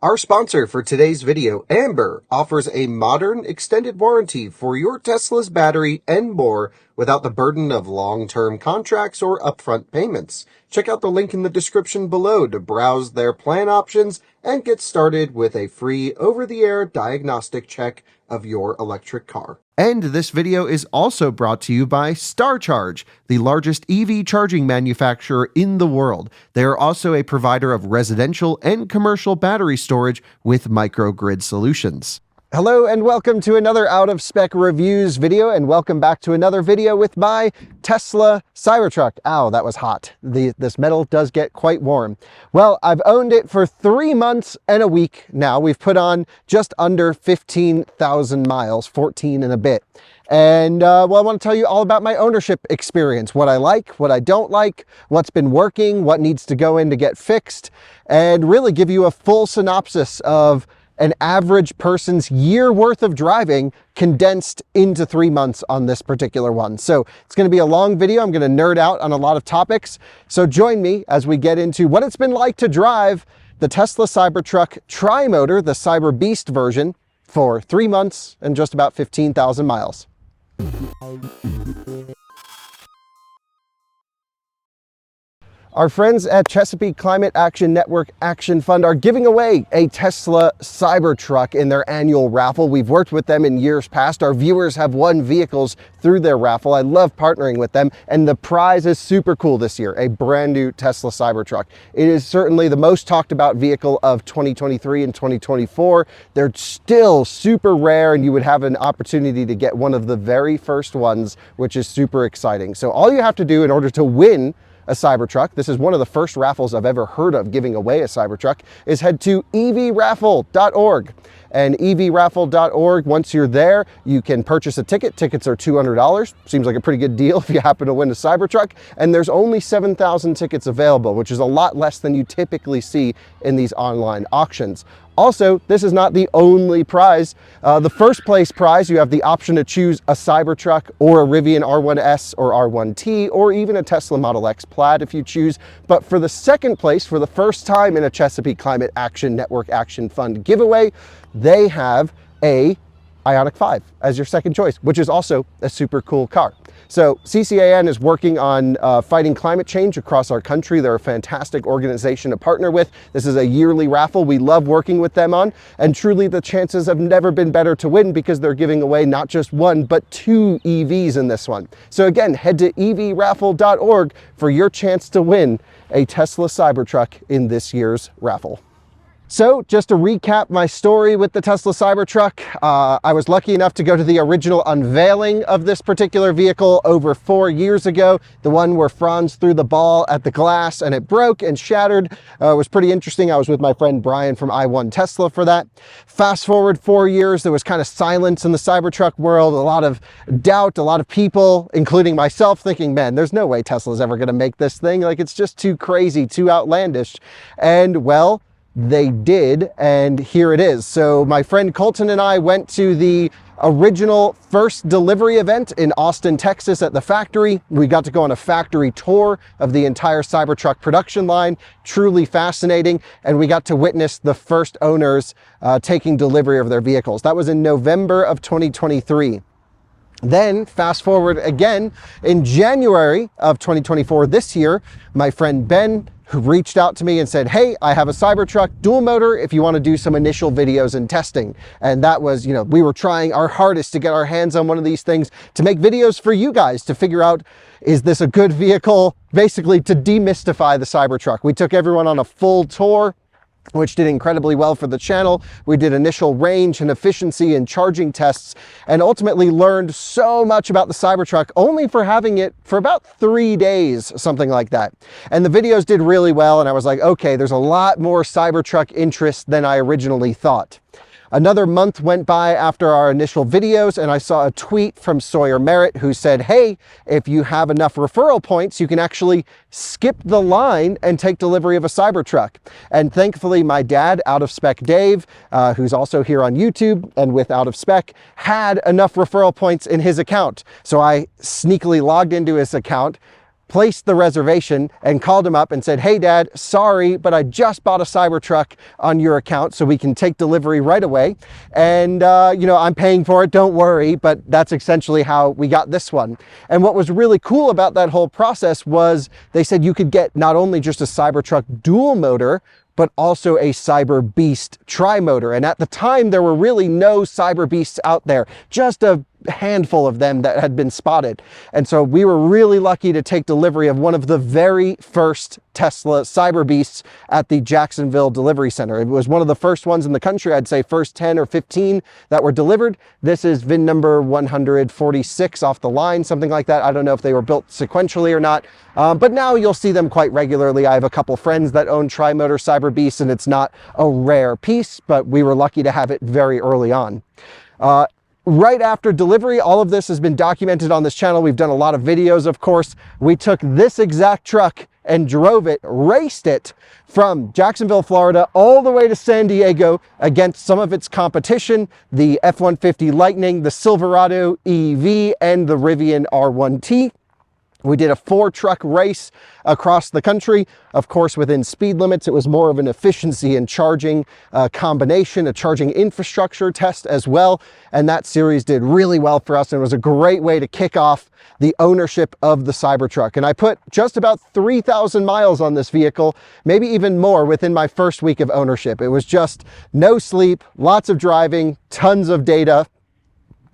Our sponsor for today's video, Amber, offers a modern extended warranty for your Tesla's battery and more without the burden of long-term contracts or upfront payments. Check out the link in the description below to browse their plan options and get started with a free over-the-air diagnostic check of your electric car. And this video is also brought to you by StarCharge, the largest EV charging manufacturer in the world. They are also a provider of residential and commercial battery storage with microgrid solutions. Hello and welcome to another Out of Spec Reviews video, and welcome back to another video with my Tesla Cybertruck. Ow, that was hot. This metal does get quite warm. Well, I've owned it for 3 months and a week now. We've put on just under 15,000 miles, 14 and a bit. And well, I want to tell you all about my ownership experience, what I like, what I don't like, what's been working, what needs to go in to get fixed, and really give you a full synopsis of an average person's year worth of driving condensed into 3 months on this particular one. So it's going to be a long video. I'm going to nerd out on a lot of topics. So join me as we get into what it's been like to drive the Tesla Cybertruck Tri-Motor, the Cyberbeast version, for 3 months and just about 15,000 miles. Our friends at Chesapeake Climate Action Network Action Fund are giving away a Tesla Cybertruck in their annual raffle. We've worked with them in years past. Our viewers have won vehicles through their raffle. I love partnering with them, and the prize is super cool this year, a brand new Tesla Cybertruck. It is certainly the most talked about vehicle of 2023 and 2024. They're still super rare, and you would have an opportunity to get one of the very first ones, which is super exciting. So all you have to do in order to win a Cybertruck, this is one of the first raffles I've ever heard of giving away a Cybertruck, is head to evraffle.org. And evraffle.org, once you're there, you can purchase a ticket. Tickets are $200. Seems like a pretty good deal if you happen to win a Cybertruck. And there's only 7,000 tickets available, which is a lot less than you typically see in these online auctions. Also, this is not the only prize. The first place prize, you have the option to choose a Cybertruck or a Rivian R1S or R1T, or even a Tesla Model X Plaid if you choose. But for the second place, for the first time in a Chesapeake Climate Action Network Action Fund giveaway, they have a Ioniq 5 as your second choice, which is also a super cool car. So CCAN is working on fighting climate change across our country. They're a fantastic organization to partner with. This is a yearly raffle we love working with them on, and truly the chances have never been better to win because they're giving away not just one, but 2 EVs in this one. So again, head to evraffle.org for your chance to win a Tesla Cybertruck in this year's raffle. So just to recap my story with the Tesla Cybertruck, I was lucky enough to go to the original unveiling of this particular vehicle over 4 years ago. The one where Franz threw the ball at the glass and it broke and shattered. It was pretty interesting. I was with my friend Brian from I1 Tesla for that. Fast forward 4 years, there was kind of silence in the Cybertruck world, a lot of doubt, a lot of people, including myself, thinking, man, there's no way Tesla's ever going to make this thing. Like, it's just too crazy, too outlandish. And well, they did, and here it is. So my friend Colton and I went to the original first delivery event in Austin, Texas at the factory. We got to go on a factory tour of the entire Cybertruck production line. Truly fascinating. And we got to witness the first owners taking delivery of their vehicles. That was in November of 2023. Then fast forward again in January of 2024 this year, my friend Ben, who reached out to me and said, hey, I have a Cybertruck dual motor if you want to do some initial videos and testing. And that was, you know, we were trying our hardest to get our hands on one of these things to make videos for you guys to figure out, is this a good vehicle? Basically to demystify the Cybertruck. We took everyone on a full tour, which did incredibly well for the channel. We did initial range and efficiency and charging tests, and ultimately learned so much about the Cybertruck only for having it for about 3 days, something like that. And the videos did really well, and I was like, okay, there's a lot more Cybertruck interest than I originally thought. Another month went by after our initial videos, and I saw a tweet from Sawyer Merritt who said, hey, if you have enough referral points, you can actually skip the line and take delivery of a Cybertruck. And thankfully, my dad, Out of Spec Dave, who's also here on YouTube and with Out of Spec, had enough referral points in his account. So I sneakily logged into his account, placed the reservation and called him up and said, "Hey Dad, sorry, but I just bought a Cybertruck on your account so we can take delivery right away. And, you know, I'm paying for it, don't worry." But that's essentially how we got this one. And what was really cool about that whole process was they said you could get not only just a Cybertruck dual motor, but also a Cyberbeast tri-motor. And at the time, there were really no Cyberbeasts out there, just a handful of them that had been spotted. And so we were really lucky to take delivery of one of the very first Tesla Cyberbeasts at the Jacksonville delivery center. It was one of the first ones in the country, I'd say first 10 or 15 that were delivered. This is VIN number 146 off the line, something like that. I don't know if they were built sequentially or not, but now you'll see them quite regularly. I have a couple friends that own tri-motor Cyberbeasts, and it's not a rare piece, but we were lucky to have it very early on. Right after delivery, all of this has been documented on this channel. We've done a lot of videos, of course. We took this exact truck and drove it, raced it from Jacksonville, Florida, all the way to San Diego against some of its competition, the F-150 Lightning, the Silverado EV, and the Rivian R1T. We did a 4-truck race across the country, of course, within speed limits. It was more of an efficiency and charging combination, a charging infrastructure test as well. And that series did really well for us. And it was a great way to kick off the ownership of the Cybertruck. And I put just about 3,000 miles on this vehicle, maybe even more within my first week of ownership. It was just no sleep, lots of driving, tons of data.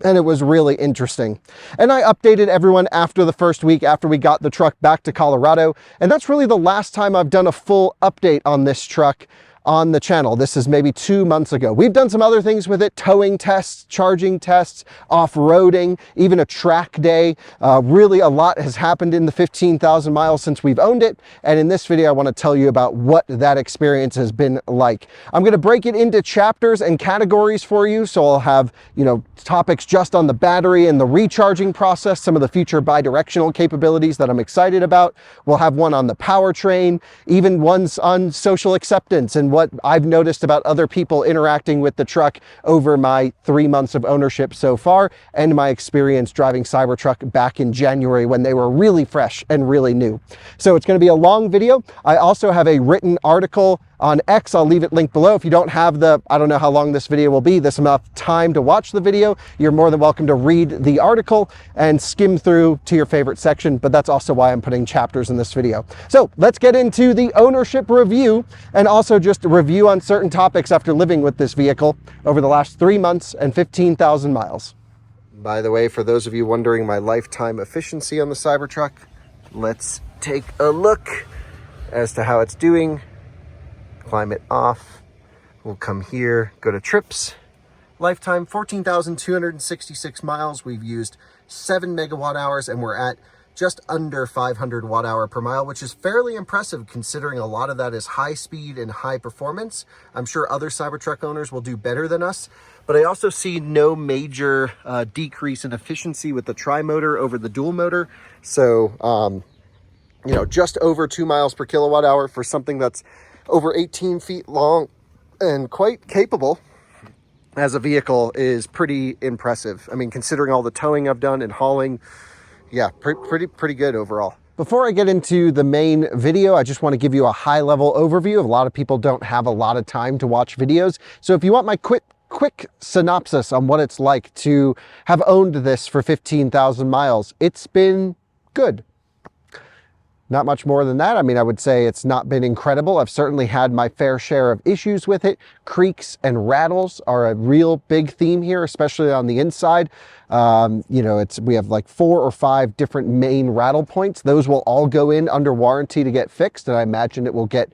And it was really interesting. And I updated everyone after the first week, after we got the truck back to Colorado. And that's really the last time I've done a full update on this truck on the channel. This is maybe 2 months ago. We've done some other things with it, towing tests, charging tests, off-roading, even a track day. Really a lot has happened in the 15,000 miles since we've owned it. And in this video, I want to tell you about what that experience has been like. I'm going to break it into chapters and categories for you. So I'll have, you know, topics just on the battery and the recharging process, some of the future bi-directional capabilities that I'm excited about. We'll have one on the powertrain, even ones on social acceptance and what I've noticed about other people interacting with the truck over my 3 months of ownership so far, and my experience driving Cybertruck back in January when they were really fresh and really new. So it's going to be a long video. I also have a written article on X. I'll leave it linked below. If you don't have the, I don't know how long this video will be, this enough time to watch the video, you're more than welcome to read the article and skim through to your favorite section, but that's also why I'm putting chapters in this video. So let's get into the ownership review, and also just a review on certain topics after living with this vehicle over the last 3 months and 15,000 miles. By the way, for those of you wondering my lifetime efficiency on the Cybertruck, let's take a look as to how it's doing. Climate off. We'll come here, go to trips. Lifetime 14,266 miles. We've used 7 megawatt hours, and we're at just under 500 watt hour per mile, which is fairly impressive considering a lot of that is high speed and high performance. I'm sure other Cybertruck owners will do better than us, but I also see no major decrease in efficiency with the tri-motor over the dual motor. So, you know, just over 2 miles per kilowatt hour for something that's over 18 feet long and quite capable as a vehicle is pretty impressive. I mean, considering all the towing I've done and hauling, yeah, pretty good overall. Before I get into the main video, I just want to give you a high-level overview. A lot of people don't have a lot of time to watch videos. So if you want my quick synopsis on what it's like to have owned this for 15,000 miles, it's been good. Not much more than that. I mean, I would say it's not been incredible. I've certainly had my fair share of issues with it. Creaks and rattles are a real big theme here, especially on the inside. You know, we have like 4 or 5 different main rattle points. Those will all go in under warranty to get fixed, and I imagine it will get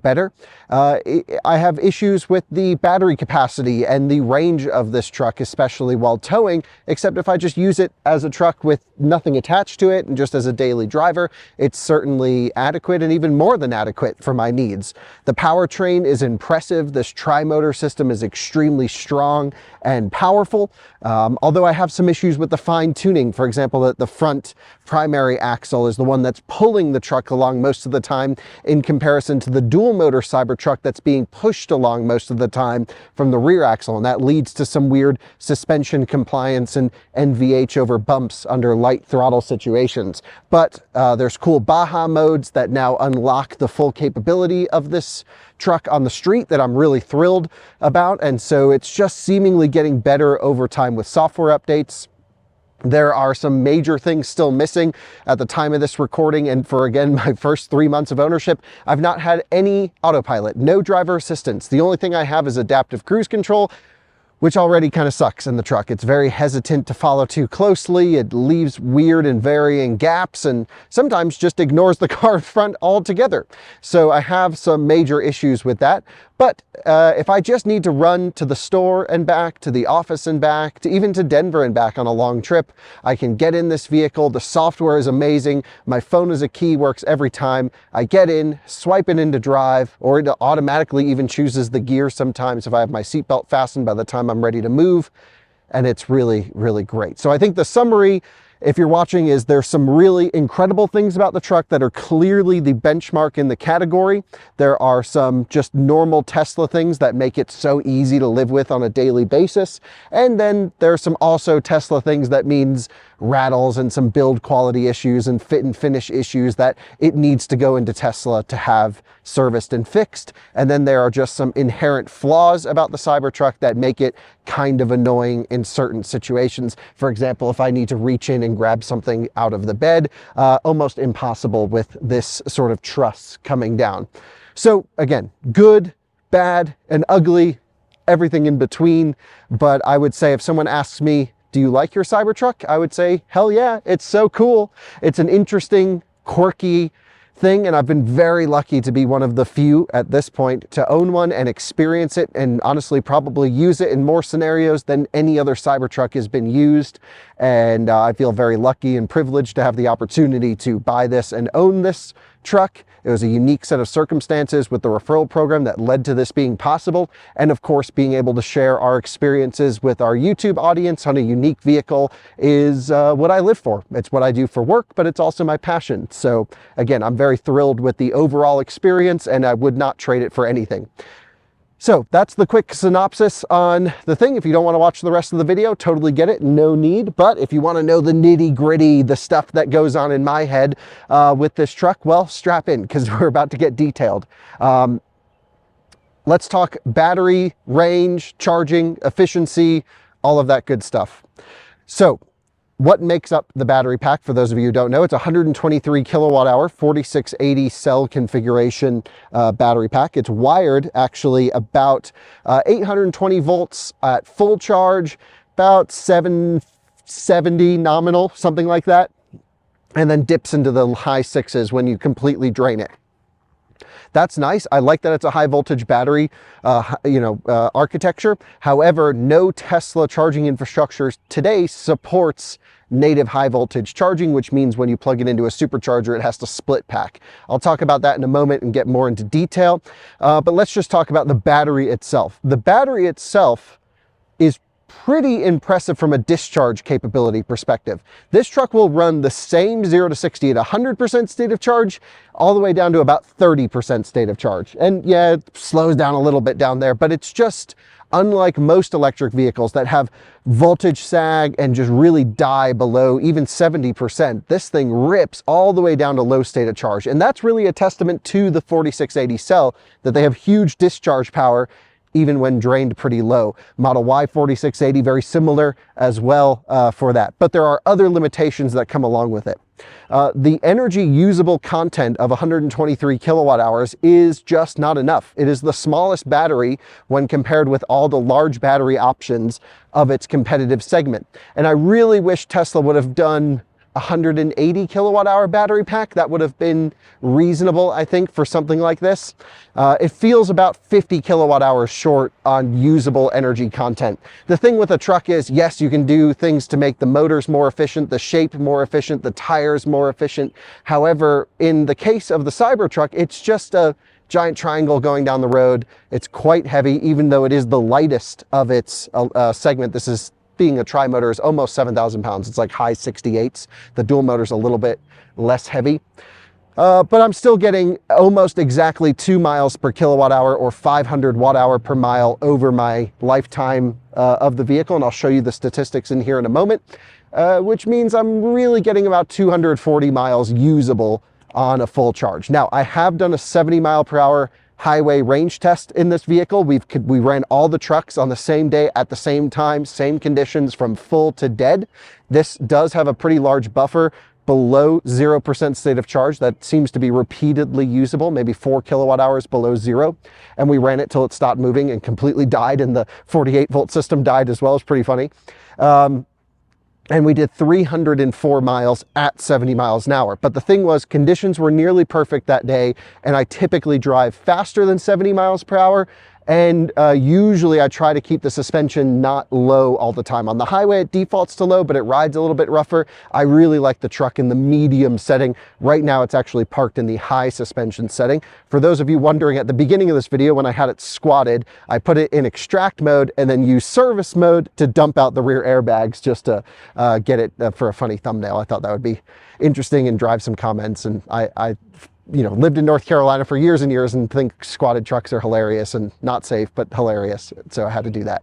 better. I have issues with the battery capacity and the range of this truck, especially while towing, except if I just use it as a truck with nothing attached to it and just as a daily driver, it's certainly adequate and even more than adequate for my needs. The powertrain is impressive. This tri-motor system is extremely strong and powerful, although I have some issues with the fine tuning. For example, that the front primary axle is the one that's pulling the truck along most of the time in comparison to the dual motor Cybertruck that's being pushed along most of the time from the rear axle, and that leads to some weird suspension compliance and NVH over bumps under light throttle situations. But there's cool Baja modes that now unlock the full capability of this truck on the street that I'm really thrilled about, and so it's just seemingly getting better over time with software updates. There are some major things still missing at the time of this recording, and for, again, my first 3 months of ownership, I've not had any autopilot, no driver assistance. The only thing I have is adaptive cruise control, which already kind of sucks in the truck. It's very hesitant to follow too closely. It leaves weird and varying gaps and sometimes just ignores the car in front altogether. So I have some major issues with that. But if I just need to run to the store and back, to the office and back, to even to Denver and back on a long trip, I can get in this vehicle. The software is amazing. My phone as a key works every time. I get in, swipe it into drive, or it automatically even chooses the gear sometimes if I have my seatbelt fastened by the time I'm ready to move. And it's really, really great. So I think the summary, if you're watching, is there's some really incredible things about the truck that are clearly the benchmark in the category. There are some just normal Tesla things that make it so easy to live with on a daily basis. And then there's some also Tesla things that means rattles and some build quality issues and fit and finish issues that it needs to go into Tesla to have serviced and fixed. And then there are just some inherent flaws about the Cybertruck that make it kind of annoying in certain situations. For example, if I need to reach in and grab something out of the bed, almost impossible with this sort of truss coming down. So again, good, bad, and ugly, everything in between. But I would say if someone asks me, do you like your Cybertruck? I would say, hell yeah, it's so cool. It's an interesting, quirky thing, and I've been very lucky to be one of the few at this point to own one and experience it, and honestly probably use it in more scenarios than any other Cybertruck has been used. And I feel very lucky and privileged to have the opportunity to buy this and own this truck. It was a unique set of circumstances with the referral program that led to this being possible. And of course, being able to share our experiences with our YouTube audience on a unique vehicle is what I live for. It's what I do for work, but it's also my passion. So again, I'm very thrilled with the overall experience, and I would not trade it for anything. So that's the quick synopsis on the thing. If you don't want to watch the rest of the video, totally get it, no need. But if you want to know the nitty gritty, the stuff that goes on in my head with this truck, well, strap in because we're about to get detailed. Let's talk battery, range, charging, efficiency, all of that good stuff. So what makes up the battery pack? For those of you who don't know, it's a 123 kilowatt hour, 4680 cell configuration battery pack. It's wired actually about 820 volts at full charge, about 770 nominal, something like that, and then dips into the high sixes when you completely drain it. That's nice. I like that it's a high voltage battery, architecture. However, no Tesla charging infrastructure today supports native high voltage charging, which means when you plug it into a supercharger, it has to split pack. I'll talk about that in a moment and get more into detail. But let's just talk about the battery itself. The battery itself is pretty impressive from a discharge capability perspective. This truck will run the same 0 to 60 at 100% state of charge, all the way down to about 30% state of charge. And yeah, it slows down a little bit down there, but it's just unlike most electric vehicles that have voltage sag and just really die below even 70%. This thing rips all the way down to low state of charge. And that's really a testament to the 4680 cell, that they have huge discharge power even when drained pretty low. Model Y 4680, very similar as well for that. But there are other limitations that come along with it. The energy usable content of 123 kilowatt hours is just not enough. It is the smallest battery when compared with all the large battery options of its competitive segment. And I really wish Tesla would have done 180 kilowatt hour battery pack. That would have been reasonable, I think, for something like this. It feels about 50 kilowatt hours short on usable energy content. The thing with a truck is, yes, you can do things to make the motors more efficient, the shape more efficient, the tires more efficient. However, in the case of the Cybertruck, it's just a giant triangle going down the road. It's quite heavy, even though it is the lightest of its segment. This is, being a tri-motor, is almost 7,000 pounds. It's like high 68s. The dual motor's a little bit less heavy. But I'm still getting almost exactly 2 miles per kilowatt hour or 500 watt hour per mile over my lifetime of the vehicle. And I'll show you the statistics in here in a moment, which means I'm really getting about 240 miles usable on a full charge. Now, I have done a 70 mile per hour highway range test in this vehicle. We ran all the trucks on the same day at the same time, same conditions from full to dead. This does have a pretty large buffer below 0% state of charge that seems to be repeatedly usable, maybe 4 kilowatt hours below zero. And we ran it till it stopped moving and completely died, and the 48 volt system died as well. It's pretty funny. And we did 304 miles at 70 miles an hour. But the thing was, conditions were nearly perfect that day, and I typically drive faster than 70 miles per hour. And usually I try to keep the suspension not low all the time. On the highway, it defaults to low, but it rides a little bit rougher. I really like the truck in the medium setting. Right now, it's actually parked in the high suspension setting. For those of you wondering, at the beginning of this video, when I had it squatted, I put it in extract mode and then use service mode to dump out the rear airbags just to get it for a funny thumbnail. I thought that would be interesting and drive some comments. And I lived in North Carolina for years and years and think squatted trucks are hilarious and not safe, but hilarious. So I had to do that.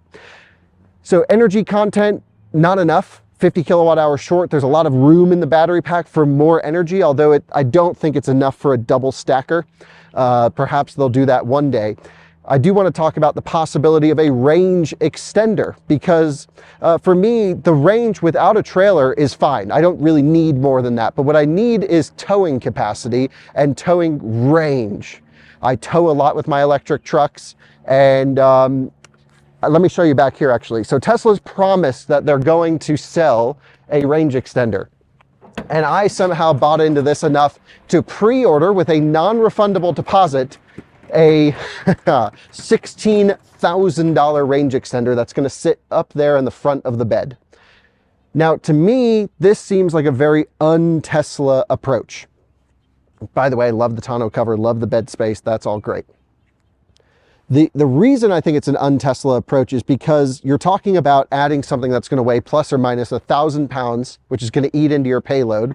So energy content, not enough. 50 kilowatt hours short. There's a lot of room in the battery pack for more energy, although I don't think it's enough for a double stacker. Perhaps they'll do that one day. I do want to talk about the possibility of a range extender because for me, the range without a trailer is fine. I don't really need more than that. But what I need is towing capacity and towing range. I tow a lot with my electric trucks, and let me show you back here actually. So Tesla's promised that they're going to sell a range extender. And I somehow bought into this enough to pre-order with a non-refundable deposit a $16,000 range extender that's going to sit up there in the front of the bed. Now, to me, this seems like a very un-Tesla approach. By the way, love the tonneau cover, love the bed space. That's all great. The reason I think it's an un-Tesla approach is because you're talking about adding something that's going to weigh plus or minus 1,000 pounds, which is going to eat into your payload.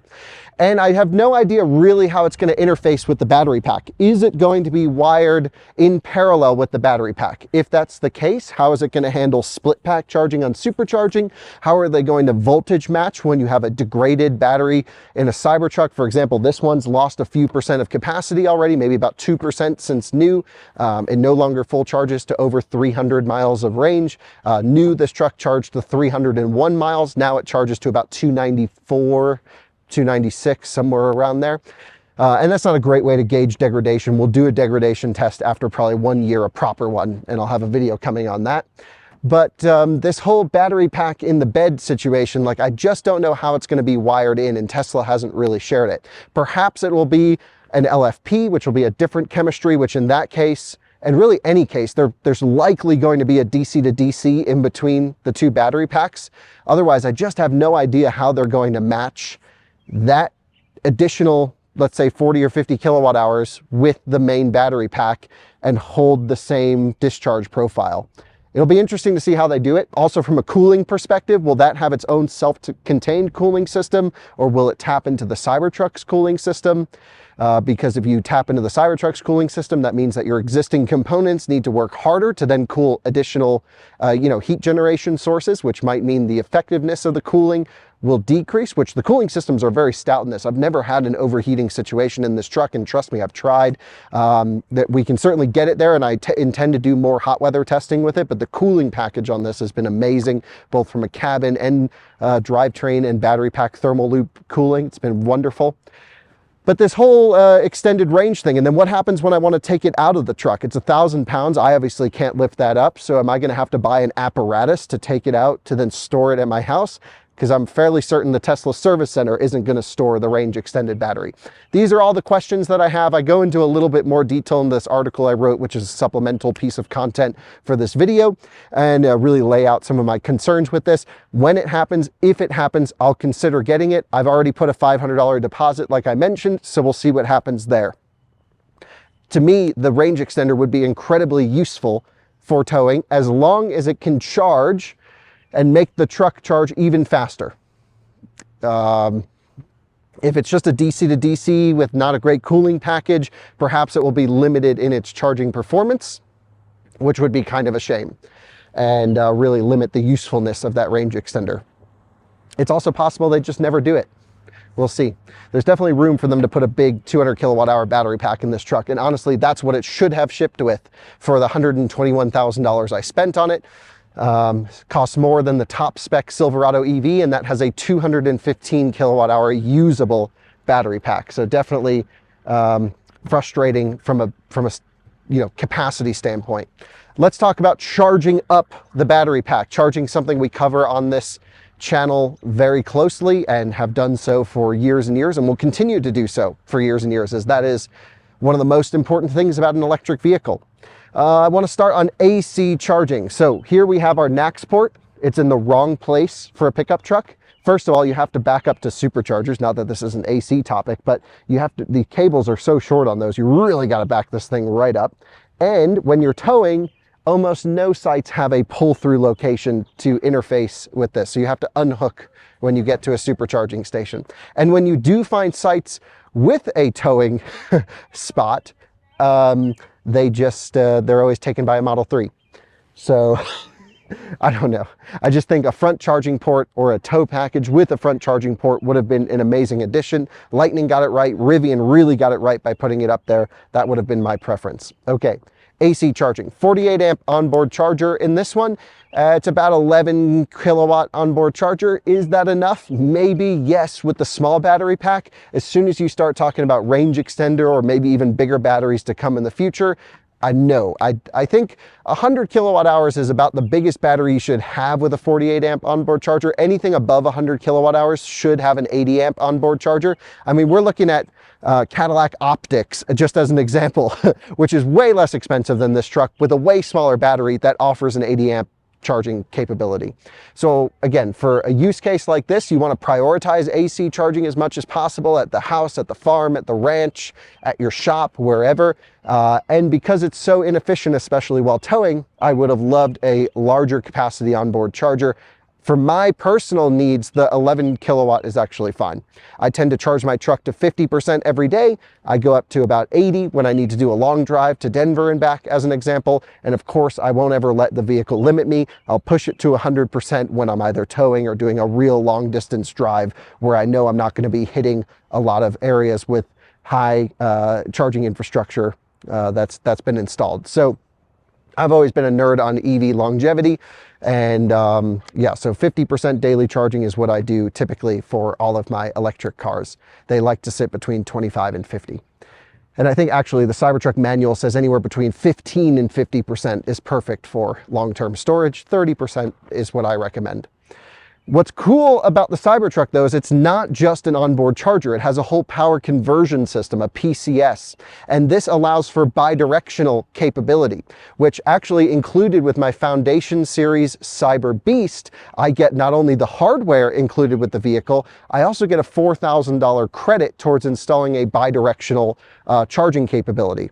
And I have no idea really how it's going to interface with the battery pack. Is it going to be wired in parallel with the battery pack? If that's the case, how is it going to handle split pack charging on supercharging? How are they going to voltage match when you have a degraded battery in a Cybertruck? For example, this one's lost a few percent of capacity already, maybe about 2% since new, and no longer full charges to over 300 miles of range. New, this truck charged to 301 miles. Now it charges to about 294, 296, somewhere around there. And that's not a great way to gauge degradation. We'll do a degradation test after probably 1 year, a proper one, and I'll have a video coming on that. But this whole battery pack in the bed situation, like I just don't know how it's going to be wired in, and Tesla hasn't really shared it. Perhaps it will be an LFP, which will be a different chemistry, which in that case, and really any case, there's likely going to be a DC to DC in between the two battery packs. Otherwise, I just have no idea how they're going to match that additional, let's say 40 or 50 kilowatt hours with the main battery pack and hold the same discharge profile. It'll be interesting to see how they do it. Also from a cooling perspective, will that have its own self-contained cooling system, or will it tap into the Cybertruck's cooling system? Because if you tap into the Cybertruck's cooling system, that means that your existing components need to work harder to then cool additional, heat generation sources, which might mean the effectiveness of the cooling will decrease, which the cooling systems are very stout in this. I've never had an overheating situation in this truck, and trust me, I've tried. That we can certainly get it there, and I intend to do more hot weather testing with it, but the cooling package on this has been amazing, both from a cabin and drivetrain and battery pack thermal loop cooling. It's been wonderful. But this whole extended range thing, and then what happens when I want to take it out of the truck? It's 1,000 pounds. I obviously can't lift that up. So am I going to have to buy an apparatus to take it out to then store it at my house? because I'm fairly certain the Tesla service center isn't going to store the range extended battery. These are all the questions that I have. I go into a little bit more detail in this article I wrote, which is a supplemental piece of content for this video, and really lay out some of my concerns with this. When it happens, if it happens, I'll consider getting it. I've already put a $500 deposit, like I mentioned, so we'll see what happens there. To me, the range extender would be incredibly useful for towing as long as it can charge and make the truck charge even faster. If it's just a DC to DC with not a great cooling package, perhaps it will be limited in its charging performance, which would be kind of a shame, and really limit the usefulness of that range extender. It's also possible they just never do it. We'll see. There's definitely room for them to put a big 200 kilowatt hour battery pack in this truck. And honestly, that's what it should have shipped with for the $121,000 I spent on it. Costs more than the top spec Silverado EV, and that has a 215 kilowatt hour usable battery pack. So definitely frustrating from a capacity standpoint. Let's talk about charging up the battery pack, charging something we cover on this channel very closely and have done so for years and years, and will continue to do so for years and years, as that is one of the most important things about an electric vehicle. I want to start on AC charging. So here we have our NAX port. It's in the wrong place for a pickup truck. First of all, you have to back up to superchargers. Not that this is an AC topic, but you have to, the cables are so short on those, you really got to back this thing right up. And when you're towing, almost no sites have a pull-through location to interface with this. So you have to unhook when you get to a supercharging station. And when you do find sites with a towing spot, they're always taken by a Model 3. So I don't know. I just think a front charging port or a tow package with a front charging port would have been an amazing addition. Lightning got it right. Rivian really got it right by putting it up there. That would have been my preference. Okay. AC charging, 48 amp onboard charger in this one. It's about 11 kilowatt onboard charger. Is that enough? Maybe yes, with the small battery pack. As soon as you start talking about range extender or maybe even bigger batteries to come in the future, I think 100 kilowatt hours is about the biggest battery you should have with a 48 amp onboard charger. Anything above 100 kilowatt hours should have an 80 amp onboard charger. I mean, we're looking at Cadillac Optics, just as an example, which is way less expensive than this truck with a way smaller battery that offers an 80 amp charging capability. So again, for a use case like this, you want to prioritize AC charging as much as possible at the house, at the farm, at the ranch, at your shop, wherever. And because it's so inefficient, especially while towing, I would have loved a larger capacity onboard charger. For my personal needs, the 11 kilowatt is actually fine. I tend to charge my truck to 50% every day. I go up to about 80 when I need to do a long drive to Denver and back, as an example. And of course, I won't ever let the vehicle limit me. I'll push it to 100% when I'm either towing or doing a real long distance drive where I know I'm not going to be hitting a lot of areas with high charging infrastructure that's been installed. So I've always been a nerd on EV longevity, and yeah, so 50% daily charging is what I do typically for all of my electric cars. They like to sit between 25 and 50. And I think actually the Cybertruck manual says anywhere between 15 and 50% is perfect for long-term storage. 30% is what I recommend. What's cool about the Cybertruck though is it's not just an onboard charger. It has a whole power conversion system, a PCS, and this allows for bidirectional capability, which actually included with my Foundation Series Cyberbeast, I get not only the hardware included with the vehicle, I also get a $4,000 credit towards installing a bidirectional charging capability.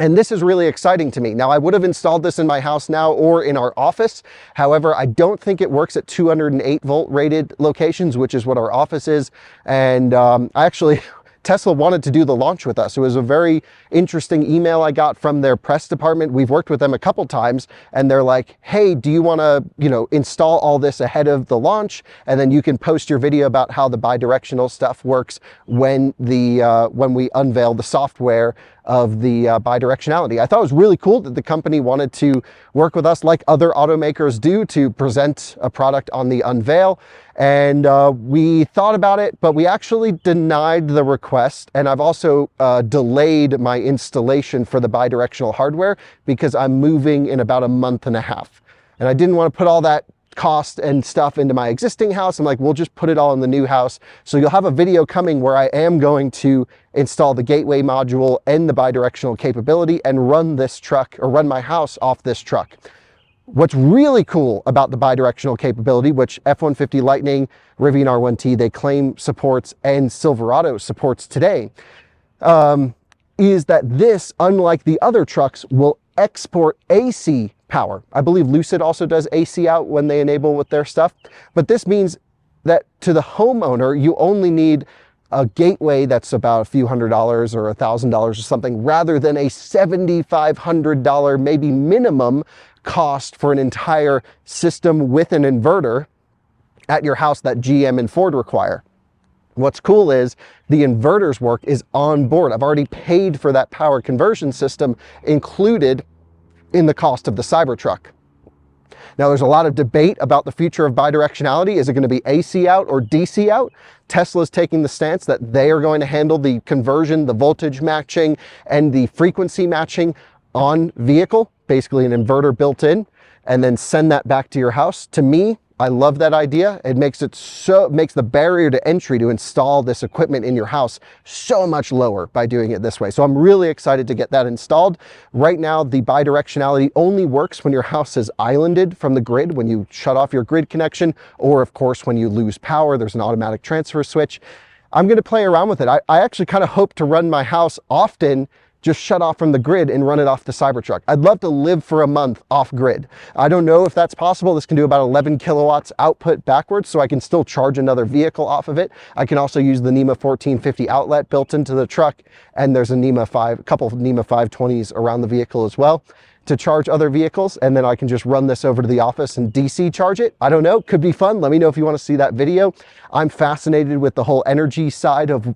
And this is really exciting to me. Now, I would have installed this in my house now or in our office. However, I don't think it works at 208 volt rated locations, which is what our office is. And Tesla wanted to do the launch with us. It was a very interesting email I got from their press department. We've worked with them a couple times, and they're like, hey, do you want to, install all this ahead of the launch? And then you can post your video about how the bidirectional stuff works when we unveil the software of the bidirectionality. I thought it was really cool that the company wanted to work with us like other automakers do to present a product on the unveil. And we thought about it, but we actually denied the request. And I've also delayed my installation for the bidirectional hardware because I'm moving in about a month and a half. And I didn't want to put all that cost and stuff into my existing house. I'm like, we'll just put it all in the new house. So you'll have a video coming where I am going to install the gateway module and the bidirectional capability and run this truck, or run my house off this truck. What's really cool about the bidirectional capability, which F-150 Lightning, Rivian R1T, they claim supports, and Silverado supports today, is that this, unlike the other trucks, will export AC power. I believe Lucid also does AC out when they enable with their stuff. But this means that to the homeowner, you only need a gateway that's about a few $100s or $1,000 or something, rather than a $7,500 maybe minimum cost for an entire system with an inverter at your house that GM and Ford require. What's cool is the inverter's work is on board. I've already paid for that power conversion system included in the cost of the Cybertruck. Now, there's a lot of debate about the future of bidirectionality. Is it going to be AC out or DC out? Tesla's taking the stance that they are going to handle the conversion, the voltage matching, and the frequency matching on vehicle, basically an inverter built in, and then send that back to your house. To me, I love that idea. It makes the barrier to entry to install this equipment in your house so much lower by doing it this way. So I'm really excited to get that installed. Right now, the bidirectionality only works when your house is islanded from the grid, when you shut off your grid connection, or of course, when you lose power, there's an automatic transfer switch. I'm going to play around with it. I actually kind of hope to run my house often, just shut off from the grid and run it off the Cybertruck. I'd love to live for a month off grid. I don't know if that's possible. This can do about 11 kilowatts output backwards, so I can still charge another vehicle off of it. I can also use the NEMA 1450 outlet built into the truck, and there's a couple of NEMA 520s around the vehicle as well to charge other vehicles, and then I can just run this over to the office and DC charge it. I don't know, could be fun. Let me know if you want to see that video. I'm fascinated with the whole energy side of,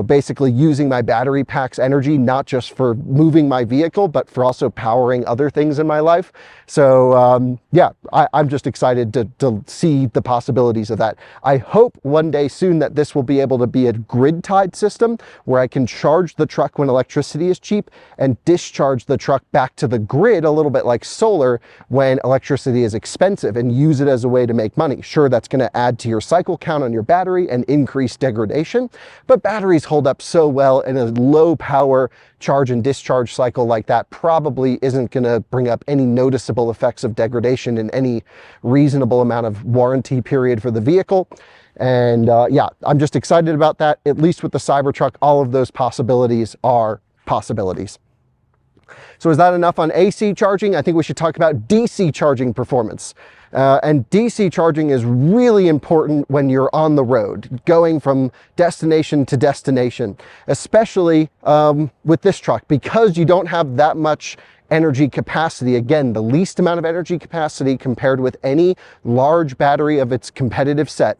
basically using my battery pack's energy, not just for moving my vehicle, but for also powering other things in my life. So yeah, I'm just excited to see the possibilities of that. I hope one day soon that this will be able to be a grid-tied system where I can charge the truck when electricity is cheap and discharge the truck back to the grid, a little bit like solar, when electricity is expensive, and use it as a way to make money. Sure, that's going to add to your cycle count on your battery and increase degradation, but batteries hold up so well, and a low power charge and discharge cycle like that probably isn't going to bring up any noticeable effects of degradation in any reasonable amount of warranty period for the vehicle. And yeah, I'm just excited about that. At least with the Cybertruck, all of those possibilities are possibilities. So is that enough on AC charging? I think we should talk about DC charging performance. And DC charging is really important when you're on the road, going from destination to destination, especially with this truck, because you don't have that much energy capacity. Again, the least amount of energy capacity compared with any large battery of its competitive set.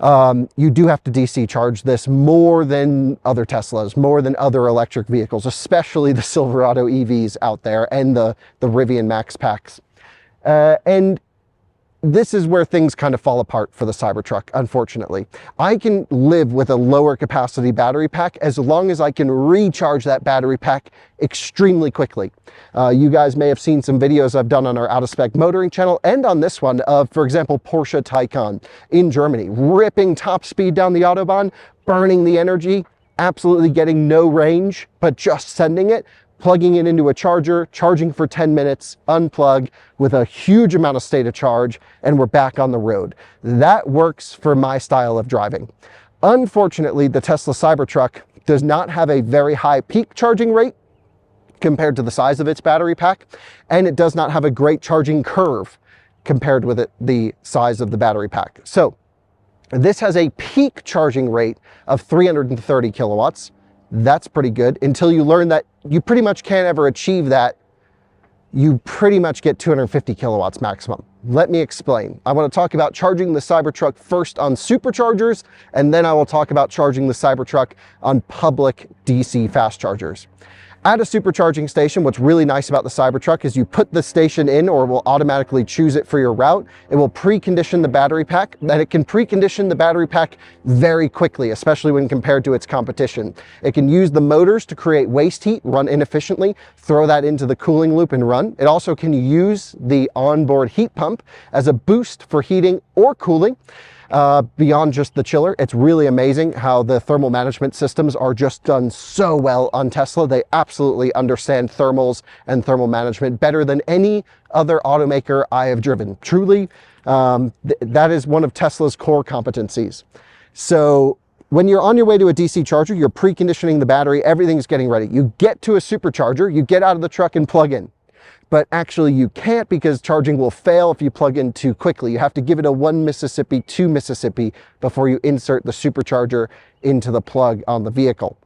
You do have to DC charge this more than other Teslas, more than other electric vehicles, especially the Silverado EVs out there and the Rivian Max Packs. And this is where things kind of fall apart for the Cybertruck, unfortunately. I can live with a lower capacity battery pack as long as I can recharge that battery pack extremely quickly. You guys may have seen some videos I've done on our Out of Spec Motoring channel and on this one of, for example, Porsche Taycan in Germany, ripping top speed down the Autobahn, burning the energy, absolutely getting no range, but just sending it, plugging it into a charger, charging for 10 minutes, unplug with a huge amount of state of charge, and we're back on the road. That works for my style of driving. Unfortunately, the Tesla Cybertruck does not have a very high peak charging rate compared to the size of its battery pack, and it does not have a great charging curve compared with the size of the battery pack. So this has a peak charging rate of 330 kilowatts. That's pretty good until you learn that you pretty much can't ever achieve that. You pretty much get 250 kilowatts maximum. Let me explain. I want to talk about charging the Cybertruck first on superchargers, and then I will talk about charging the Cybertruck on public DC fast chargers. At a supercharging station, what's really nice about the Cybertruck is you put the station in, or it will automatically choose it for your route. It will precondition the battery pack, and it can precondition the battery pack very quickly, especially when compared to its competition. It can use the motors to create waste heat, run inefficiently, throw that into the cooling loop and run. It also can use the onboard heat pump as a boost for heating or cooling. Beyond just the chiller. It's really amazing how the thermal management systems are just done so well on Tesla. They absolutely understand thermals and thermal management better than any other automaker I have driven. Truly, that is one of Tesla's core competencies. So when you're on your way to a DC charger, you're preconditioning the battery, everything's getting ready. You get to a supercharger, you get out of the truck and plug in. But actually you can't, because charging will fail if you plug in too quickly. You have to give it a 1 Mississippi, 2 Mississippi before you insert the supercharger into the plug on the vehicle.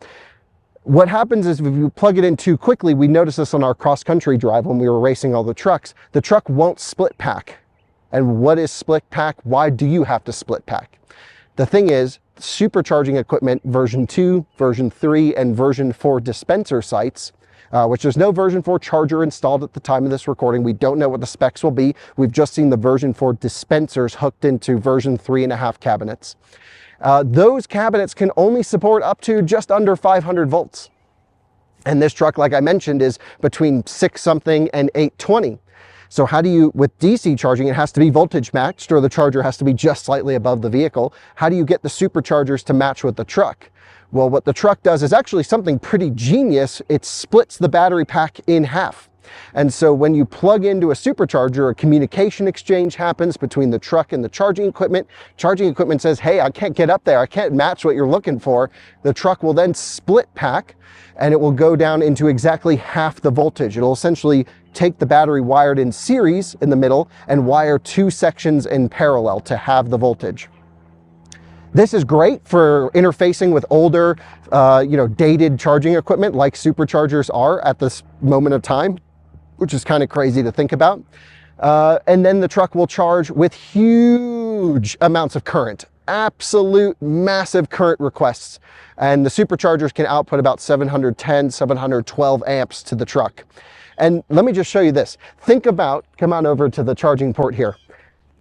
What happens is if you plug it in too quickly, we noticed this on our cross-country drive when we were racing all the truck won't split pack. And what is split pack? Why do you have to split pack? The thing is, supercharging equipment version 2, version 3, and version 4 dispenser sites, which there's no version 4 charger installed at the time of this recording. We don't know what the specs will be. We've just seen the version 4 dispensers hooked into version 3.5 cabinets. Those cabinets can only support up to just under 500 volts. And this truck, like I mentioned, is between 6 something and 820. So how do you, with DC charging, it has to be voltage matched, or the charger has to be just slightly above the vehicle. How do you get the superchargers to match with the truck? Well, what the truck does is actually something pretty genius. It splits the battery pack in half. And so when you plug into a supercharger, a communication exchange happens between the truck and the charging equipment. Charging equipment says, hey, I can't get up there. I can't match what you're looking for. The truck will then split pack, and it will go down into exactly half the voltage. It'll essentially take the battery wired in series in the middle and wire 2 sections in parallel to have the voltage. This is great for interfacing with older, dated charging equipment like superchargers are at this moment of time, which is kind of crazy to think about. And then the truck will charge with huge amounts of current, absolute massive current requests. And the superchargers can output about 710, 712 amps to the truck. And let me just show you this. Think about, come on over to the charging port here.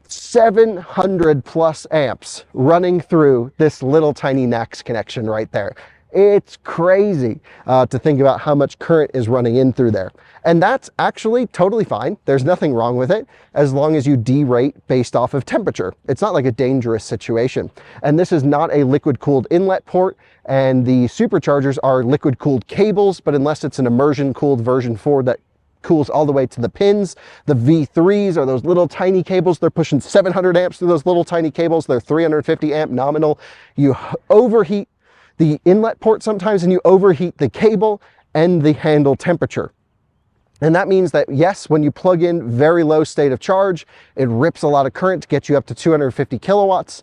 700 plus amps running through this little tiny NACS connection right there. It's crazy to think about how much current is running in through there. And that's actually totally fine. There's nothing wrong with it as long as you derate based off of temperature. It's not like a dangerous situation. And this is not a liquid cooled inlet port, and the superchargers are liquid cooled cables, but unless it's an immersion cooled version 4 that cools all the way to the pins. The V3s are those little tiny cables. They're pushing 700 amps through those little tiny cables. They're 350 amp nominal. You overheat the inlet port sometimes, and you overheat the cable and the handle temperature. And that means that, yes, when you plug in very low state of charge, it rips a lot of current to get you up to 250 kilowatts.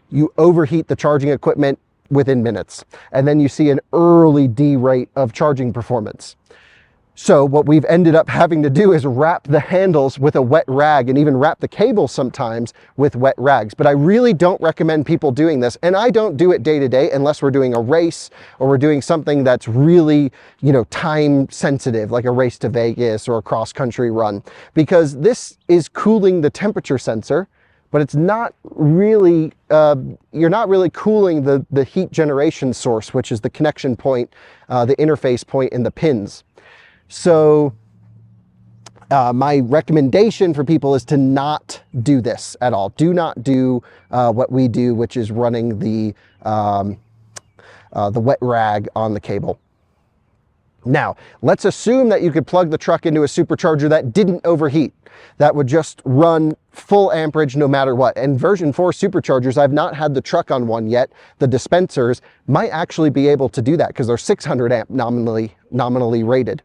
You overheat the charging equipment within minutes. And then you see an early derate of charging performance. So what we've ended up having to do is wrap the handles with a wet rag, and even wrap the cables sometimes with wet rags. But I really don't recommend people doing this. And I don't do it day to day unless we're doing a race or we're doing something that's really, time sensitive, like a race to Vegas or a cross country run, because this is cooling the temperature sensor, but it's not really, you're not really cooling the heat generation source, which is the connection point, the interface point in the pins. So my recommendation for people is to not do this at all. Do not do what we do, which is running the wet rag on the cable. Now, let's assume that you could plug the truck into a supercharger that didn't overheat, that would just run full amperage no matter what. And version 4 superchargers, I've not had the truck on one yet. The dispensers might actually be able to do that because they're 600 amp nominally rated.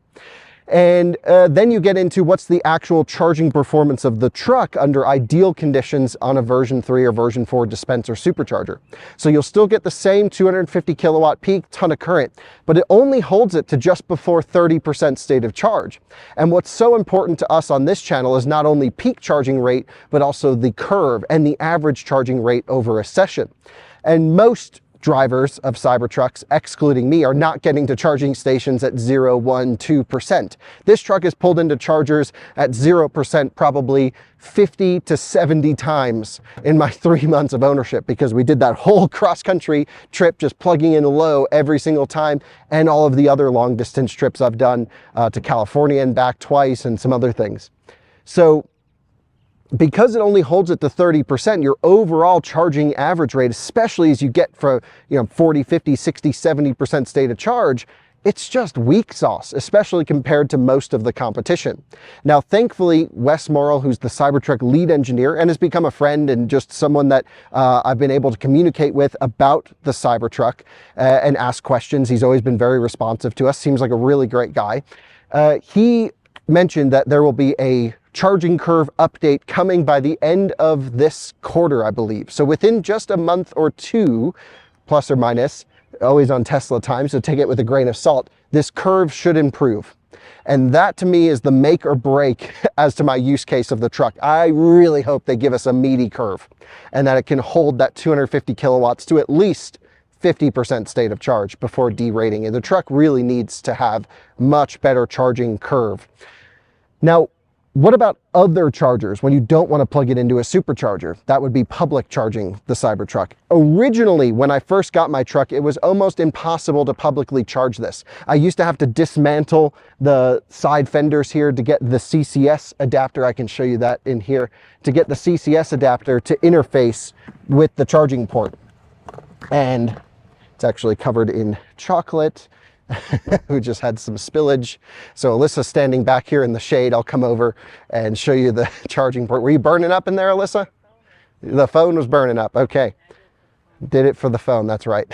And then you get into what's the actual charging performance of the truck under ideal conditions on a version 3 or version 4 dispenser supercharger. So you'll still get the same 250 kilowatt peak, ton of current, but it only holds it to just before 30% state of charge. And what's so important to us on this channel is not only peak charging rate, but also the curve and the average charging rate over a session. And most drivers of Cybertrucks, excluding me, are not getting to charging stations at 0, 1, 2%. This truck is pulled into chargers at 0% probably 50 to 70 times in my 3 months of ownership, because we did that whole cross-country trip just plugging in low every single time, and all of the other long distance trips I've done to California and back twice, and some other things. So because it only holds it to 30%, your overall charging average rate, especially as you get from 40, 50, 60, 70% state of charge, it's just weak sauce, especially compared to most of the competition. Now, thankfully, Wes Morrill, who's the Cybertruck lead engineer and has become a friend and just someone that I've been able to communicate with about the Cybertruck and ask questions. He's always been very responsive to us. Seems like a really great guy. He mentioned that there will be a charging curve update coming by the end of this quarter, I believe. So within just a month or two, plus or minus, always on Tesla time, so take it with a grain of salt, this curve should improve. And that to me is the make or break as to my use case of the truck. I really hope they give us a meaty curve and that it can hold that 250 kilowatts to at least 50% state of charge before derating. And the truck really needs to have much better charging curve. Now, what about other chargers when you don't want to plug it into a supercharger? That would be public charging the Cybertruck. Originally, when I first got my truck, it was almost impossible to publicly charge this. I used to have to dismantle the side fenders here to get the CCS adapter. I can show you that in here. To get the CCS adapter to interface with the charging port. And it's actually covered in chocolate. We just had some spillage. So Alyssa's standing back here in the shade. I'll come over and show you the charging port. Were you burning up in there, Alyssa? The phone was burning up. Okay. Did it for the phone. That's right.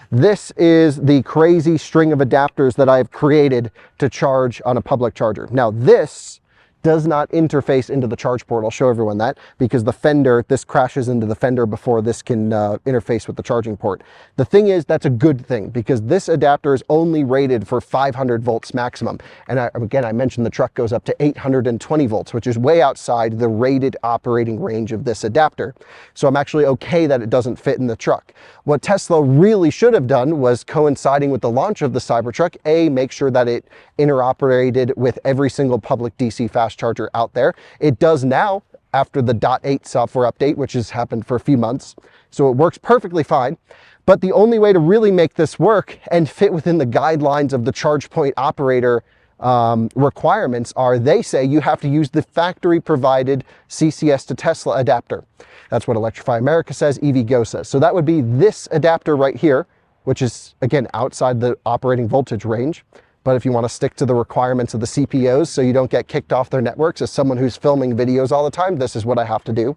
This is the crazy string of adapters that I've created to charge on a public charger. Now this does not interface into the charge port. I'll show everyone that, because the fender, this crashes into the fender before this can interface with the charging port. The thing is, that's a good thing, because this adapter is only rated for 500 volts maximum. And again, I mentioned the truck goes up to 820 volts, which is way outside the rated operating range of this adapter. So I'm actually okay that it doesn't fit in the truck. What Tesla really should have done was, coinciding with the launch of the Cybertruck, make sure that it interoperated with every single public DC fast charger out there. It does now after the .8 software update, which has happened for a few months. So it works perfectly fine. But the only way to really make this work and fit within the guidelines of the charge point operator requirements are, they say you have to use the factory provided CCS to Tesla adapter. That's what Electrify America says, EVgo says. So that would be this adapter right here, which is again outside the operating voltage range. But if you want to stick to the requirements of the CPOs so you don't get kicked off their networks, as someone who's filming videos all the time, this is what I have to do.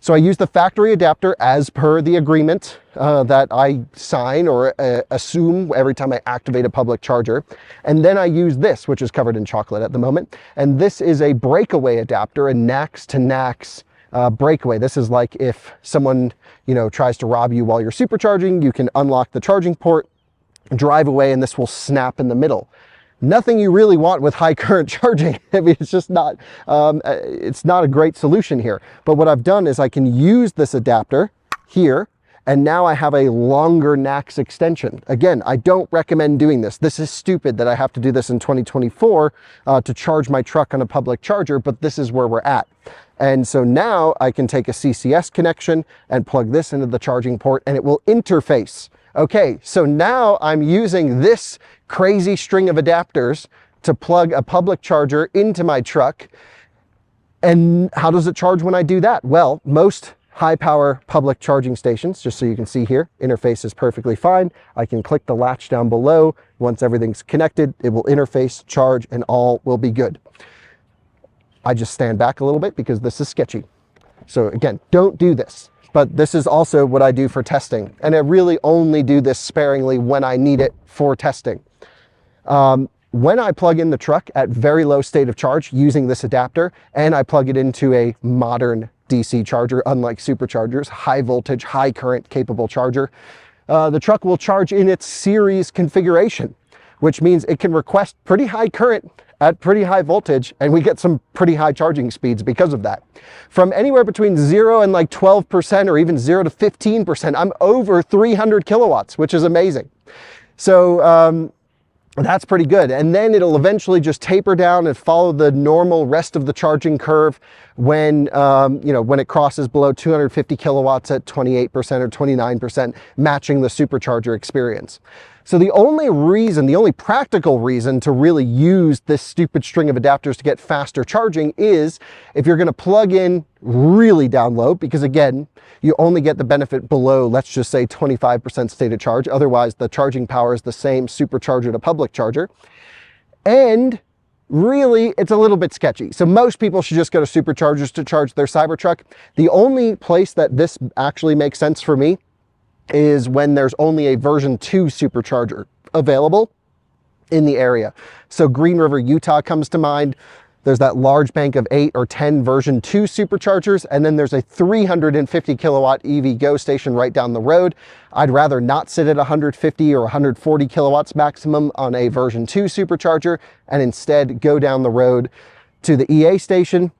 So I use the factory adapter as per the agreement that I sign or assume every time I activate a public charger. And then I use this, which is covered in chocolate at the moment. And this is a breakaway adapter, a NACS to NACS breakaway. This is like if someone, tries to rob you while you're supercharging, you can unlock the charging port, drive away, and this will snap in the middle. Nothing you really want with high current charging. I mean, it's just not, it's not a great solution here. But what I've done is I can use this adapter here, and now I have a longer NACS extension. Again, I don't recommend doing this. This is stupid that I have to do this in 2024 to charge my truck on a public charger, but this is where we're at. And so now I can take a CCS connection and plug this into the charging port, and it will interface. Okay, so now I'm using this crazy string of adapters to plug a public charger into my truck. And how does it charge when I do that? Well, most high power public charging stations, just so you can see here, interface is perfectly fine. I can click the latch down below. Once everything's connected, it will interface, charge, and all will be good. I just stand back a little bit because this is sketchy. So again, don't do this. But this is also what I do for testing. And I really only do this sparingly when I need it for testing. When I plug in the truck at very low state of charge using this adapter, and I plug it into a modern DC charger, unlike superchargers, high voltage, high current capable charger, the truck will charge in its series configuration, which means it can request pretty high current at pretty high voltage, and we get some pretty high charging speeds because of that. From anywhere between 0 and like 12% or even 0 to 15%, I'm over 300 kilowatts, which is amazing. So that's pretty good. And then it'll eventually just taper down and follow the normal rest of the charging curve when, when it crosses below 250 kilowatts at 28% or 29%, matching the supercharger experience. So the only practical reason to really use this stupid string of adapters to get faster charging is if you're going to plug in really down low, because again, you only get the benefit below, let's just say 25% state of charge. Otherwise, the charging power is the same supercharger to public charger. And really, it's a little bit sketchy. So most people should just go to superchargers to charge their Cybertruck. The only place that this actually makes sense for me is when there's only a version 2 supercharger available in the area. So Green River, Utah comes to mind. There's that large bank of 8 or 10 version 2 superchargers, and then there's a 350 kilowatt EV Go station right down the road. I'd rather not sit at 150 or 140 kilowatts maximum on a version 2 supercharger and instead go down the road to the EA station.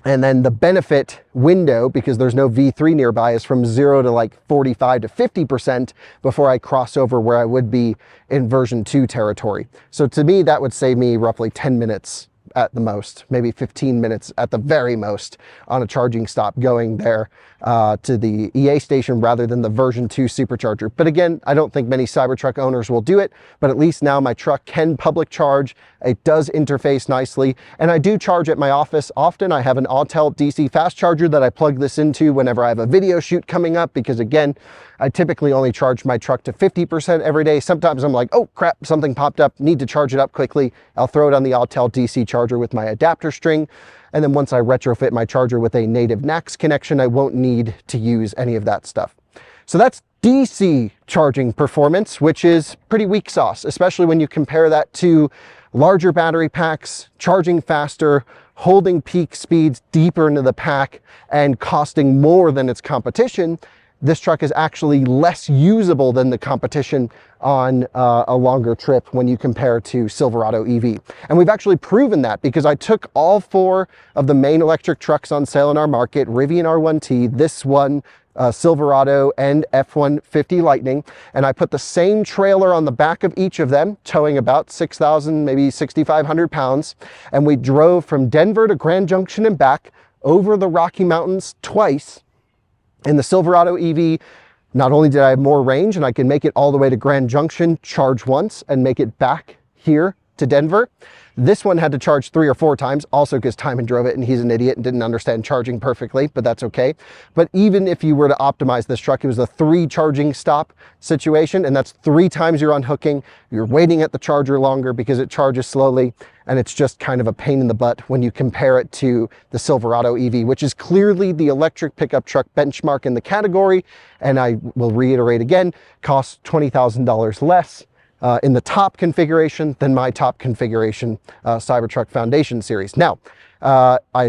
And then the benefit window, because there's no V3 nearby, is from 0 to like 45 to 50% before I cross over where I would be in version 2 territory. So to me, that would save me roughly 10 minutes at the most, maybe 15 minutes at the very most on a charging stop going there to the EA station rather than the version 2 supercharger. But again, I don't think many Cybertruck owners will do it, but at least now my truck can public charge. It does interface nicely, and I do charge at my office often. I have an Autel DC fast charger that I plug this into whenever I have a video shoot coming up, because again, I typically only charge my truck to 50% every day. Sometimes I'm like, oh crap, something popped up, need to charge it up quickly. I'll throw it on the Autel DC charger with my adapter string. And then once I retrofit my charger with a native NACS connection, I won't need to use any of that stuff. So that's DC charging performance, which is pretty weak sauce, especially when you compare that to larger battery packs, charging faster, holding peak speeds deeper into the pack, and costing more than its competition. This truck is actually less usable than the competition on a longer trip when you compare to Silverado EV. And we've actually proven that, because I took all 4 of the main electric trucks on sale in our market, Rivian R1T, this one, Silverado, and F-150 Lightning, and I put the same trailer on the back of each of them, towing about 6,000, maybe 6,500 pounds, and we drove from Denver to Grand Junction and back over the Rocky Mountains twice. In the Silverado EV, not only did I have more range and I can make it all the way to Grand Junction, charge once, and make it back here to Denver, this one had to charge 3 or 4 times, also because Timon drove it and he's an idiot and didn't understand charging perfectly, but that's okay. But even if you were to optimize this truck, it was a 3 charging stop situation, and that's 3 times you're unhooking, you're waiting at the charger longer because it charges slowly, and it's just kind of a pain in the butt when you compare it to the Silverado EV, which is clearly the electric pickup truck benchmark in the category, and I will reiterate again, costs $20,000 less in the top configuration than my top configuration Cybertruck Foundation Series. Now,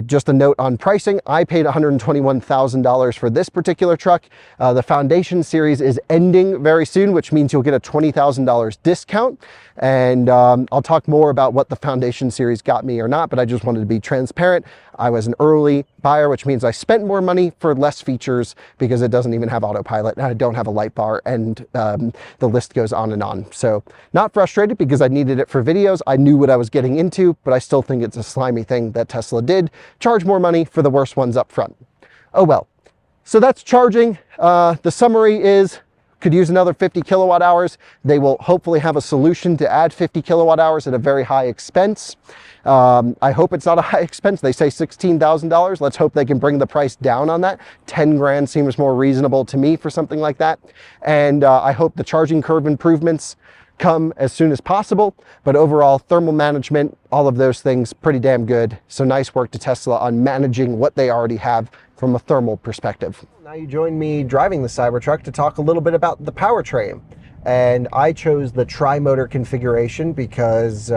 just a note on pricing, I paid $121,000 for this particular truck. The Foundation Series is ending very soon, which means you'll get a $20,000 discount. And I'll talk more about what the Foundation Series got me or not, but I just wanted to be transparent. I was an early buyer, which means I spent more money for less features because it doesn't even have autopilot, and I don't have a light bar, and the list goes on and on. So not frustrated because I needed it for videos. I knew what I was getting into, but I still think it's a slimy thing that Tesla did. Charge more money for the worst ones up front. Oh well. So that's charging. The summary is, could use another 50 kilowatt hours. They will hopefully have a solution to add 50 kilowatt hours at a very high expense. I hope it's not a high expense. They say $16,000. Let's hope they can bring the price down on that. 10 grand seems more reasonable to me for something like that. And I hope the charging curve improvements come as soon as possible, but overall thermal management, all of those things pretty damn good. So nice work to Tesla on managing what they already have from a thermal perspective. Now you join me driving the Cybertruck to talk a little bit about the powertrain. And I chose the tri-motor configuration because,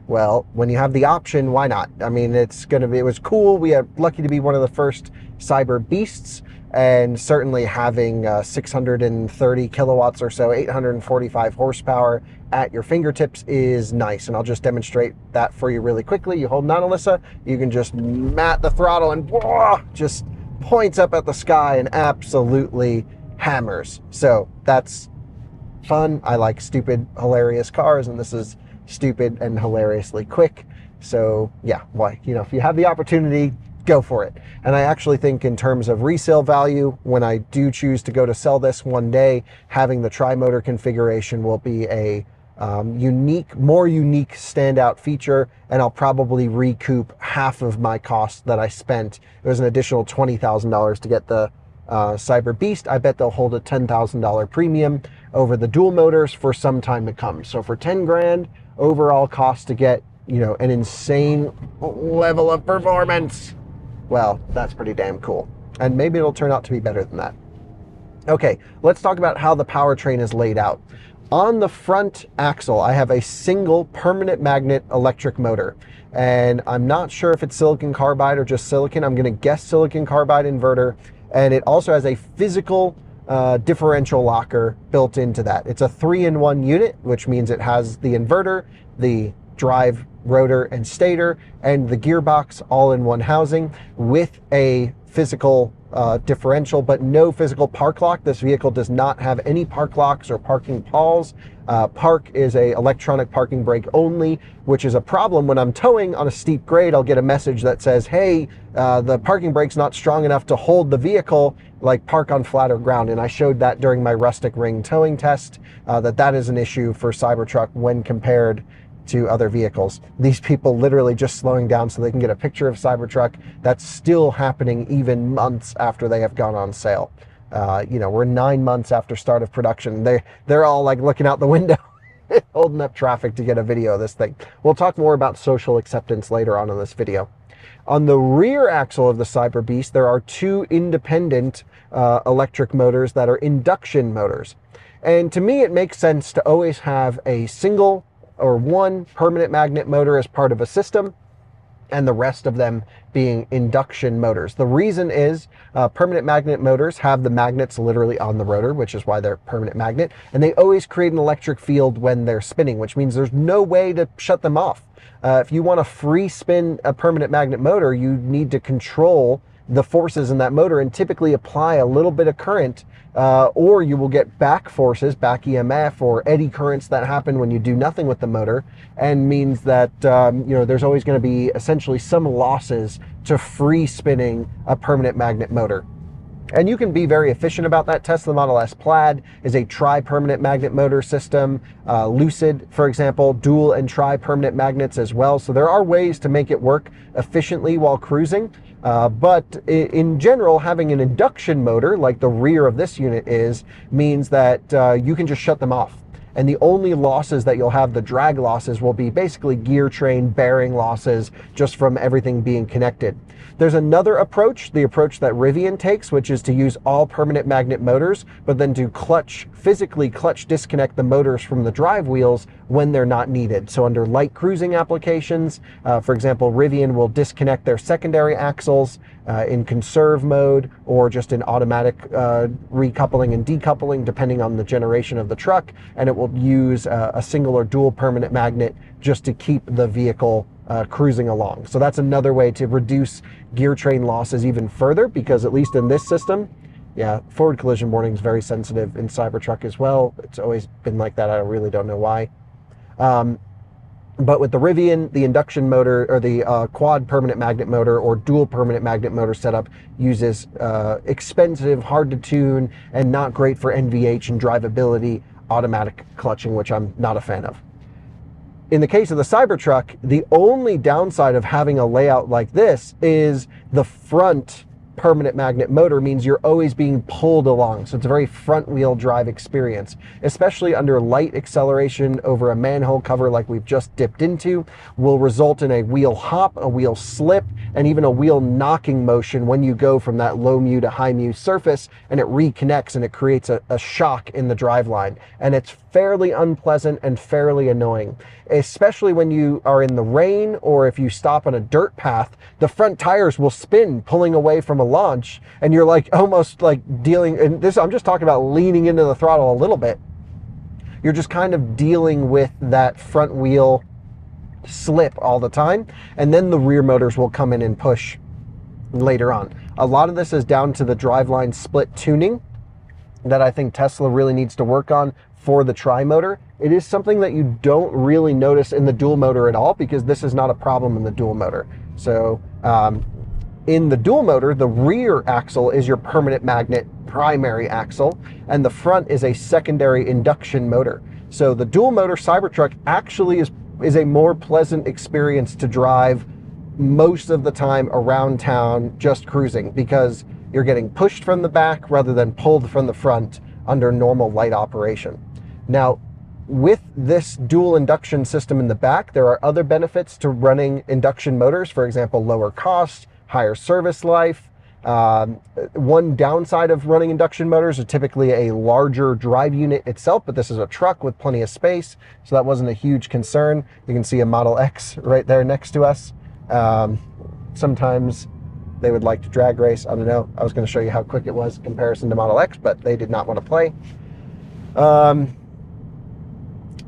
well, when you have the option, why not? I mean, it was cool. We are lucky to be one of the first Cyberbeasts, and certainly having 630 kilowatts or so, 845 horsepower at your fingertips is nice. And I'll just demonstrate that for you really quickly. You hold down, Alyssa, you can just mat the throttle and whoa, just points up at the sky and absolutely hammers. So that's fun. I like stupid, hilarious cars, and this is stupid and hilariously quick. So yeah, why, you know, if you have the opportunity, go for it. And I actually think in terms of resale value, when I do choose to go to sell this one day, having the tri-motor configuration will be a more unique standout feature, and I'll probably recoup half of my cost that I spent. It was an additional $20,000 to get the Cyberbeast. I bet they'll hold a $10,000 premium over the dual motors for some time to come. So for 10 grand overall cost to get, you know, an insane level of performance, well, that's pretty damn cool. And maybe it'll turn out to be better than that. Okay, let's talk about how the powertrain is laid out. On the front axle, I have a single permanent magnet electric motor. And I'm not sure if it's silicon carbide or just silicon. I'm gonna guess silicon carbide inverter. And it also has a physical differential locker built into that. It's a 3-in-1 unit, which means it has the inverter, the drive, rotor, and stator, and the gearbox all in one housing with a physical differential, but no physical park lock. This vehicle does not have any park locks or parking pawls. Park is a electronic parking brake only, which is a problem when I'm towing on a steep grade. I'll get a message that says, hey, the parking brake's not strong enough to hold the vehicle, like park on flatter ground. And I showed that during my rustic ring towing test, that is an issue for Cybertruck when compared to other vehicles. These people literally just slowing down so they can get a picture of Cybertruck. That's still happening even months after they have gone on sale. You know, we're 9 months after start of production. They're all like looking out the window, holding up traffic to get a video of this thing. We'll talk more about social acceptance later on in this video. On the rear axle of the Cyberbeast, there are 2 independent electric motors that are induction motors. And to me, it makes sense to always have a single or one permanent magnet motor as part of a system, and the rest of them being induction motors. The reason is permanent magnet motors have the magnets literally on the rotor, which is why they're permanent magnet, and they always create an electric field when they're spinning, which means there's no way to shut them off. If you want to free spin a permanent magnet motor, you need to control the forces in that motor and typically apply a little bit of current, or you will get back forces, back EMF, or eddy currents that happen when you do nothing with the motor, and means that you know, there's always going to be essentially some losses to free spinning a permanent magnet motor. And you can be very efficient about that. Tesla Model S Plaid is a tri-permanent magnet motor system. Lucid, for example, dual and tri-permanent magnets as well. So there are ways to make it work efficiently while cruising. But in general, having an induction motor, like the rear of this unit is, means that you can just shut them off. And the only losses that you'll have, the drag losses, will be basically gear train bearing losses just from everything being connected. There's another approach, the approach that Rivian takes, which is to use all permanent magnet motors, but then to physically clutch disconnect the motors from the drive wheels when they're not needed. So under light cruising applications, for example, Rivian will disconnect their secondary axles in conserve mode, or just in automatic recoupling and decoupling, depending on the generation of the truck, and it will use a single or dual permanent magnet just to keep the vehicle cruising along. So that's another way to reduce gear train losses even further, because at least in this system, yeah, forward collision warning is very sensitive in Cybertruck as well. It's always been like that. I really don't know why. But with the Rivian, the induction motor, or the quad permanent magnet motor or dual permanent magnet motor setup, uses expensive, hard to tune, and not great for NVH and drivability automatic clutching, which I'm not a fan of. In the case of the Cybertruck, the only downside of having a layout like this is the front permanent magnet motor means you're always being pulled along. So it's a very front wheel drive experience, especially under light acceleration over a manhole cover like we've just dipped into, will result in a wheel hop, a wheel slip, and even a wheel knocking motion when you go from that low mu to high mu surface, and it reconnects and it creates a shock in the driveline. And it's fairly unpleasant and fairly annoying, especially when you are in the rain, or if you stop on a dirt path, the front tires will spin, pulling away from a launch, and you're like almost like dealing, and this, I'm just talking about leaning into the throttle a little bit. you're just kind of dealing with that front wheel slip all the time, and then the rear motors will come in and push later on. A lot of this is down to the driveline split tuning that I think Tesla really needs to work on for the tri-motor. It is something that you don't really notice in the dual motor at all, because this is not a problem in the dual motor. So in the dual motor, the rear axle is your permanent magnet primary axle, and the front is a secondary induction motor. So the dual motor Cybertruck actually is a more pleasant experience to drive most of the time around town, just cruising, because you're getting pushed from the back rather than pulled from the front under normal light operation. Now, with this dual induction system in the back, there are other benefits to running induction motors. For example, lower cost, higher service life. One downside of running induction motors is typically a larger drive unit itself, but this is a truck with plenty of space, so that wasn't a huge concern. You can see a Model X right there next to us. Sometimes they would like to drag race. I don't know. I was going to show you how quick it was in comparison to Model X, but they did not want to play.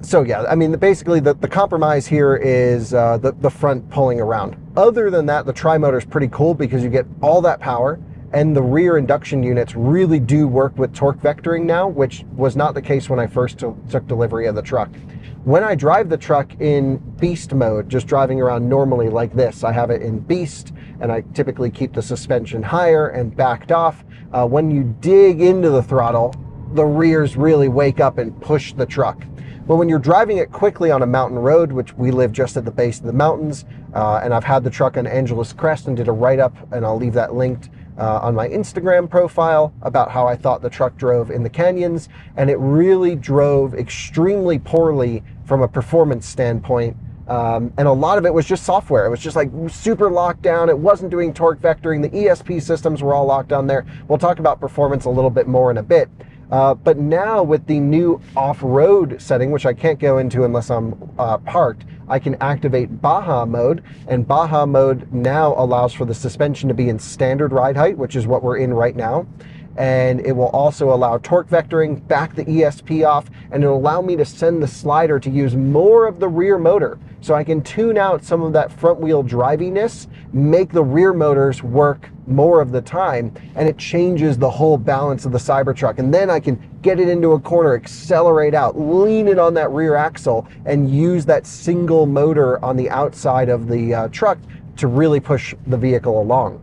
So yeah, I mean, basically the compromise here is the front pulling around. Other than that, the tri-motor is pretty cool because you get all that power, and the rear induction units really do work with torque vectoring now, which was not the case when I first took delivery of the truck. When I drive the truck in Beast mode, just driving around normally like this, I have it in Beast, and I typically keep the suspension higher and backed off. When you dig into the throttle, the rears really wake up and push the truck. But when you're driving it quickly on a mountain road, which we live just at the base of the mountains, and I've had the truck on Angeles Crest and did a write-up, and I'll leave that linked on my Instagram profile about how I thought the truck drove in the canyons, and it really drove extremely poorly from a performance standpoint. And a lot of it was just software. It was just like super locked down. It wasn't doing torque vectoring. The ESP systems were all locked down there. We'll talk about performance a little bit more in a bit. But now with the new off-road setting, which I can't go into unless I'm parked, I can activate Baja mode, and Baja mode now allows for the suspension to be in standard ride height, which is what we're in right now. And it will also allow torque vectoring, back the ESP off, and it'll allow me to send the slider to use more of the rear motor. So I can tune out some of that front wheel driviness, make the rear motors work more of the time, and it changes the whole balance of the Cybertruck. And then I can get it into a corner, accelerate out, lean it on that rear axle, and use that single motor on the outside of the truck to really push the vehicle along.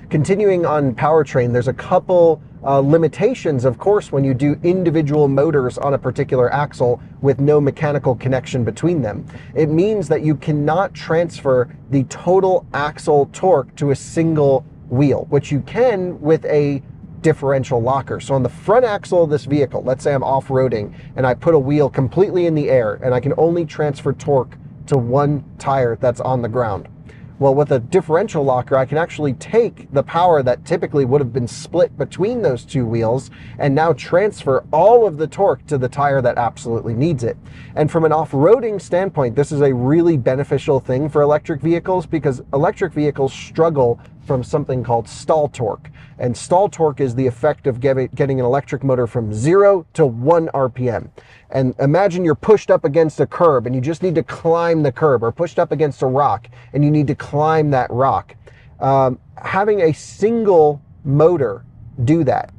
Continuing on powertrain, there's a couple limitations, of course, when you do individual motors on a particular axle with no mechanical connection between them. It means that you cannot transfer the total axle torque to a single wheel, which you can with a differential locker. So on the front axle of this vehicle, let's say I'm off-roading and I put a wheel completely in the air and I can only transfer torque to one tire that's on the ground. Well, with a differential locker, I can actually take the power that typically would have been split between those two wheels and now transfer all of the torque to the tire that absolutely needs it. And from an off-roading standpoint, this is a really beneficial thing for electric vehicles, because electric vehicles struggle from something called stall torque. And stall torque is the effect of getting an electric motor from 0 to 1 RPM. And imagine you're pushed up against a curb and you just need to climb the curb, or pushed up against a rock and you need to climb that rock. Having a single motor do that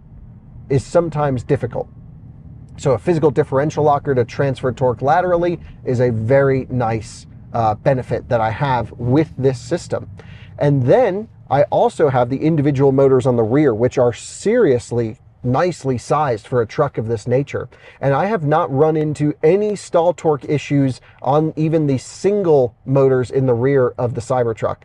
is sometimes difficult. So a physical differential locker to transfer torque laterally is a very nice benefit that I have with this system. And then I also have the individual motors on the rear, which are seriously nicely sized for a truck of this nature. And I have not run into any stall torque issues on even the single motors in the rear of the Cybertruck.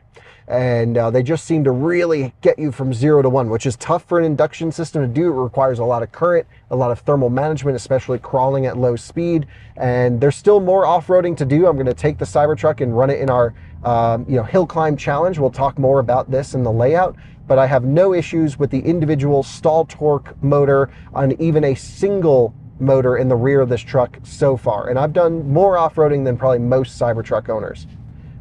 And they just seem to really get you from 0 to 1, which is tough for an induction system to do. It requires a lot of current, a lot of thermal management, especially crawling at low speed. And there's still more off-roading to do. I'm going to take the Cybertruck and run it in our hill climb challenge. We'll talk more about this in the layout, but I have no issues with the individual stall torque motor on even a single motor in the rear of this truck so far. And I've done more off-roading than probably most Cybertruck owners.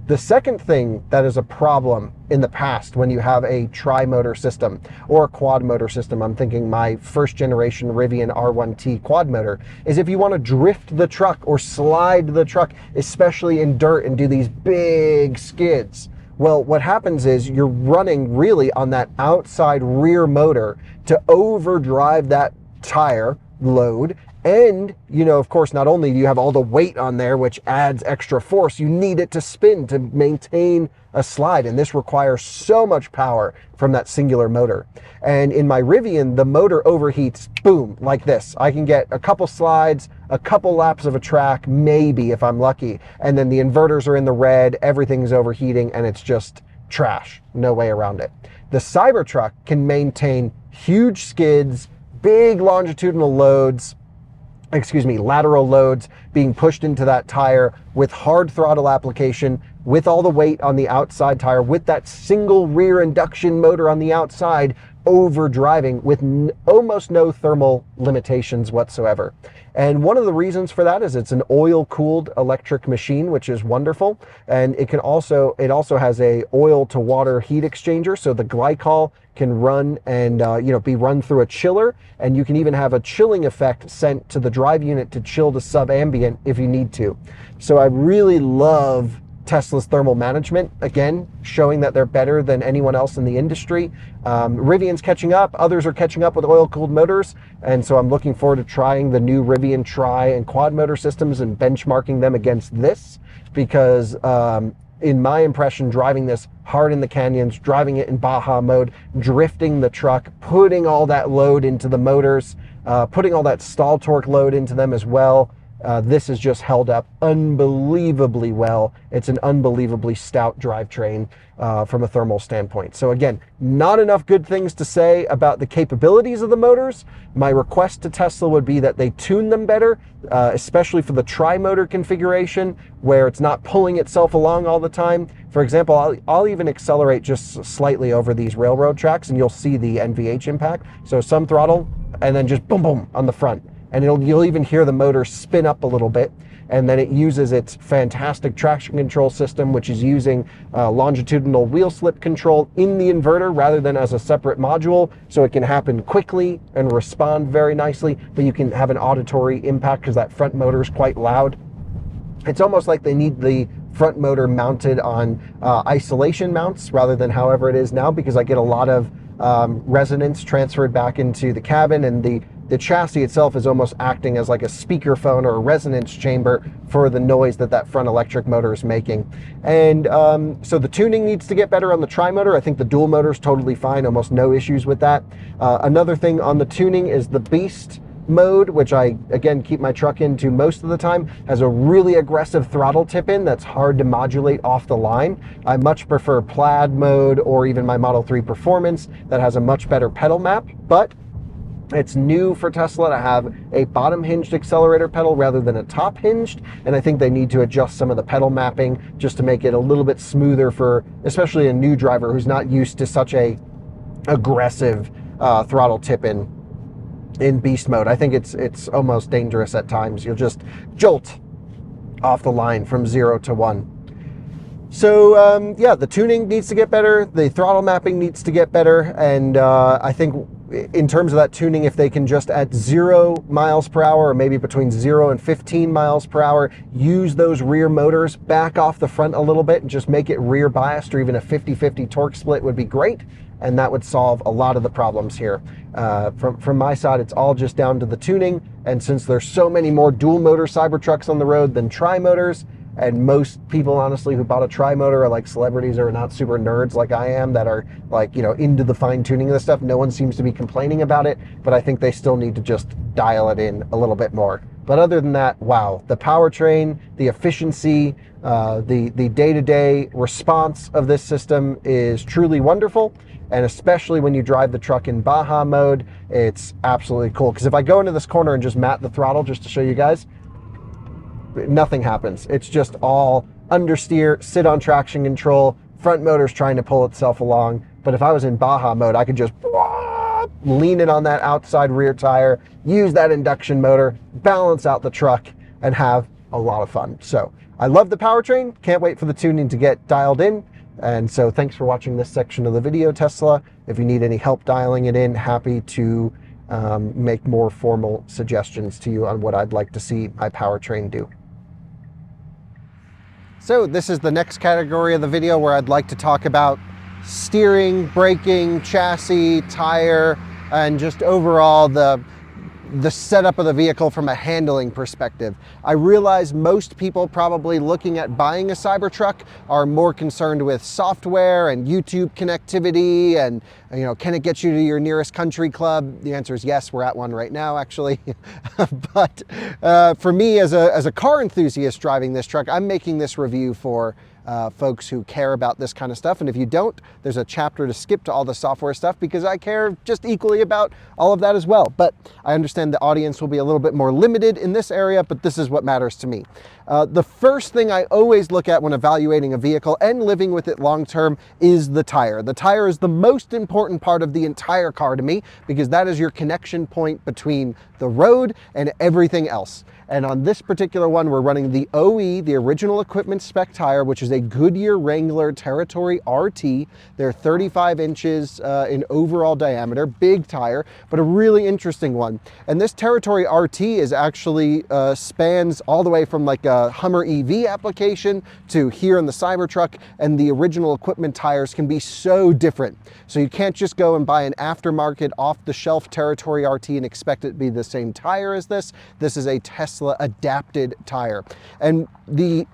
The second thing that is a problem in the past when you have a tri-motor system or a quad motor system, I'm thinking my first generation Rivian R1T quad motor, is if you want to drift the truck or slide the truck, especially in dirt, and do these big skids. Well, what happens is you're running really on that outside rear motor to overdrive that tire load. And, you know, of course, not only do you have all the weight on there, which adds extra force, you need it to spin to maintain a slide. And this requires so much power from that singular motor. And in my Rivian, the motor overheats, boom, like this. I can get a couple slides, a couple laps of a track, maybe if I'm lucky. And then the inverters are in the red, everything's overheating, and it's just trash. No way around it. The Cybertruck can maintain huge skids, big longitudinal loads, lateral loads being pushed into that tire with hard throttle application, with all the weight on the outside tire, with that single rear induction motor on the outside, overdriving with almost no thermal limitations whatsoever. And one of the reasons for that is it's an oil-cooled electric machine, which is wonderful. And it also has a oil to water heat exchanger, so the glycol can run and be run through a chiller, and you can even have a chilling effect sent to the drive unit to chill to sub-ambient if you need to. So I really love Tesla's thermal management, again, showing that they're better than anyone else in the industry. Rivian's catching up, others are catching up with oil-cooled motors, and so I'm looking forward to trying the new Rivian tri and quad motor systems and benchmarking them against this, because in my impression, driving this hard in the canyons, driving it in Baja mode, drifting the truck, putting all that load into the motors, putting all that stall torque load into them as well, this is just held up unbelievably well. It's an unbelievably stout drivetrain from a thermal standpoint. So again, not enough good things to say about the capabilities of the motors. My request to Tesla would be that they tune them better, especially for the tri-motor configuration where it's not pulling itself along all the time. For example, I'll even accelerate just slightly over these railroad tracks and you'll see the NVH impact. So some throttle and then just boom, boom on the front. And you'll even hear the motor spin up a little bit. And then it uses its fantastic traction control system, which is using longitudinal wheel slip control in the inverter rather than as a separate module. So it can happen quickly and respond very nicely, but you can have an auditory impact because that front motor is quite loud. It's almost like they need the front motor mounted on isolation mounts rather than however it is now, because I get a lot of resonance transferred back into the cabin, and the chassis itself is almost acting as like a speakerphone or a resonance chamber for the noise that front electric motor is making. And so the tuning needs to get better on the tri-motor. I think the dual motor is totally fine, almost no issues with that. Another thing on the tuning is the Beast mode, which I, again, keep my truck into most of the time, has a really aggressive throttle tip-in that's hard to modulate off the line. I much prefer Plaid mode or even my Model 3 Performance that has a much better pedal map, but it's new for Tesla to have a bottom hinged accelerator pedal rather than a top hinged, and I think they need to adjust some of the pedal mapping just to make it a little bit smoother for especially a new driver who's not used to such a aggressive throttle tip-in in Beast mode. I think it's almost dangerous at times. You'll just jolt off the line from 0 to 1. So yeah, the tuning needs to get better, the throttle mapping needs to get better, and I think in terms of that tuning, if they can just at 0 miles per hour or maybe between 0 and 15 miles per hour, use those rear motors, back off the front a little bit and just make it rear biased, or even a 50-50 torque split would be great. And that would solve a lot of the problems here. From my side, it's all just down to the tuning. And since there's so many more dual motor Cybertrucks on the road than tri-motors, and most people honestly who bought a tri-motor are like celebrities or not super nerds like I am that are like, you know, into the fine tuning of this stuff, no one seems to be complaining about it, but I think they still need to just dial it in a little bit more. But other than that, wow, the powertrain, the efficiency, the day-to-day response of this system is truly wonderful. And especially when you drive the truck in Baja mode, it's absolutely cool. Because if I go into this corner and just mat the throttle just to show you guys, nothing happens. It's just all understeer, sit on traction control, front motor's trying to pull itself along. But if I was in Baja mode, I could just lean it on that outside rear tire, use that induction motor, balance out the truck, and have a lot of fun. So I love the powertrain. Can't wait for the tuning to get dialed in. And so thanks for watching this section of the video, Tesla. If you need any help dialing it in, happy to make more formal suggestions to you on what I'd like to see my powertrain do. So this is the next category of the video where I'd like to talk about steering, braking, chassis, tire, and just overall the setup of the vehicle from a handling perspective. I realize most people probably looking at buying a Cybertruck are more concerned with software and YouTube connectivity and, you know, can it get you to your nearest country club? The answer is yes, we're at one right now actually. But for me as a car enthusiast driving this truck, I'm making this review for folks who care about this kind of stuff. And if you don't, there's a chapter to skip to all the software stuff because I care just equally about all of that as well. But I understand the audience will be a little bit more limited in this area, but this is what matters to me. The first thing I always look at when evaluating a vehicle and living with it long-term is the tire. The tire is the most important part of the entire car to me because that is your connection point between the road and everything else. And on this particular one, we're running the OE, the original equipment spec tire, which is a Goodyear Wrangler Territory RT. They're 35 inches in overall diameter, big tire, but a really interesting one. And this Territory RT is actually spans all the way from like a Hummer EV application to here in the Cybertruck, and the original equipment tires can be so different. So you can't just go and buy an aftermarket off-the-shelf Territory RT and expect it to be the same tire as this. This is a Tesla adapted tire. And the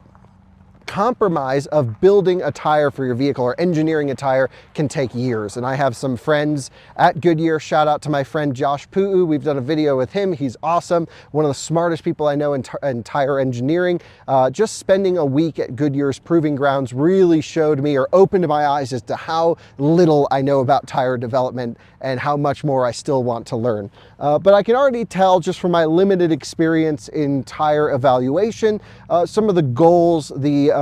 compromise of building a tire for your vehicle or engineering a tire can take years. And I have some friends at Goodyear. Shout out to my friend Josh Puu. We've done a video with him. He's awesome. One of the smartest people I know in tire engineering. Just spending a week at Goodyear's proving grounds really showed me or opened my eyes as to how little I know about tire development and how much more I still want to learn. But I can already tell just from my limited experience in tire evaluation, some of the goals,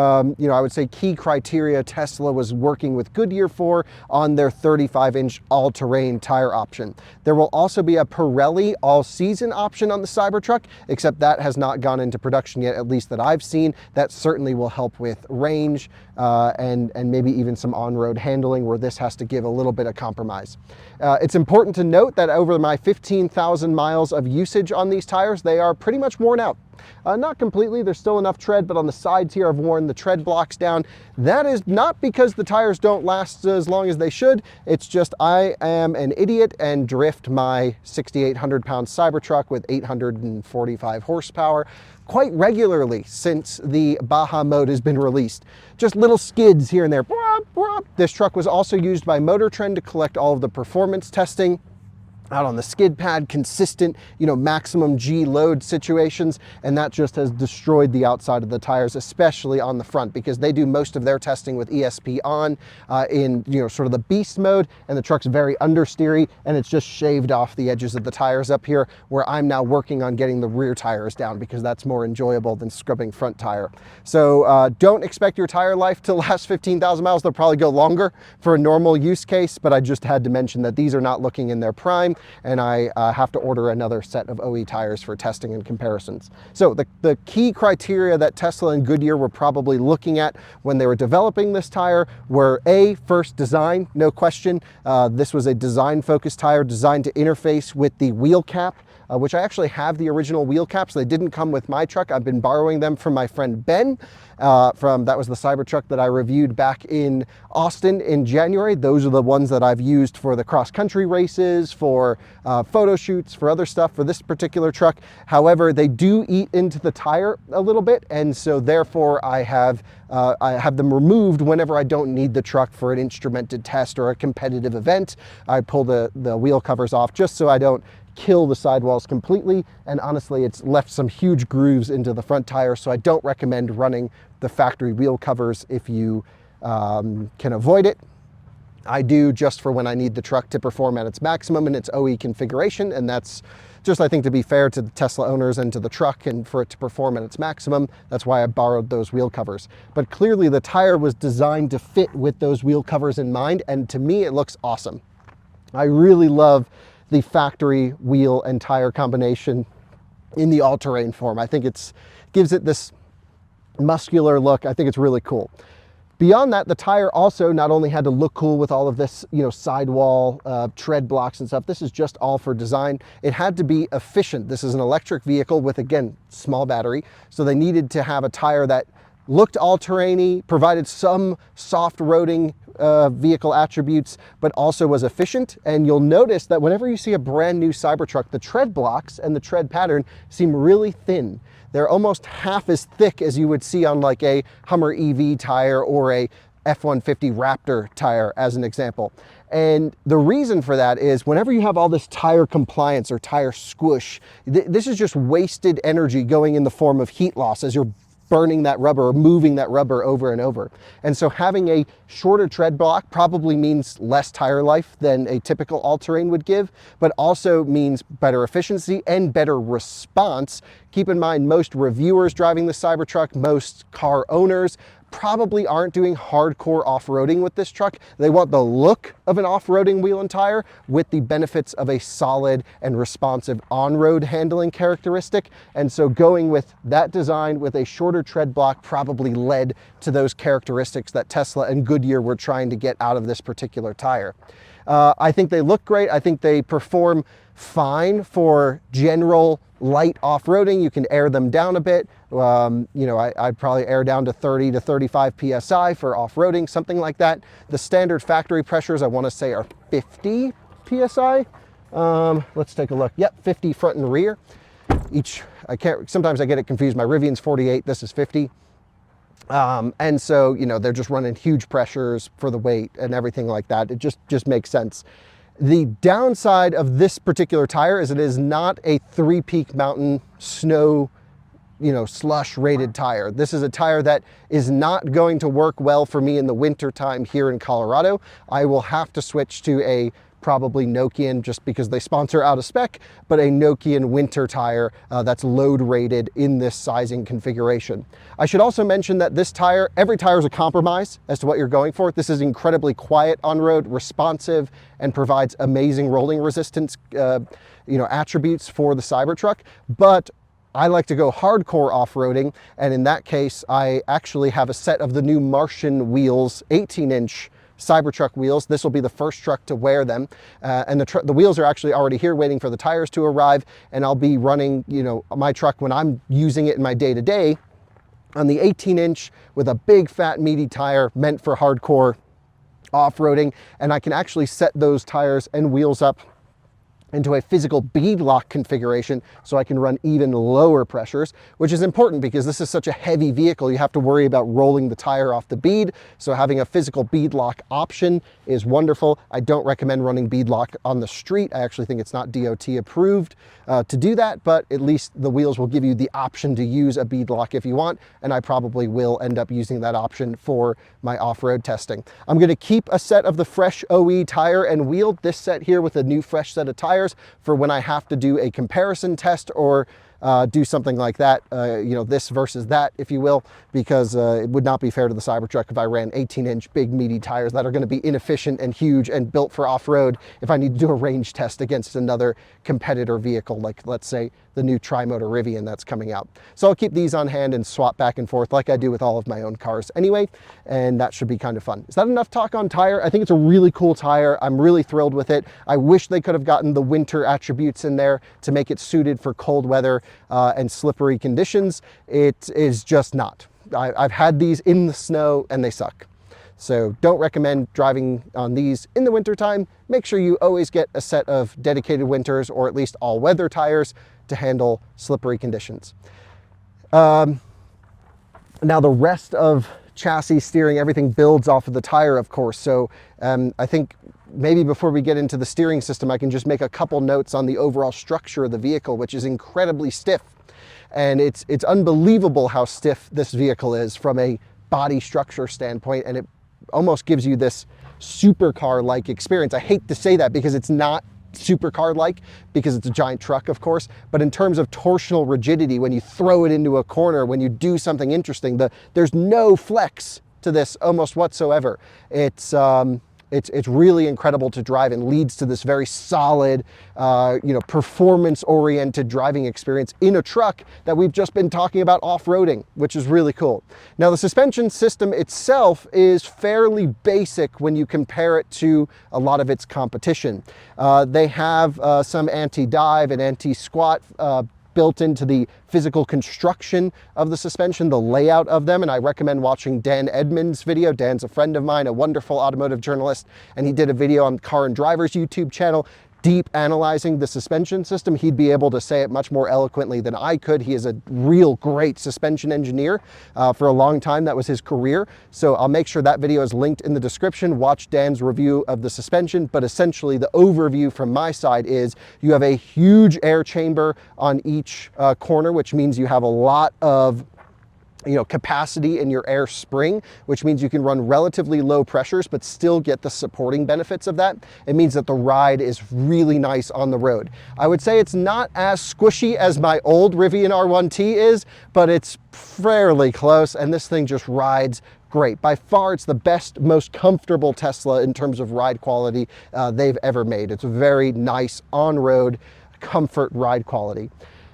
I would say key criteria Tesla was working with Goodyear for on their 35-inch all-terrain tire option. There will also be a Pirelli all-season option on the Cybertruck, except that has not gone into production yet, at least that I've seen. That certainly will help with range and maybe even some on-road handling where this has to give a little bit of compromise. It's important to note that over my 15,000 miles of usage on these tires, they are pretty much worn out. Not completely, there's still enough tread, but on the sides here I've worn the tread blocks down. That is not because the tires don't last as long as they should, it's just I am an idiot and drift my 6,800 pound Cybertruck with 845 horsepower quite regularly since the Baja mode has been released. Just little skids here and there. This truck was also used by Motor Trend to collect all of the performance testing out on the skid pad, consistent, maximum G load situations, and that just has destroyed the outside of the tires, especially on the front, because they do most of their testing with ESP on in, sort of the beast mode, and the truck's very understeery, and it's just shaved off the edges of the tires up here, where I'm now working on getting the rear tires down because that's more enjoyable than scrubbing front tire. So don't expect your tire life to last 15,000 miles. They'll probably go longer for a normal use case, but I just had to mention that these are not looking in their prime, and I have to order another set of OE tires for testing and comparisons. So the key criteria that Tesla and Goodyear were probably looking at when they were developing this tire were first design, no question. This was a design-focused tire designed to interface with the wheel cap, which I actually have the original wheel caps. They didn't come with my truck. I've been borrowing them from my friend Ben. That was the Cybertruck that I reviewed back in Austin in January. Those are the ones that I've used for the cross-country races, for photo shoots, for other stuff for this particular truck. However, they do eat into the tire a little bit, and so therefore I have them removed whenever I don't need the truck for an instrumented test or a competitive event. I pull the wheel covers off just so I don't kill the sidewalls completely, and honestly it's left some huge grooves into the front tire, so I don't recommend running the factory wheel covers if you can avoid it. I do just for when I need the truck to perform at its maximum in its OE configuration, and that's just, I think, to be fair to the Tesla owners and to the truck and for it to perform at its maximum. That's why I borrowed those wheel covers. But clearly the tire was designed to fit with those wheel covers in mind, and to me it looks awesome. I really love the factory wheel and tire combination. in the all-terrain form. I think it gives it this muscular look. I think it's really cool. Beyond that, the tire also not only had to look cool with all of this, sidewall tread blocks and stuff. This is just all for design. It had to be efficient. This is an electric vehicle with, again, small battery. So they needed to have a tire that looked all-terrainy, provided some soft roading vehicle attributes, but also was efficient. And you'll notice that whenever you see a brand new Cybertruck, the tread blocks and the tread pattern seem really thin. They're almost half as thick as you would see on like a Hummer EV tire or a F-150 Raptor tire, as an example. And the reason for that is whenever you have all this tire compliance or tire squish, this is just wasted energy going in the form of heat loss as you're burning that rubber or moving that rubber over and over. And so having a shorter tread block probably means less tire life than a typical all-terrain would give, but also means better efficiency and better response. Keep in mind, most reviewers driving the Cybertruck, most car owners, probably aren't doing hardcore off-roading with this truck. They want the look of an off-roading wheel and tire with the benefits of a solid and responsive on-road handling characteristic. And so going with that design with a shorter tread block probably led to those characteristics that Tesla and Goodyear were trying to get out of this particular tire. I think they look great. I think they perform fine for general light off-roading. You can air them down a bit. I'd probably air down to 30 to 35 PSI for off-roading, something like that. The standard factory pressures, I want to say, are 50 PSI. Let's take a look. Yep, 50 front and rear. Sometimes I get it confused. My Rivian's 48, this is 50. And so, they're just running huge pressures for the weight and everything like that. It just makes sense. The downside of this particular tire is it is not a three-peak mountain snow, slush rated tire. This is a tire that is not going to work well for me in the winter time here in Colorado. I will have to switch to a probably Nokian, just because they sponsor out of spec, but a Nokian winter tire that's load rated in this sizing configuration. I should also mention that this tire, every tire is a compromise as to what you're going for. This is incredibly quiet on road, responsive, and provides amazing rolling resistance attributes for the Cybertruck. But I like to go hardcore off-roading, and in that case, I actually have a set of the new Martian wheels, 18-inch Cybertruck wheels. This will be the first truck to wear them, and the wheels are actually already here waiting for the tires to arrive, and I'll be running my truck when I'm using it in my day-to-day on the 18-inch with a big fat meaty tire meant for hardcore off-roading, and I can actually set those tires and wheels up into a physical bead lock configuration so I can run even lower pressures, which is important because this is such a heavy vehicle. You have to worry about rolling the tire off the bead. So having a physical bead lock option is wonderful. I don't recommend running bead lock on the street. I actually think it's not DOT approved to do that, but at least the wheels will give you the option to use a bead lock if you want, and I probably will end up using that option for my off-road testing. I'm going to keep a set of the fresh OE tire and wheel, this set here with a new fresh set of tires, for when I have to do a comparison test or do something like that, this versus that, if you will, because it would not be fair to the Cybertruck if I ran 18-inch big meaty tires that are going to be inefficient and huge and built for off-road if I need to do a range test against another competitor vehicle, like let's say the new tri-motor Rivian that's coming out. So I'll keep these on hand and swap back and forth like I do with all of my own cars anyway, and that should be kind of fun. Is that enough talk on tire? I think it's a really cool tire. I'm really thrilled with it. I wish they could have gotten the winter attributes in there to make it suited for cold weather and slippery conditions. It is just not. I've had these in the snow and they suck. So don't recommend driving on these in the wintertime. Make sure you always get a set of dedicated winters or at least all-weather tires to handle slippery conditions. Now the rest of chassis, steering, everything builds off of the tire, of course. So I think maybe before we get into the steering system, I can just make a couple notes on the overall structure of the vehicle, which is incredibly stiff. And it's unbelievable how stiff this vehicle is from a body structure standpoint, and it almost gives you this supercar-like experience. I hate to say that because it's not supercar-like, because it's a giant truck, of course, but in terms of torsional rigidity, when you throw it into a corner, when you do something interesting, there's no flex to this almost whatsoever. It's It's really incredible to drive and leads to this very solid, performance-oriented driving experience in a truck that we've just been talking about off-roading, which is really cool. Now, the suspension system itself is fairly basic when you compare it to a lot of its competition. They have some anti-dive and anti-squat built into the physical construction of the suspension, the layout of them, and I recommend watching Dan Edmonds' video. Dan's a friend of mine, a wonderful automotive journalist, and he did a video on Car and Driver's YouTube channel deep analyzing the suspension system. He'd be able to say it much more eloquently than I could. He is a real great suspension engineer. For a long time, that was his career. So I'll make sure that video is linked in the description. Watch Dan's review of the suspension, but essentially the overview from my side is you have a huge air chamber on each corner, which means you have a lot of capacity in your air spring, which means you can run relatively low pressures, but still get the supporting benefits of that. It means that the ride is really nice on the road. I would say it's not as squishy as my old Rivian R1T is, but it's fairly close, and this thing just rides great. By far, it's the best, most comfortable Tesla in terms of ride quality they've ever made. It's a very nice on-road comfort ride quality.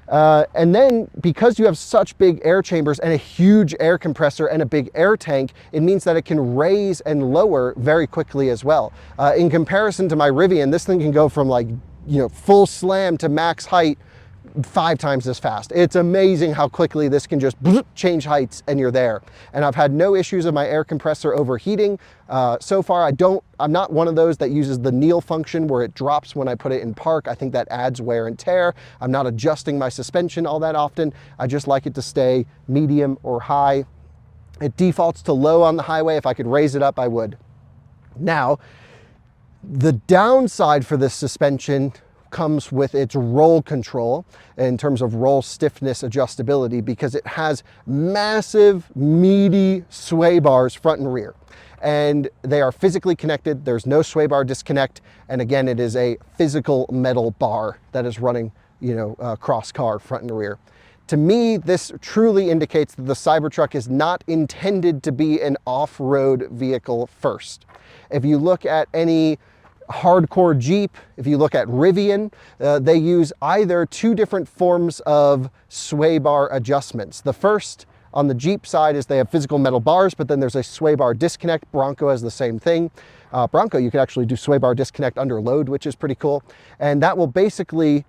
And then because you have such big air chambers and a huge air compressor and a big air tank, it means that it can raise and lower very quickly as well. In comparison to my Rivian, this thing can go from full slam to max height 5 times as fast. It's amazing how quickly this can just change heights and you're there. And I've had no issues of my air compressor overheating. So far, I'm not one of those that uses the kneel function where it drops when I put it in park. I think that adds wear and tear. I'm not adjusting my suspension all that often. I just like it to stay medium or high. It defaults to low on the highway. If I could raise it up, I would. Now, the downside for this suspension comes with its roll control in terms of roll stiffness adjustability, because it has massive meaty sway bars front and rear, and they are physically connected. There's no sway bar disconnect, and again, it is a physical metal bar that is running cross car front and rear. To me, this truly indicates that the Cybertruck is not intended to be an off-road vehicle first. If you look at any hardcore Jeep, if you look at Rivian, they use either 2 different forms of sway bar adjustments. The first on the Jeep side is they have physical metal bars, but then there's a sway bar disconnect. Bronco has the same thing. Bronco, you can actually do sway bar disconnect under load, which is pretty cool. And that will basically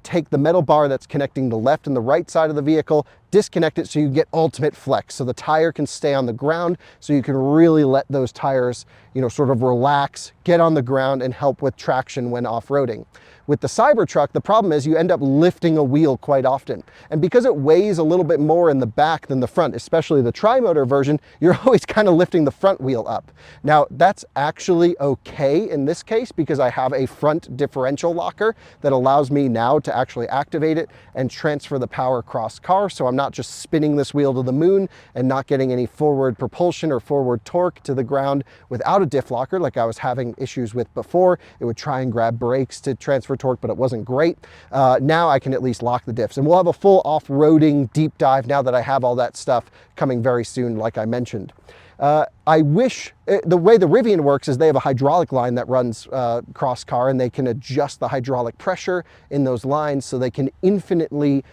take the metal bar that's connecting the left and the right side of the vehicle, disconnect it so you get ultimate flex, so the tire can stay on the ground, so you can really let those tires sort of relax, get on the ground, and help with traction when off-roading. With the Cybertruck, the problem is you end up lifting a wheel quite often. And because it weighs a little bit more in the back than the front, especially the tri-motor version, you're always kind of lifting the front wheel up. Now, that's actually okay in this case because I have a front differential locker that allows me now to actually activate it and transfer the power across car, so I'm not just spinning this wheel to the moon and not getting any forward propulsion or forward torque to the ground without a diff locker like I was having issues with before. It would try and grab brakes to transfer torque, but it wasn't great. Now I can at least lock the diffs, and we'll have a full off-roading deep dive now that I have all that stuff coming very soon, like I mentioned. I wish, the way the Rivian works is they have a hydraulic line that runs cross car, and they can adjust the hydraulic pressure in those lines so they can infinitely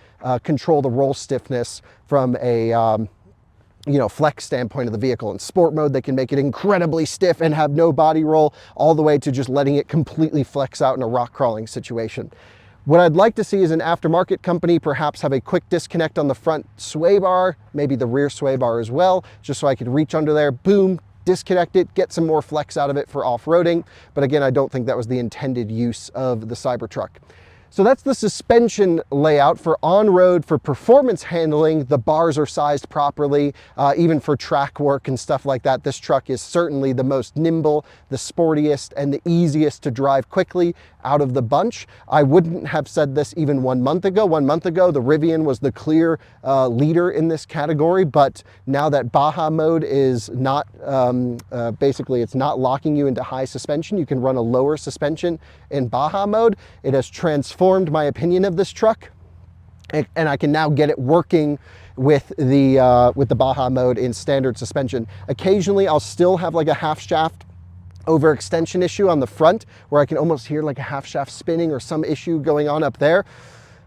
control the roll stiffness from a flex standpoint of the vehicle. In sport mode, they can make it incredibly stiff and have no body roll, all the way to just letting it completely flex out in a rock crawling situation. What I'd like to see is an aftermarket company perhaps have a quick disconnect on the front sway bar, maybe the rear sway bar as well, just so I could reach under there, boom, disconnect it, get some more flex out of it for off-roading. But again, I don't think that was the intended use of the Cybertruck. So that's the suspension layout. For on-road, for performance handling, the bars are sized properly, even for track work and stuff like that. This truck is certainly the most nimble, the sportiest, and the easiest to drive quickly out of the bunch. I wouldn't have said this even 1 month ago. 1 month ago, the Rivian was the clear leader in this category, but now that Baja mode is not, basically it's not locking you into high suspension, you can run a lower suspension in Baja mode. It has transformed my opinion of this truck, and I can now get it working with the Baja mode in standard suspension. Occasionally, I'll still have like a half shaft overextension issue on the front where I can almost hear like a half shaft spinning or some issue going on up there.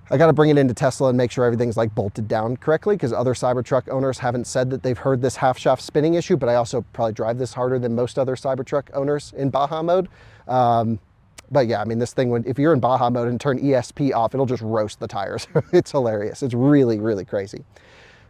I got to bring it into Tesla and make sure everything's like bolted down correctly, because other Cybertruck owners haven't said that they've heard this half shaft spinning issue, but I also probably drive this harder than most other Cybertruck owners in Baja mode. But yeah, I mean, this thing, if you're in Baja mode and turn ESP off, it'll just roast the tires. It's hilarious. It's really, really crazy.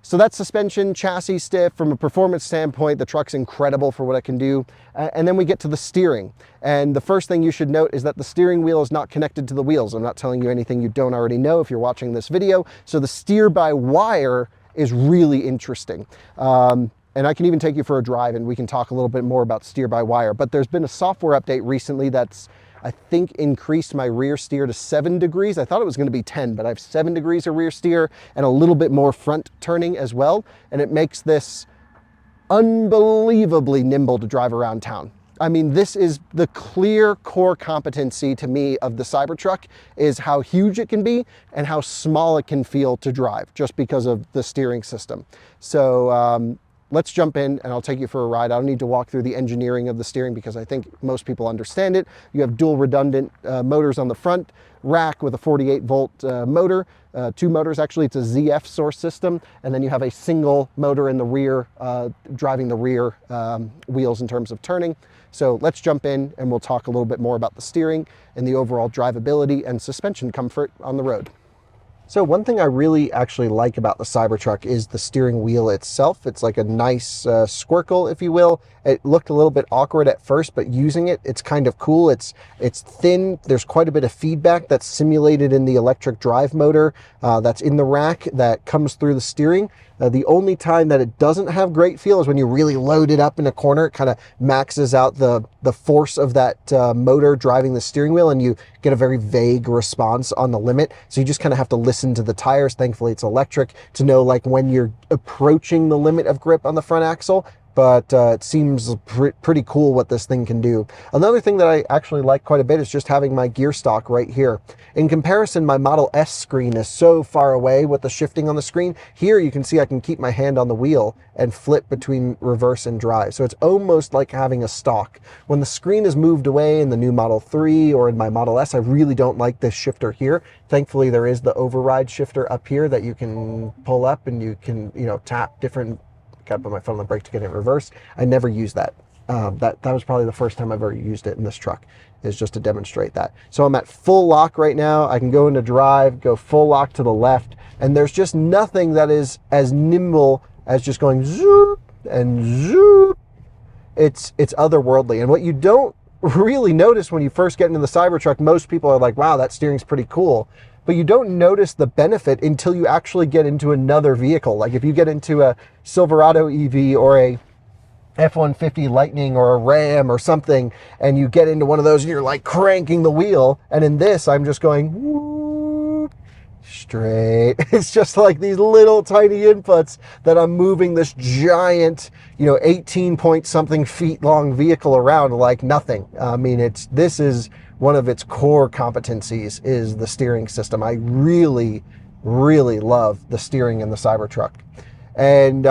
So that's suspension, chassis stiff. From a performance standpoint, the truck's incredible for what it can do. And then we get to the steering. And the first thing you should note is that the steering wheel is not connected to the wheels. I'm not telling you anything you don't already know if you're watching this video. So the steer-by-wire is really interesting. And I can even take you for a drive and we can talk a little bit more about steer-by-wire. But there's been a software update recently that's, I think, increased my rear steer to 7 degrees. I thought it was going to be 10, but I have 7 degrees of rear steer and a little bit more front turning as well. And it makes this unbelievably nimble to drive around town. I mean, this is the clear core competency to me of the Cybertruck, is how huge it can be and how small it can feel to drive just because of the steering system. So, let's jump in and I'll take you for a ride. I don't need to walk through the engineering of the steering because I think most people understand it. You have dual redundant motors on the front rack with a 48 volt motor, 2 motors actually. It's a ZF source system. And then you have a single motor in the rear, driving the rear wheels in terms of turning. So let's jump in and we'll talk a little bit more about the steering and the overall drivability and suspension comfort on the road. So one thing I really actually like about the Cybertruck is the steering wheel itself. It's like a nice squircle, if you will. It looked a little bit awkward at first, but using it, it's kind of cool. It's thin. There's quite a bit of feedback that's simulated in the electric drive motor that's in the rack that comes through the steering. The only time that it doesn't have great feel is when you really load it up in a corner. It kind of maxes out the force of that motor driving the steering wheel, and you get a very vague response on the limit. So you just kind of have to listen to the tires. Thankfully, it's electric to know like when you're approaching the limit of grip on the front axle. But it seems pretty cool what this thing can do. Another thing that I actually like quite a bit is just having my gear stock right here. In comparison, my Model S screen is so far away with the shifting on the screen. Here you can see I can keep my hand on the wheel and flip between reverse and drive. So it's almost like having a stock. When the screen is moved away in the new Model 3 or in my Model S, I really don't like this shifter here. Thankfully, there is the override shifter up here that you can pull up and you can, you know, tap different. Got to put my foot on the brake to get it reversed. I never used that. That was probably the first time I've ever used it in this truck, is just to demonstrate that. So I'm at full lock right now. I can go into drive, go full lock to the left, and there's just nothing that is as nimble as just going zoop and zoop. It's otherworldly. And what you don't really notice when you first get into the Cybertruck, most people are like, wow, that steering's pretty cool. But you don't notice the benefit until you actually get into another vehicle. Like if you get into a Silverado EV or a F-150 Lightning or a Ram or something, and you get into one of those and you're like cranking the wheel. And in this, I'm just going whoop, straight. It's just like these little tiny inputs that I'm moving this giant, you know, 18 point something feet long vehicle around like nothing. I mean, this is one of its core competencies is the steering system. I really, really love the steering in the Cybertruck. And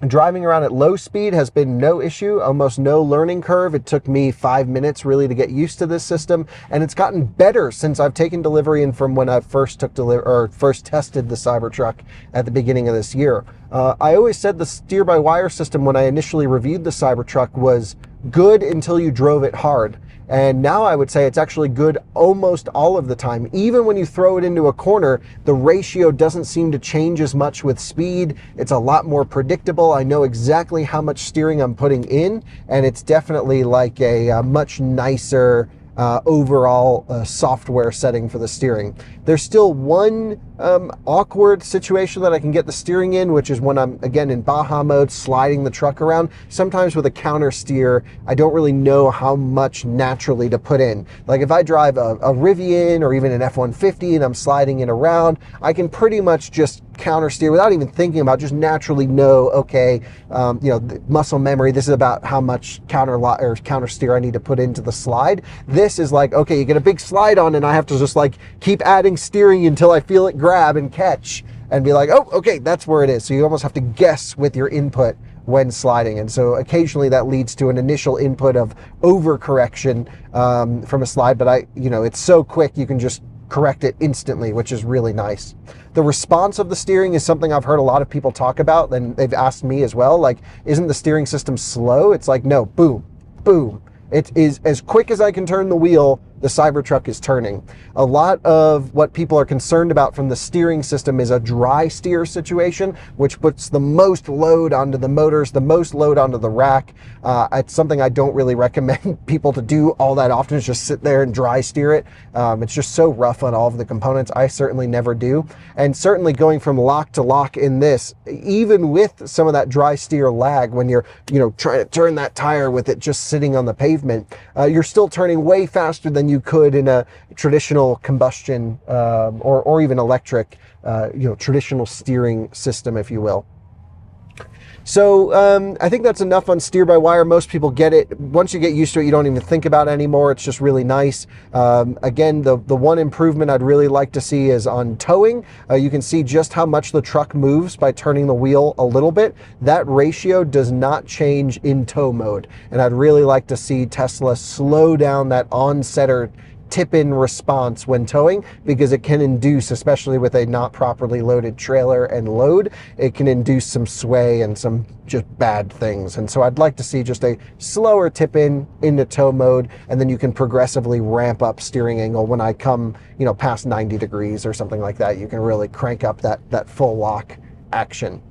driving around at low speed has been no issue, almost no learning curve. It took me 5 minutes really to get used to this system, and it's gotten better since I've taken delivery and from when I first tested the Cybertruck at the beginning of this year. I always said the steer-by-wire system when I initially reviewed the Cybertruck was good until you drove it hard. And now I would say it's actually good almost all of the time. Even when you throw it into a corner, the ratio doesn't seem to change as much with speed. It's a lot more predictable. I know exactly how much steering I'm putting in, and it's definitely like a much nicer overall software setting for the steering. There's still one awkward situation that I can get the steering in, which is when I'm, again, in Baja mode, sliding the truck around. Sometimes with a counter steer, I don't really know how much naturally to put in. Like if I drive a Rivian or even an F-150 and I'm sliding it around, I can pretty much just counter steer without even thinking about, just naturally know, okay, you know, muscle memory, this is about how much counter steer I need to put into the slide. This is like, okay, you get a big slide on and I have to just like keep adding steering until I feel it grab and catch and be like, oh, okay, that's where it is. So you almost have to guess with your input when sliding. And so occasionally that leads to an initial input of overcorrection from a slide, but it's so quick you can just correct it instantly, which is really nice. The response of the steering is something I've heard a lot of people talk about, and they've asked me as well, like, isn't the steering system slow? It's like, no, boom, boom. It is as quick as I can turn the wheel, the Cybertruck is turning. A lot of what people are concerned about from the steering system is a dry steer situation, which puts the most load onto the motors, the most load onto the rack. It's something I don't really recommend people to do all that often, is just sit there and dry steer it. It's just so rough on all of the components. I certainly never do. And certainly going from lock to lock in this, even with some of that dry steer lag, when you're trying to turn that tire with it just sitting on the pavement, you're still turning way faster than you could in a traditional combustion or even electric, traditional steering system, if you will. So I think that's enough on steer-by-wire. Most people get it. Once you get used to it, you don't even think about it anymore. It's just really nice. Again, the one improvement I'd really like to see is on towing. You can see just how much the truck moves by turning the wheel a little bit. That ratio does not change in tow mode. And I'd really like to see Tesla slow down that on-setter tip-in response when towing, because it can induce, especially with a not properly loaded trailer and load, it can induce some sway and some just bad things. And so I'd like to see just a slower tip-in into tow mode, and then you can progressively ramp up steering angle when I come, past 90 degrees or something like that. You can really crank up that full lock action.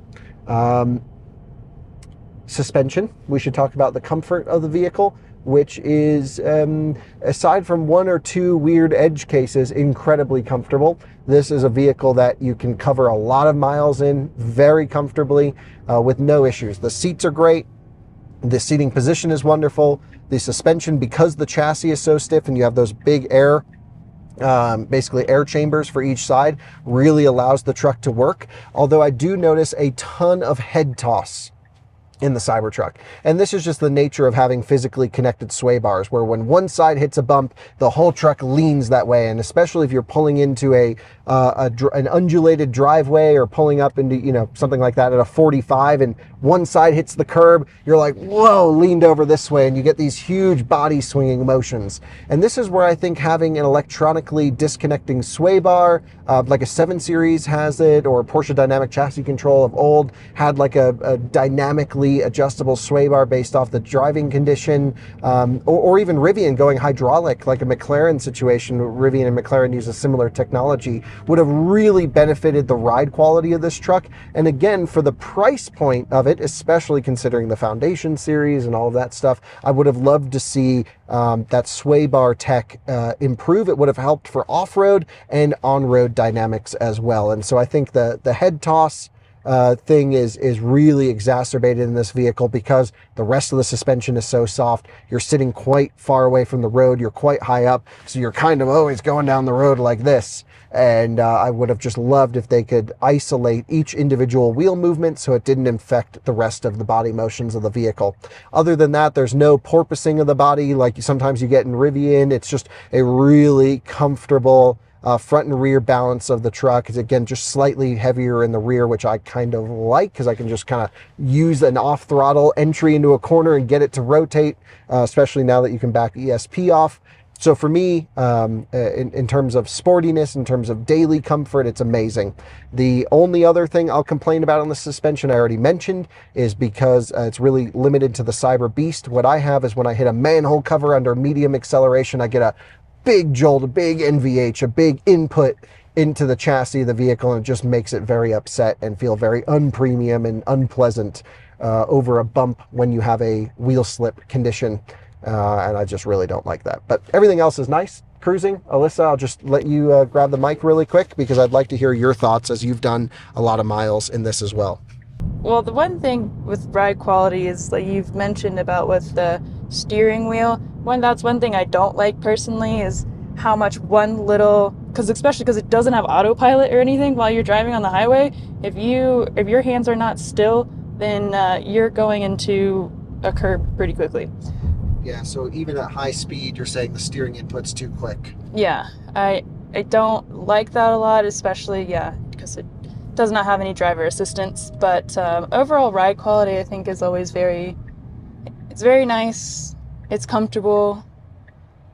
Suspension, we should talk about the comfort of the vehicle, which is, aside from one or two weird edge cases, incredibly comfortable. This is a vehicle that you can cover a lot of miles in very comfortably with no issues. The seats are great. The seating position is wonderful. The suspension, because the chassis is so stiff and you have those big basically air chambers for each side, really allows the truck to work. Although I do notice a ton of head toss in the Cybertruck. And this is just the nature of having physically connected sway bars, where when one side hits a bump, the whole truck leans that way. And especially if you're pulling into an undulated driveway, or pulling up into, something like that at a 45, and one side hits the curb, you're like, whoa, leaned over this way, and you get these huge body swinging motions. And this is where I think having an electronically disconnecting sway bar, like a 7 Series has it, or Porsche Dynamic Chassis Control of old had like a dynamically adjustable sway bar based off the driving condition, or even Rivian going hydraulic, like a McLaren situation. Rivian and McLaren use a similar technology, would have really benefited the ride quality of this truck. And again, for the price point of it, especially considering the Foundation series and all of that stuff, I would have loved to see that sway bar tech improve. It would have helped for off-road and on-road dynamics as well. And so I think the head toss thing is really exacerbated in this vehicle, because the rest of the suspension is so soft. You're sitting quite far away from the road. You're quite high up, so you're kind of always going down the road like this. And I would have just loved if they could isolate each individual wheel movement so it didn't infect the rest of the body motions of the vehicle. Other than that, there's no porpoising of the body like sometimes you get in Rivian. It's just a really comfortable front and rear balance of the truck. Is again just slightly heavier in the rear, which I kind of like, because I can just kind of use an off throttle entry into a corner and get it to rotate, especially now that you can back ESP off. So for me, in terms of sportiness, in terms of daily comfort, it's amazing. The only other thing I'll complain about on the suspension I already mentioned is because it's really limited to the Cyberbeast. What I have is when I hit a manhole cover under medium acceleration, I get a big jolt, a big NVH, a big input into the chassis of the vehicle, and it just makes it very upset and feel very unpremium and unpleasant over a bump when you have a wheel slip condition. And I just really don't like that. But everything else is nice. Cruising. Alyssa, I'll just let you grab the mic really quick, because I'd like to hear your thoughts, as you've done a lot of miles in this as well. Well, the one thing with ride quality is, like you've mentioned about with the steering wheel, that's one thing I don't like personally, is how much one little, especially because it doesn't have autopilot or anything while you're driving on the highway, if your hands are not still, then you're going into a curb pretty quickly. Yeah, so even at high speed, you're saying the steering input's too quick. Yeah, I don't like that a lot, especially, because it does not have any driver assistance, but overall ride quality I think is always it's very nice, it's comfortable,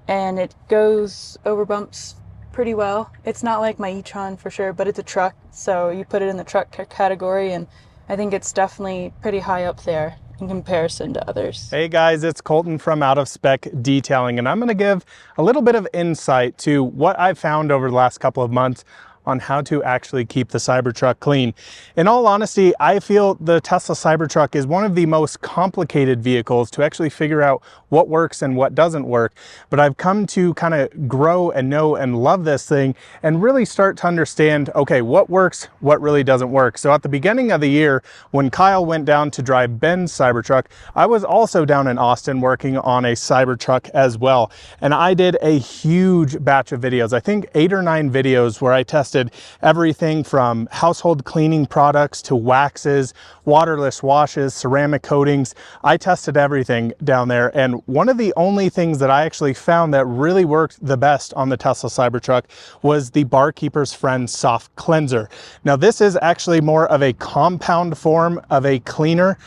and it goes over bumps pretty well. It's not like my e-tron for sure, but it's a truck, so you put it in the truck category, and I think it's definitely pretty high up there in comparison to others. Hey guys, it's Colton from Out of Spec Detailing, and I'm going to give a little bit of insight to what I've found over the last couple of months on how to actually keep the Cybertruck clean. In all honesty, I feel the Tesla Cybertruck is one of the most complicated vehicles to actually figure out what works and what doesn't work. But I've come to kind of grow and know and love this thing and really start to understand, okay, what works, what really doesn't work. So at the beginning of the year, when Kyle went down to drive Ben's Cybertruck, I was also down in Austin working on a Cybertruck as well. And I did a huge batch of videos, I think 8 or 9 videos, where I tested everything from household cleaning products to waxes, waterless washes, ceramic coatings. I tested everything down there, and one of the only things that I actually found that really worked the best on the Tesla Cybertruck was the Barkeeper's Friend Soft Cleanser. Now this is actually more of a compound form of a cleaner.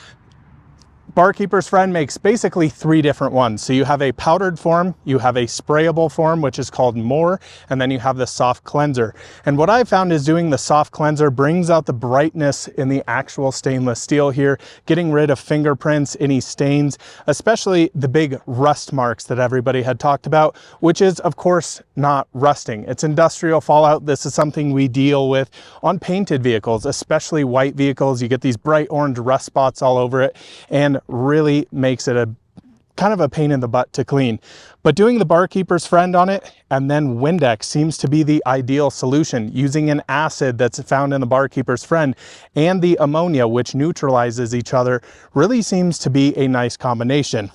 Barkeeper's Friend makes basically 3 different ones. So you have a powdered form, you have a sprayable form, which is called More, and then you have the soft cleanser. And what I found is doing the soft cleanser brings out the brightness in the actual stainless steel here, getting rid of fingerprints, any stains, especially the big rust marks that everybody had talked about, which is of course not rusting. It's industrial fallout. This is something we deal with on painted vehicles, especially white vehicles. You get these bright orange rust spots all over it, and really makes it a kind of a pain in the butt to clean. But doing the Barkeeper's Friend on it and then Windex seems to be the ideal solution. Using an acid that's found in the Barkeeper's Friend and the ammonia, which neutralizes each other, really seems to be a nice combination.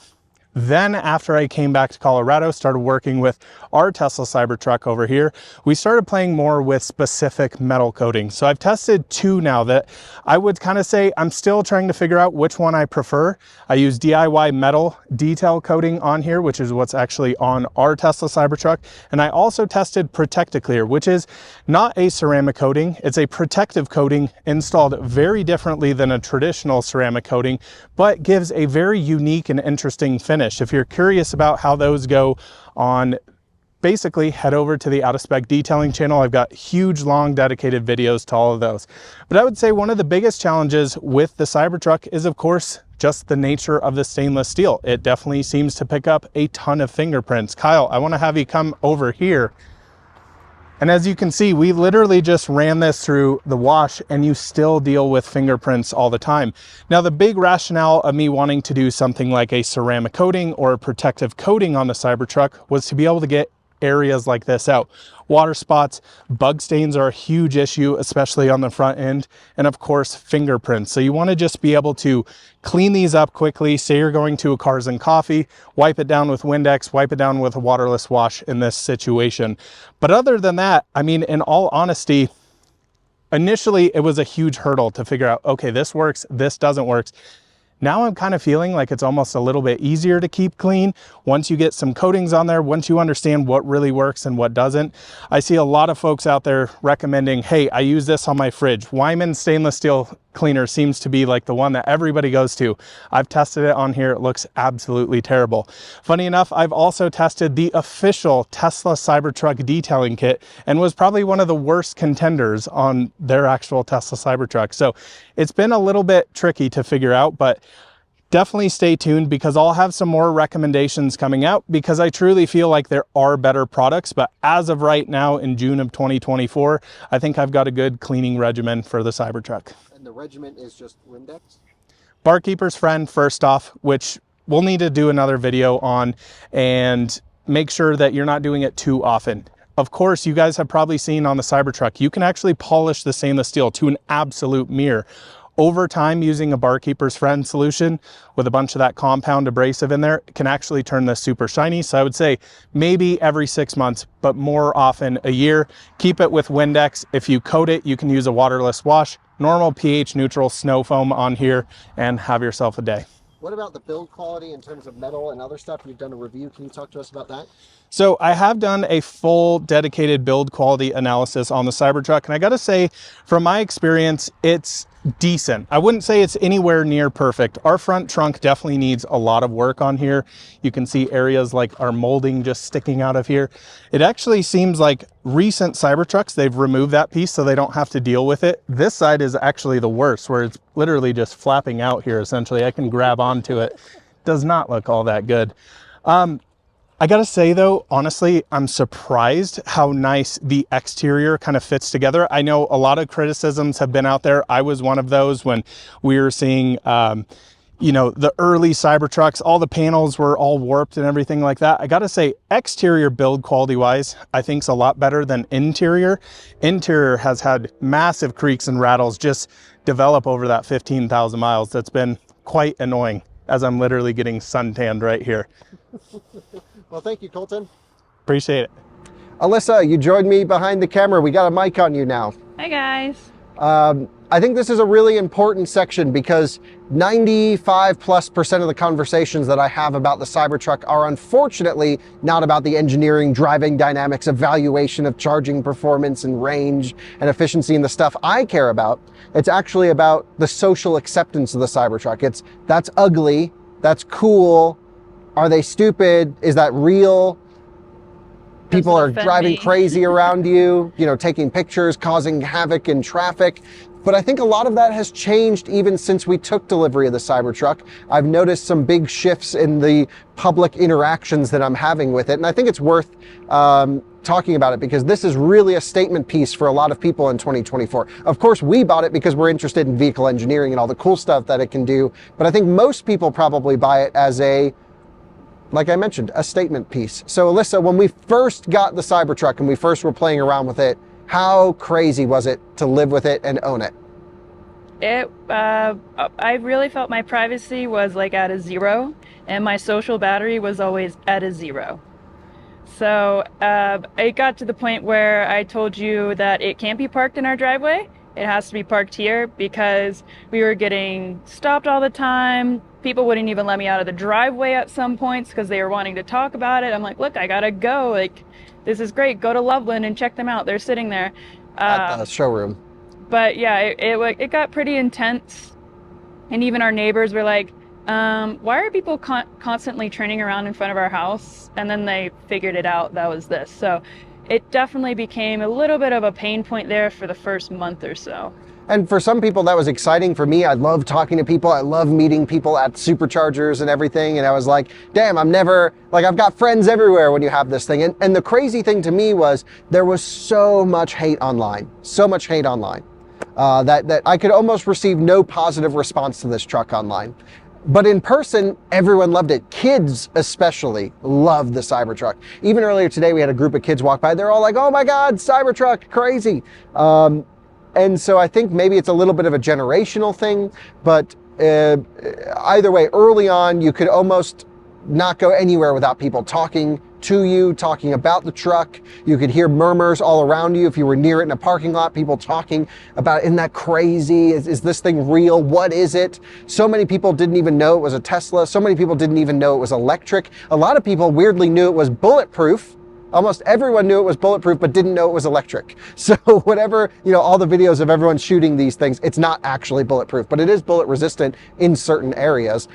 Then after I came back to Colorado, started working with our Tesla Cybertruck over here, we started playing more with specific metal coatings. So I've tested 2 now that I would kind of say I'm still trying to figure out which one I prefer. I use DIY metal detail coating on here, which is what's actually on our Tesla Cybertruck. And I also tested Protect-A-Clear, which is not a ceramic coating. It's a protective coating installed very differently than a traditional ceramic coating, but gives a very unique and interesting finish. If you're curious about how those go on, basically head over to the Out of Spec Detailing channel. I've got huge, long, dedicated videos to all of those. But I would say one of the biggest challenges with the Cybertruck is, of course, just the nature of the stainless steel. It definitely seems to pick up a ton of fingerprints. Kyle, I want to have you come over here. And as you can see, we literally just ran this through the wash, and you still deal with fingerprints all the time. Now, the big rationale of me wanting to do something like a ceramic coating or a protective coating on the Cybertruck was to be able to get areas like this out. Water spots, bug stains are a huge issue, especially on the front end, and of course fingerprints. So you want to just be able to clean these up quickly. Say you're going to a Cars and Coffee, wipe it down with Windex, wipe it down with a waterless wash in this situation. But other than that, I mean, in all honesty, initially it was a huge hurdle to figure out, okay, this works, this doesn't work. Now I'm kind of feeling like it's almost a little bit easier to keep clean once you get some coatings on there, once you understand what really works and what doesn't. I see a lot of folks out there recommending, hey, I use this on my fridge. Wyman stainless steel cleaner seems to be like the one that everybody goes to. I've tested it on here. It looks absolutely terrible. Funny enough, I've also tested the official Tesla Cybertruck detailing kit and was probably one of the worst contenders on their actual Tesla Cybertruck. So it's been a little bit tricky to figure out, but definitely stay tuned because I'll have some more recommendations coming out because I truly feel like there are better products. But as of right now in June of 2024, I think I've got a good cleaning regimen for the Cybertruck. And the regimen is just Windex? Barkeeper's Friend first off, which we'll need to do another video on, and make sure that you're not doing it too often. Of course, you guys have probably seen on the Cybertruck, you can actually polish the stainless steel to an absolute mirror. Over time, using a Barkeeper's Friend solution with a bunch of that compound abrasive in there can actually turn this super shiny. So I would say maybe every 6 months, but more often a year. Keep it with Windex. If you coat it, you can use a waterless wash, normal pH neutral snow foam on here, and have yourself a day. What about the build quality in terms of metal and other stuff? You've done a review. Can you talk to us about that? So I have done a full dedicated build quality analysis on the Cybertruck, and I gotta say, from my experience, it's decent. I wouldn't say it's anywhere near perfect. Our front trunk definitely needs a lot of work on here. You can see areas like our molding just sticking out of here. It actually seems like recent Cybertrucks, they've removed that piece so they don't have to deal with it. This side is actually the worst, where it's literally just flapping out here, essentially. I can grab onto it. Does not look all that good. I gotta say though, honestly, I'm surprised how nice the exterior kind of fits together. I know a lot of criticisms have been out there. I was one of those when we were seeing, you know, the early Cybertrucks, all the panels were all warped and everything like that. I gotta say, exterior build quality wise, I think is a lot better than interior. Interior has had massive creaks and rattles just develop over that 15,000 miles. That's been quite annoying, as I'm literally getting suntanned right here. Well, thank you, Colton. Appreciate it. Alyssa, you joined me behind the camera. We got a mic on you now. Hi guys. I think this is a really important section because 95+% of the conversations that I have about the Cybertruck are unfortunately not about the engineering, driving dynamics, evaluation of charging performance and range and efficiency and the stuff I care about. It's actually about the social acceptance of the Cybertruck. That's ugly, that's cool. Are they stupid? Is that real? People are driving crazy around you, you know, taking pictures, causing havoc in traffic. But I think a lot of that has changed even since we took delivery of the Cybertruck. I've noticed some big shifts in the public interactions that I'm having with it. And I think it's worth talking about it because this is really a statement piece for a lot of people in 2024. Of course, we bought it because we're interested in vehicle engineering and all the cool stuff that it can do. But I think most people probably buy it as like I mentioned, a statement piece. So Alyssa, when we first got the Cybertruck and we first were playing around with it, how crazy was it to live with it and own it? I really felt my privacy was like at a 0 and my social battery was always at a 0. So it got to the point where I told you that it can't be parked in our driveway. It has to be parked here because we were getting stopped all the time. People wouldn't even let me out of the driveway at some points because they were wanting to talk about it. I'm like, look, I gotta go. Like, this is great. Go to Loveland and check them out. They're sitting there. At the showroom. But yeah, it got pretty intense. And even our neighbors were like, why are people constantly turning around in front of our house? And then they figured it out. That was this. So it definitely became a little bit of a pain point there for the first month or so. And for some people that was exciting. For me, I love talking to people. I love meeting people at superchargers and everything. And I was like, damn, I've got friends everywhere when you have this thing. And the crazy thing to me was there was so much hate online, that I could almost receive no positive response to this truck online. But in person, everyone loved it. Kids especially loved the Cybertruck. Even earlier today, we had a group of kids walk by. They're all like, oh my God, Cybertruck, crazy. And so I think maybe it's a little bit of a generational thing, but either way, early on, you could almost not go anywhere without people talking to you, talking about the truck. You could hear murmurs all around you if you were near it in a parking lot, people talking about, isn't that crazy? Is this thing real? What is it? So many people didn't even know it was a Tesla. So many people didn't even know it was electric. A lot of people weirdly knew it was bulletproof. Almost everyone knew it was bulletproof, but didn't know it was electric. So whatever, all the videos of everyone shooting these things, it's not actually bulletproof, but it is bullet resistant in certain areas.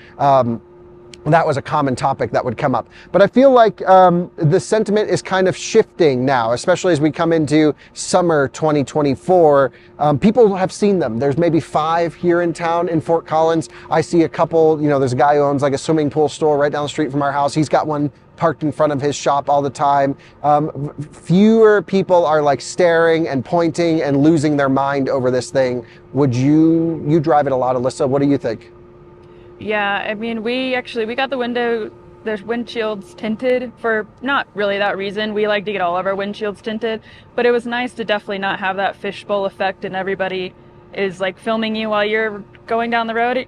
That was a common topic that would come up. But I feel like the sentiment is kind of shifting now, especially as we come into summer 2024. People have seen them. There's maybe 5 here in town in Fort Collins. I see a couple, there's a guy who owns like a swimming pool store right down the street from our house. He's got one parked in front of his shop all the time. Fewer people are like staring and pointing and losing their mind over this thing. Would you drive it a lot, Alyssa? What do you think? Yeah, I mean, we got the windshields tinted for not really that reason. We like to get all of our windshields tinted, but it was nice to definitely not have that fishbowl effect and everybody is like filming you while you're going down the road.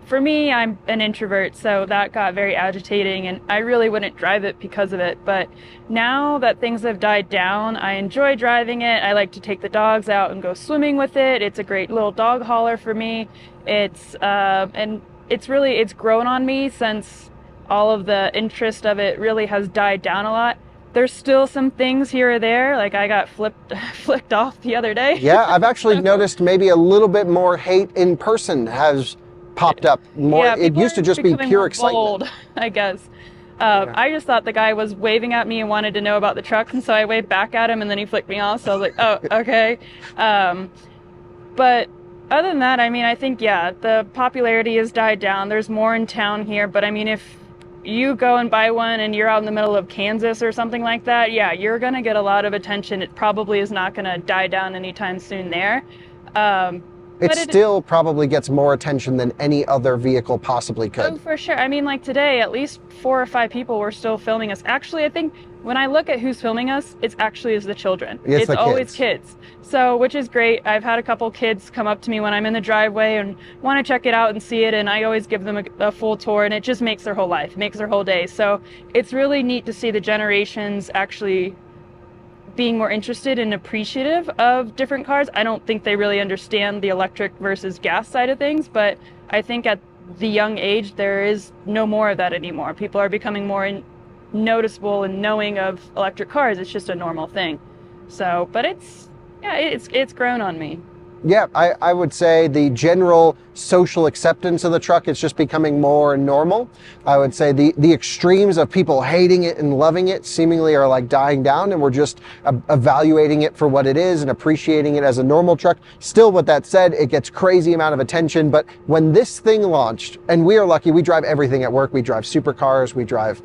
For me, I'm an introvert, so that got very agitating and I really wouldn't drive it because of it. But now that things have died down, I enjoy driving it. I like to take the dogs out and go swimming with it. It's a great little dog hauler for me. And it's grown on me since all of the interest of it really has died down a lot. There's still some things here or there, like I got flicked off the other day. Yeah, I've actually noticed maybe a little bit more hate in person has popped up more. Yeah, It used to just be pure excitement. bold, I guess. I just thought the guy was waving at me and wanted to know about the truck, and so I waved back at him, and then he flicked me off. So I was like, "Oh, okay." But other than that, I mean, I think the popularity has died down. There's more in town here, but I mean, if you go and buy one and you're out in the middle of Kansas or something like that, yeah, you're gonna get a lot of attention. It probably is not gonna die down anytime soon there. It still probably gets more attention than any other vehicle possibly could. Oh, for sure. I mean, like today, at least 4 or 5 people were still filming us. Actually, I think when I look at who's filming us, it's the children. It's always kids. So, which is great. I've had a couple kids come up to me when I'm in the driveway and want to check it out and see it, and I always give them a full tour, and it just makes their whole life, makes their whole day. So it's really neat to see the generations actually being more interested and appreciative of different cars. I don't think they really understand the electric versus gas side of things, but I think at the young age, there is no more of that anymore. People are becoming more noticeable and knowing of electric cars. It's just a normal thing. So, but it's grown on me. Yeah, I would say the general social acceptance of the truck, it's just becoming more normal. I would say the extremes of people hating it and loving it seemingly are like dying down, and we're just evaluating it for what it is and appreciating it as a normal truck. Still, with that said, it gets crazy amount of attention, but when this thing launched, and we are lucky, we drive everything at work, we drive supercars, we drive,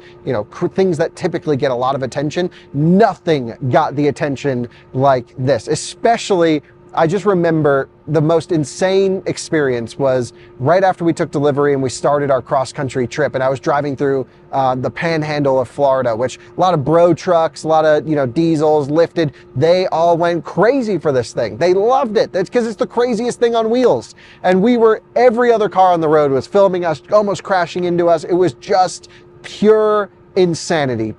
things that typically get a lot of attention. Nothing got the attention like this, especially I just remember the most insane experience was right after we took delivery and we started our cross-country trip, and I was driving through the panhandle of Florida, which a lot of bro trucks, a lot of diesels, lifted, they all went crazy for this thing. They loved it. That's because it's the craziest thing on wheels. And every other car on the road was filming us, almost crashing into us. It was just pure insanity.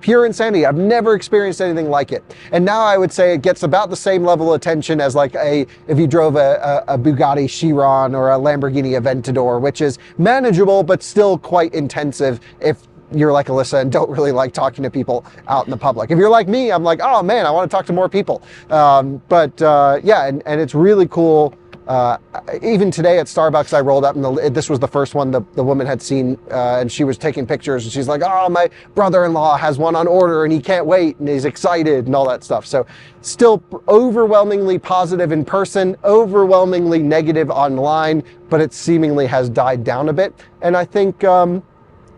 I've never experienced anything like it. And now I would say it gets about the same level of attention as if you drove a Bugatti Chiron or a Lamborghini Aventador, which is manageable but still quite intensive if you're like Alyssa and don't really like talking to people out in the public. If you're like me, I'm like, oh man, I want to talk to more people. And it's really cool. Even today at Starbucks, I rolled up and this was the first one the woman had seen, and she was taking pictures, and she's like, oh, my brother-in-law has one on order and he can't wait and he's excited and all that stuff. So still overwhelmingly positive in person, overwhelmingly negative online, but it seemingly has died down a bit. And I think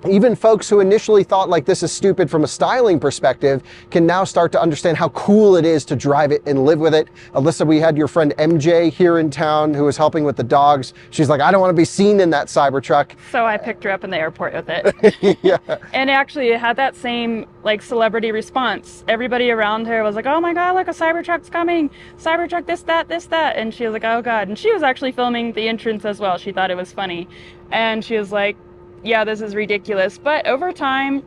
even folks who initially thought like this is stupid from a styling perspective can now start to understand how cool it is to drive it and live with it. Alyssa, we had your friend MJ here in town who was helping with the dogs. She's like, I don't want to be seen in that Cybertruck. So I picked her up in the airport with it. Yeah. And actually it had that same celebrity response. Everybody around her was like, oh my God, look, a Cybertruck's coming. Cybertruck, this, that. And she was like, oh God. And she was actually filming the entrance as well. She thought it was funny. And she was like, yeah, this is ridiculous. But over time,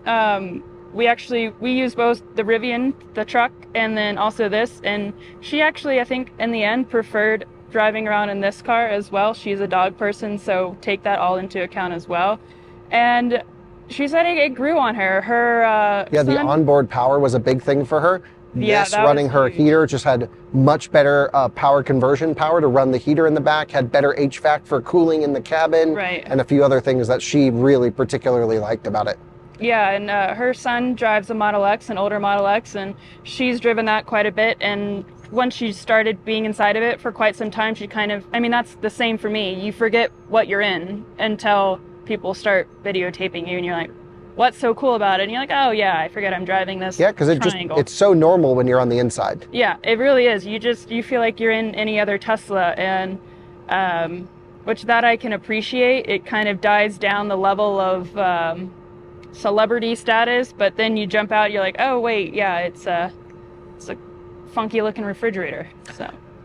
we used both the Rivian, the truck, and then also this. And she actually, I think, in the end, preferred driving around in this car as well. She's a dog person, so take that all into account as well. And she said it grew on her. The onboard power was a big thing for her. Yeah, this running her heater just had much better power conversion power to run the heater in the back, had better HVAC for cooling in the cabin, right, and a few other things that she really particularly liked about it. Yeah, and her son drives a Model X, an older Model X, and she's driven that quite a bit. And once she started being inside of it for quite some time, she that's the same for me. You forget what you're in until people start videotaping you, and you're like, what's so cool about it? And you're like, oh yeah, I forget I'm driving this. Yeah, because it's so normal when you're on the inside. Yeah, it really is. You feel like you're in any other Tesla, and which that I can appreciate. It kind of dies down the level of celebrity status, but then you jump out, you're like, oh wait, yeah, it's a funky looking refrigerator.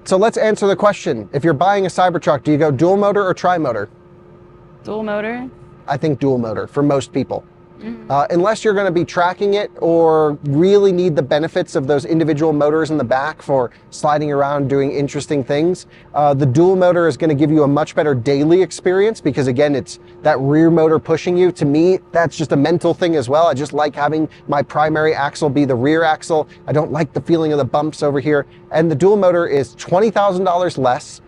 So let's answer the question. If you're buying a Cybertruck, do you go dual motor or tri-motor? Dual motor. I think dual motor for most people. Unless you're going to be tracking it or really need the benefits of those individual motors in the back for sliding around, doing interesting things, the dual motor is going to give you a much better daily experience because, again, it's that rear motor pushing you. To me, that's just a mental thing as well. I just like having my primary axle be the rear axle. I don't like the feeling of the bumps over here. And the dual motor is $20,000 less.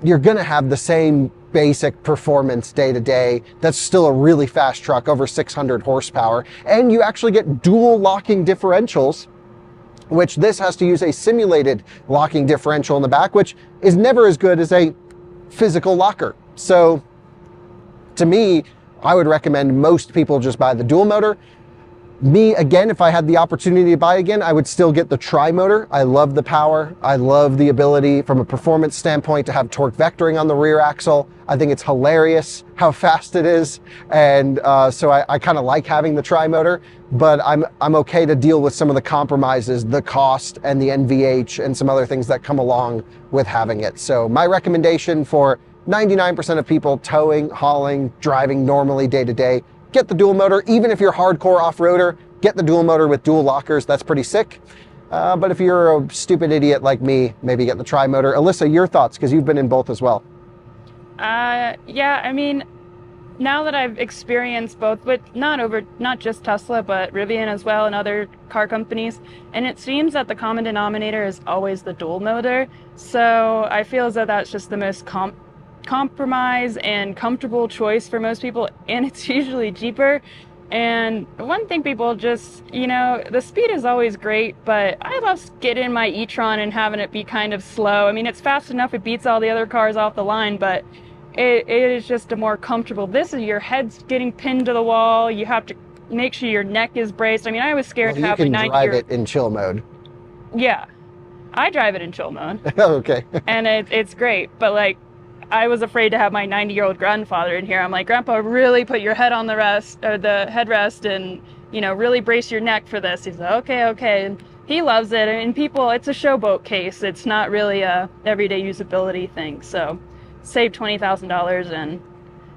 You're going to have the same basic performance day to day. That's still a really fast truck, over 600 horsepower. And you actually get dual locking differentials, which this has to use a simulated locking differential in the back, which is never as good as a physical locker. So to me, I would recommend most people just buy the dual motor. Me, again, if I had the opportunity to buy again, I would still get the tri-motor. I love the power. I love the ability from a performance standpoint to have torque vectoring on the rear axle. I think it's hilarious how fast it is. And so I kind of like having the tri-motor, but I'm okay to deal with some of the compromises, the cost and the NVH and some other things that come along with having it. So my recommendation for 99% of people towing, hauling, driving normally day to day, get the dual motor. Even if you're hardcore off-roader, get the dual motor with dual lockers. That's pretty sick. But if you're a stupid idiot like me, maybe get the tri-motor. Alyssa, your thoughts, because you've been in both as well. Yeah, I mean, now that I've experienced both, but not just Tesla, but Rivian as well and other car companies, and it seems that the common denominator is always the dual motor. So I feel as though that's just the most compromise and comfortable choice for most people, and it's usually cheaper. And one thing people just, the speed is always great, but I love getting in my e-tron and having it be kind of slow. I mean, it's fast enough, it beats all the other cars off the line, but it is just a more comfortable. This is your head's getting pinned to the wall. You have to make sure your neck is braced. I mean, I was scared to have a 90-year... You can drive it in chill mode. Yeah, I drive it in chill mode. Okay. And it's great, but like, I was afraid to have my 90-year-old grandfather in here. I'm like, Grandpa, really put your head on the headrest and, really brace your neck for this. He's like, okay. And he loves it. I mean, it's a showboat case. It's not really a everyday usability thing. So save $20,000 and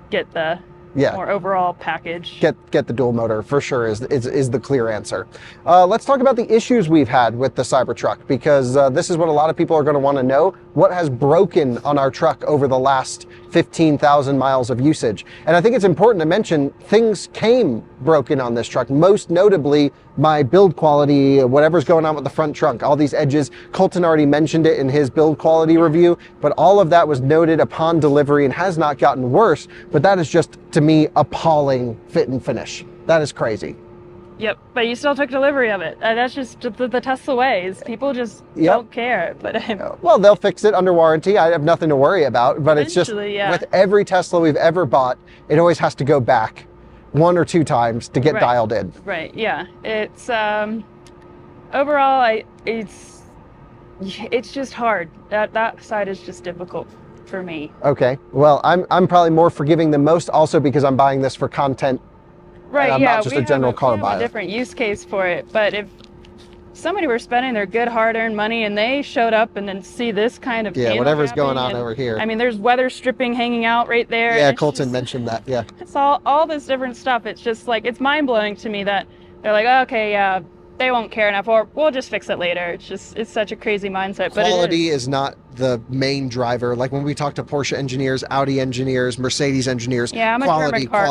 get the more overall package. Get the dual motor for sure is the clear answer. Let's talk about the issues we've had with the Cybertruck, because this is what a lot of people are going to want to know. What has broken on our truck over the last 15,000 miles of usage? And I think it's important to mention things came broken on this truck, most notably my build quality, whatever's going on with the front trunk, all these edges. Colton already mentioned it in his build quality review, but all of that was noted upon delivery and has not gotten worse. But that is just, to me, appalling fit and finish. That is crazy. Yep, but you still took delivery of it. That's just the Tesla ways. People just don't care. But well, they'll fix it under warranty. I have nothing to worry about. But it's just, with every Tesla we've ever bought, it always has to go back 1 or 2 times to get dialed in. Right, yeah. It's, overall, it's just hard. That side is just difficult for me. Okay, well, I'm probably more forgiving than most, also because I'm buying this for content. Right, I'm not just a general car buyer. We have a different use case for it, but if somebody were spending their good hard-earned money and they showed up and then see this kind of whatever's going on over here. I mean, there's weather stripping hanging out right there. Yeah, Colton mentioned that. Yeah, it's all this different stuff. It's just like, it's mind-blowing to me that they're like, okay, yeah, they won't care enough, or we'll just fix it later. It's such a crazy mindset. Quality is not the main driver. Like when we talk to Porsche engineers, Audi engineers, Mercedes engineers, I'm quality. I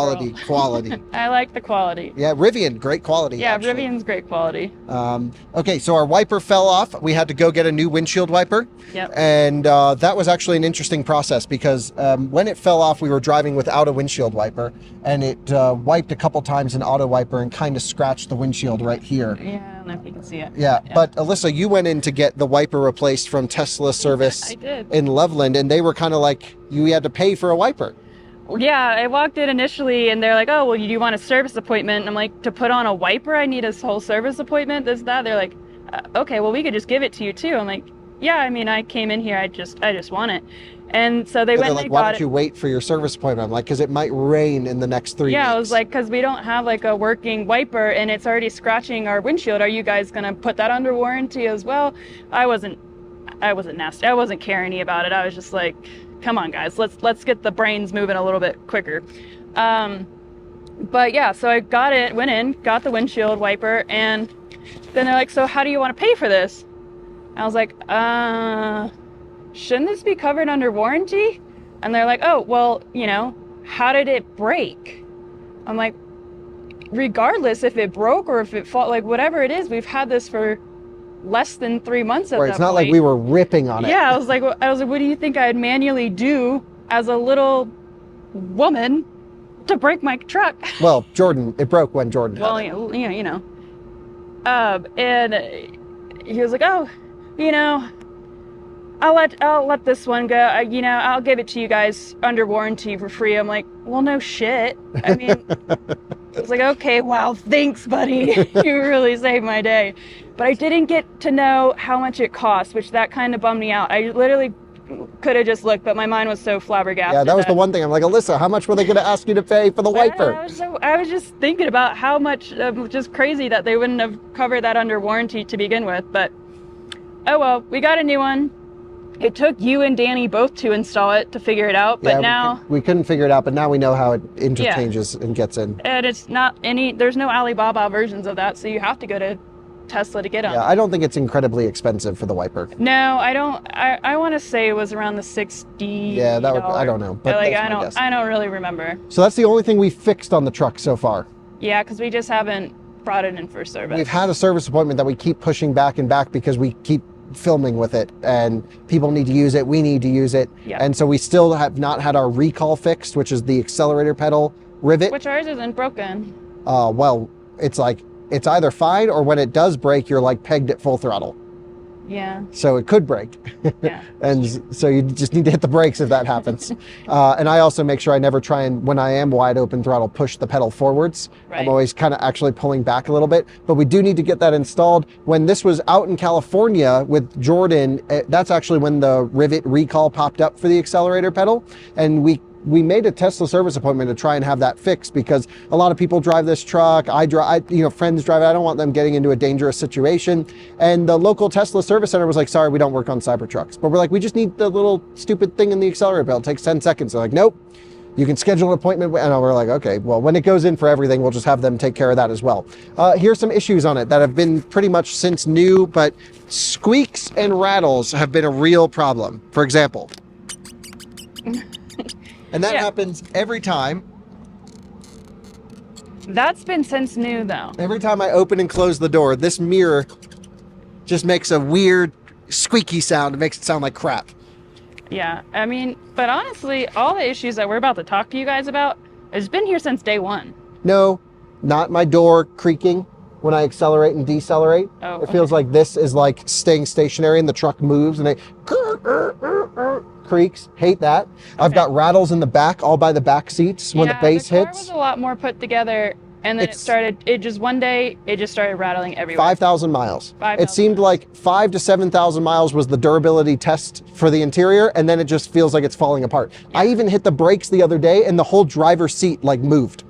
like the quality. Yeah, Rivian, great quality. Yeah, actually. Rivian's great quality. Okay, so our wiper fell off. We had to go get a new windshield wiper. Yep. And that was actually an interesting process because when it fell off, we were driving without a windshield wiper, and it wiped a couple times in auto wiper and kind of scratched the windshield right here. Yeah, I don't know if you can see it. Yeah, but Alyssa, you went in to get the wiper replaced from Tesla service. I did. In Loveland, and they were kind of like, you had to pay for a wiper. Yeah, I walked in initially and they're like, oh, well, you want a service appointment? And I'm like, to put on a wiper, I need a whole service appointment, this, that. They're like, okay, well, we could just give it to you too. I'm like, yeah, I mean, I came in here, I just want it. And so they went and like, they why got don't you wait for your service appointment? I'm like, because it might rain in the next 3 weeks. Yeah, I was like, because we don't have like a working wiper and it's already scratching our windshield. Are you guys going to put that under warranty as well? I wasn't nasty. I wasn't caring about it. I was just like, come on, guys, let's get the brains moving a little bit quicker. But yeah, so I went in, got the windshield wiper, and then they're like, so how do you want to pay for this? I was like, shouldn't this be covered under warranty? And they're like, oh, well, how did it break? I'm like, regardless if it broke or if it fought, like whatever it is, we've had this for less than 3 months at that point. It's not like we were ripping on it. Yeah, I was like, what do you think I'd manually do as a little woman to break my truck? Well, it broke when Jordan had it. Well, and he was like, oh, I'll let this one go. I'll give it to you guys under warranty for free. I'm like, well, no shit. I mean, I was like, okay, wow, thanks, buddy. You really saved my day. But I didn't get to know how much it cost, which that kind of bummed me out. I literally could have just looked, but my mind was so flabbergasted. Yeah, that was the one thing. I'm like, Alyssa, how much were they going to ask you to pay for the wiper? I was just thinking about how much, just crazy that they wouldn't have covered that under warranty to begin with. But, oh well, we got a new one. It took you and Danny both to install it to figure it out, but now... We couldn't figure it out, but now we know how it interchanges and gets in. And it's not there's no Alibaba versions of that, so you have to go to Tesla to get them. Yeah, I don't think it's incredibly expensive for the wiper. No, I don't. I want to say it was around the $60. Yeah, I don't know, but like, that's my guess. I don't really remember. So that's the only thing we fixed on the truck so far. Yeah, because we just haven't brought it in for service. We've had a service appointment that we keep pushing back and back because we keep filming with it and people need to use it, we need to use it. Yep. And so we still have not had our recall fixed, which is the accelerator pedal rivet. Which ours isn't broken. Well, it's like, it's either fine or when it does break, you're like pegged at full throttle. Yeah. So it could break. Yeah. And so you just need to hit the brakes if that happens. And I also make sure I never try and, when I am wide open throttle, push the pedal forwards. Right. I'm always kind of actually pulling back a little bit, but we do need to get that installed. When this was out in California with Jordan, that's actually when the rivet recall popped up for the accelerator pedal. And we made a Tesla service appointment to try and have that fixed because a lot of people drive this truck. Friends drive it. I don't want them getting into a dangerous situation. And the local Tesla service center was like, sorry, we don't work on Cybertrucks. But we're like, we just need the little stupid thing in the accelerator pedal. It takes 10 seconds. They're like, nope, you can schedule an appointment. And we're like, okay, well, when it goes in for everything, we'll just have them take care of that as well. Here's some issues on it that have been pretty much since new, but squeaks and rattles have been a real problem. For example, and that happens every time. That's been since new, though. Every time I open and close the door, this mirror just makes a weird squeaky sound. It makes it sound like crap. Yeah, I mean, but honestly, all the issues that we're about to talk to you guys about has been here since day one. No, not my door creaking when I accelerate and decelerate. Oh, it feels like this is like staying stationary and the truck moves and it creaks. Hate that. Okay. I've got rattles in the back, all by the back seats when the bass hits. The car was a lot more put together, and then one day it just started rattling everywhere. 5,000 miles. 5,000 it seemed like 5,000 to 7,000 miles was the durability test for the interior, and then it just feels like it's falling apart. Yeah. I even hit the brakes the other day, and the whole driver's seat like moved.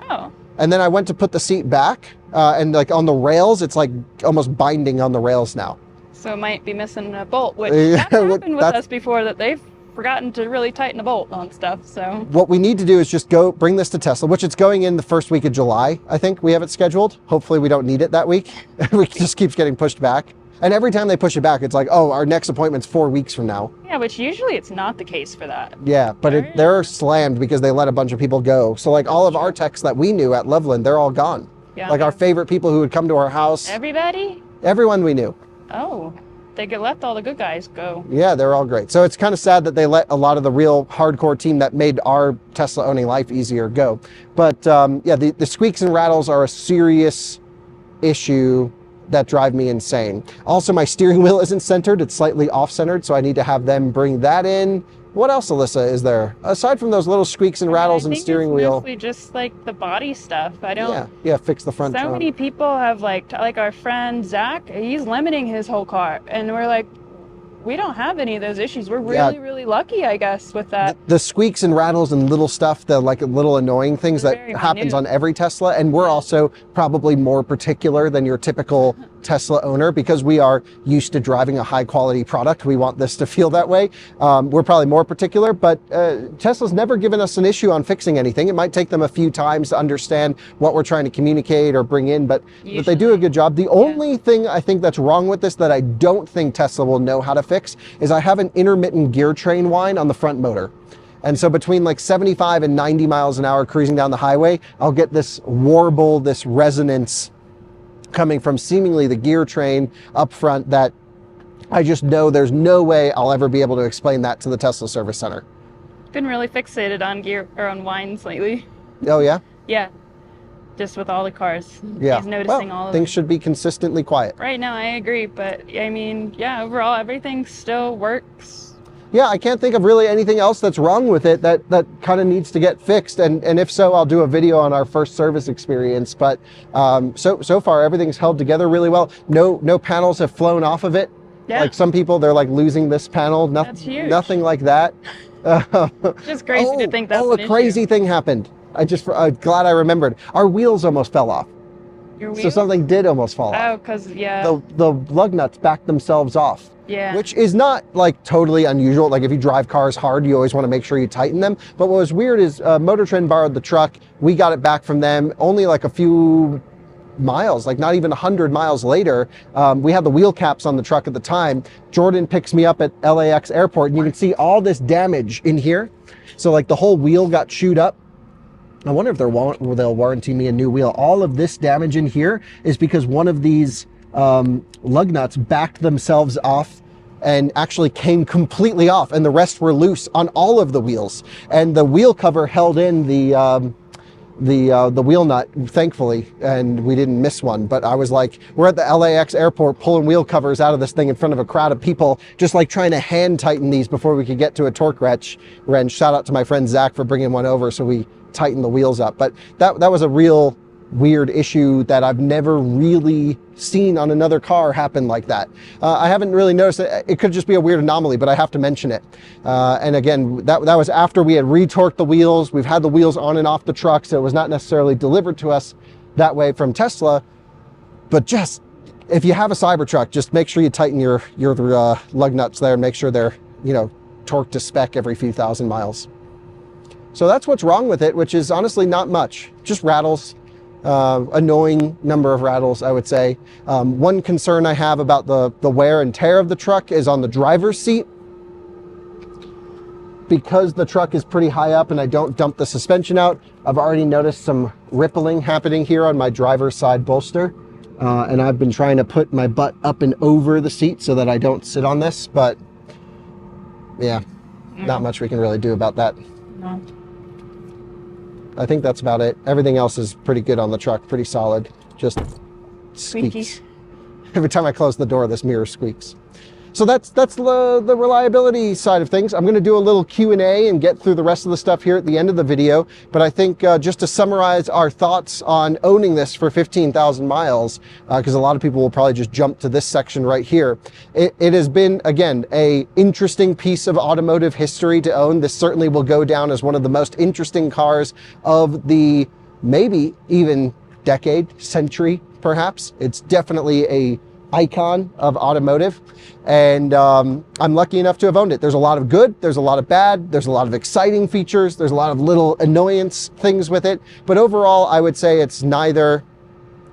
Oh. And then I went to put the seat back, and like on the rails, it's like almost binding on the rails now. So it might be missing a bolt, which that's happened with us before, that they've forgotten to really tighten a bolt on stuff. So what we need to do is just go bring this to Tesla, which it's going in the first week of July. I think we have it scheduled. Hopefully we don't need it that week. It just keeps getting pushed back. And every time they push it back, it's like, oh, our next appointment's 4 weeks from now. Yeah, which usually it's not the case for that. Yeah, but they're slammed because they let a bunch of people go. So like all of our techs that we knew at Loveland, they're all gone. Yeah. Like our favorite people who would come to our house. Everybody? Everyone we knew. Oh, they left all the good guys go. Yeah, they're all great. So it's kind of sad that they let a lot of the real hardcore team that made our Tesla owning life easier go. But yeah, the squeaks and rattles are a serious issue that drive me insane. Also, my steering wheel isn't centered. It's slightly off-centered, so I need to have them bring that in. What else, Alyssa, is there? Aside from those little squeaks and rattles and steering wheel. Mostly just like the body stuff. I don't... Yeah, fix the front trunk. So many people have like our friend Zach, he's limiting his whole car. And we're like, we don't have any of those issues. We're really, really lucky, I guess, with that. The squeaks and rattles and little stuff, the like little annoying things that happens on every Tesla. And we're also probably more particular than your typical Tesla owner, because we are used to driving a high quality product, we want this to feel that way. We're probably more particular, but Tesla's never given us an issue on fixing anything. It might take them a few times to understand what we're trying to communicate or bring in, but they do a good job. The only thing I think that's wrong with this that I don't think Tesla will know how to fix is I have an intermittent gear train whine on the front motor. And so between like 75 and 90 miles an hour cruising down the highway, I'll get this warble, this resonance coming from seemingly the gear train up front that I just know there's no way I'll ever be able to explain that to the Tesla service center. Been really fixated on gear or on whines lately. Oh yeah? Yeah. Just with all the cars. Yeah. He's noticing all of things them. should be consistently quiet. Right now, I agree, but I mean, yeah, overall, everything still works. Yeah, I can't think of really anything else that's wrong with it that kind of needs to get fixed. And if so, I'll do a video on our first service experience. But so far, everything's held together really well. No panels have flown off of it. Yeah. Like some people, they're like losing this panel. That's huge. Nothing like that. Just crazy to think that's a crazy issue. thing happened. I'm glad I remembered. Our wheels almost fell off. Your wheels? So something did almost fall off. Oh, because, yeah. The lug nuts backed themselves off. Yeah. Which is not like totally unusual. Like if you drive cars hard, you always want to make sure you tighten them. But what was weird is Motor Trend borrowed the truck. We got it back from them only like a few miles, like not even 100 miles later. We had the wheel caps on the truck at the time. Jordan picks me up at LAX airport and you can see all this damage in here. So like the whole wheel got chewed up. I wonder if they'll warranty me a new wheel. All of this damage in here is because one of these lug nuts backed themselves off and actually came completely off, and the rest were loose on all of the wheels. And the wheel cover held in the wheel nut, thankfully, and we didn't miss one. But I was like, we're at the LAX airport pulling wheel covers out of this thing in front of a crowd of people, just like trying to hand tighten these before we could get to a torque wrench. Shout out to my friend Zach for bringing one over so we tightened the wheels up. But that was a real weird issue that I've never really seen on another car happen like that. I haven't really noticed it. It could just be a weird anomaly, but I have to mention it. And again, that was after we had retorqued the wheels. We've had the wheels on and off the truck, so it was not necessarily delivered to us that way from Tesla. But just, if you have a Cybertruck, just make sure you tighten your lug nuts there and make sure they're, torqued to spec every few thousand miles. So that's what's wrong with it, which is honestly not much, just rattles. Annoying number of rattles, I would say. One concern I have about the wear and tear of the truck is on the driver's seat. Because the truck is pretty high up and I don't dump the suspension out, I've already noticed some rippling happening here on my driver's side bolster. And I've been trying to put my butt up and over the seat so that I don't sit on this, but yeah, not much we can really do about that. No. I think that's about it. Everything else is pretty good on the truck, pretty solid. Just squeaks. Every time I close the door, this mirror squeaks. So that's the reliability side of things. I'm going to do a little Q&A and get through the rest of the stuff here at the end of the video. But I think just to summarize our thoughts on owning this for 15,000 miles, because a lot of people will probably just jump to this section right here. It has been, again, a interesting piece of automotive history to own. This certainly will go down as one of the most interesting cars of the maybe even decade, century, perhaps. It's definitely a icon of automotive, and I'm lucky enough to have owned it. There's a lot of good, there's a lot of bad, there's a lot of exciting features, there's a lot of little annoyance things with it, but overall I would say it's neither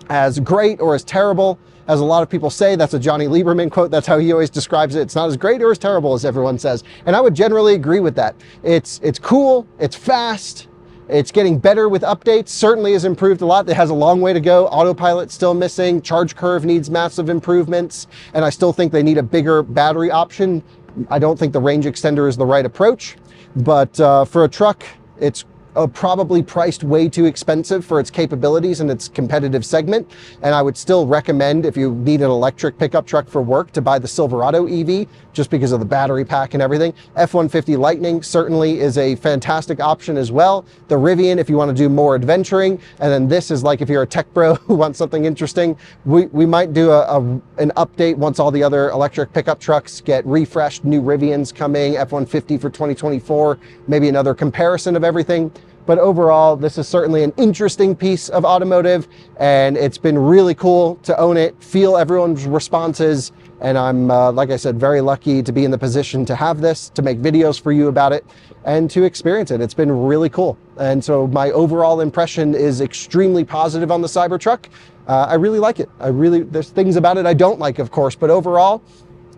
as great or as terrible as a lot of people say. That's a Johnny Lieberman quote. That's how he always describes it. It's not as great or as terrible as everyone says, and I would generally agree with that. It's cool, it's fast, it's getting better with updates, certainly has improved a lot. It has a long way to go. Autopilot's still missing. Charge curve needs massive improvements. And I still think they need a bigger battery option. I don't think the range extender is the right approach. But for a truck, it's probably priced way too expensive for its capabilities and its competitive segment. And I would still recommend, if you need an electric pickup truck for work, to buy the Silverado EV, just because of the battery pack and everything. F-150 Lightning certainly is a fantastic option as well. The Rivian, if you want to do more adventuring. And then this is like if you're a tech bro who wants something interesting. We might do an update once all the other electric pickup trucks get refreshed. New Rivians coming, F-150 for 2024, maybe another comparison of everything. But overall, this is certainly an interesting piece of automotive, and it's been really cool to own it, feel everyone's responses. And I'm, like I said, very lucky to be in the position to have this, to make videos for you about it, and to experience it. It's been really cool. And so my overall impression is extremely positive on the Cybertruck. I really like it. There's things about it I don't like, of course, but overall,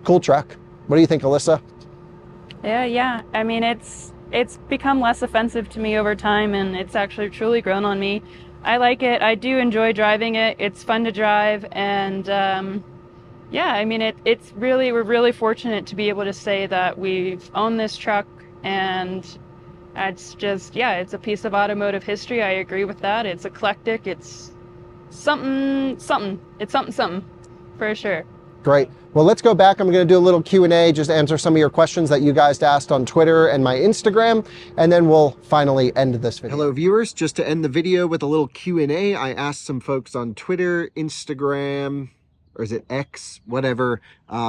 cool truck. What do you think, Alyssa? Yeah. I mean, it's become less offensive to me over time, and it's actually truly grown on me. I like it. I do enjoy driving it. It's fun to drive, and yeah, I mean, we're really fortunate to be able to say that we've owned this truck, and it's just, yeah, it's a piece of automotive history. I agree with that. It's eclectic. It's something. It's something for sure. Great. Well, let's go back. I'm going to do a little Q&A, just answer some of your questions that you guys asked on Twitter and my Instagram, and then we'll finally end this video. Hello, viewers. Just to end the video with a little Q&A, I asked some folks on Twitter, Instagram, or is it X, whatever,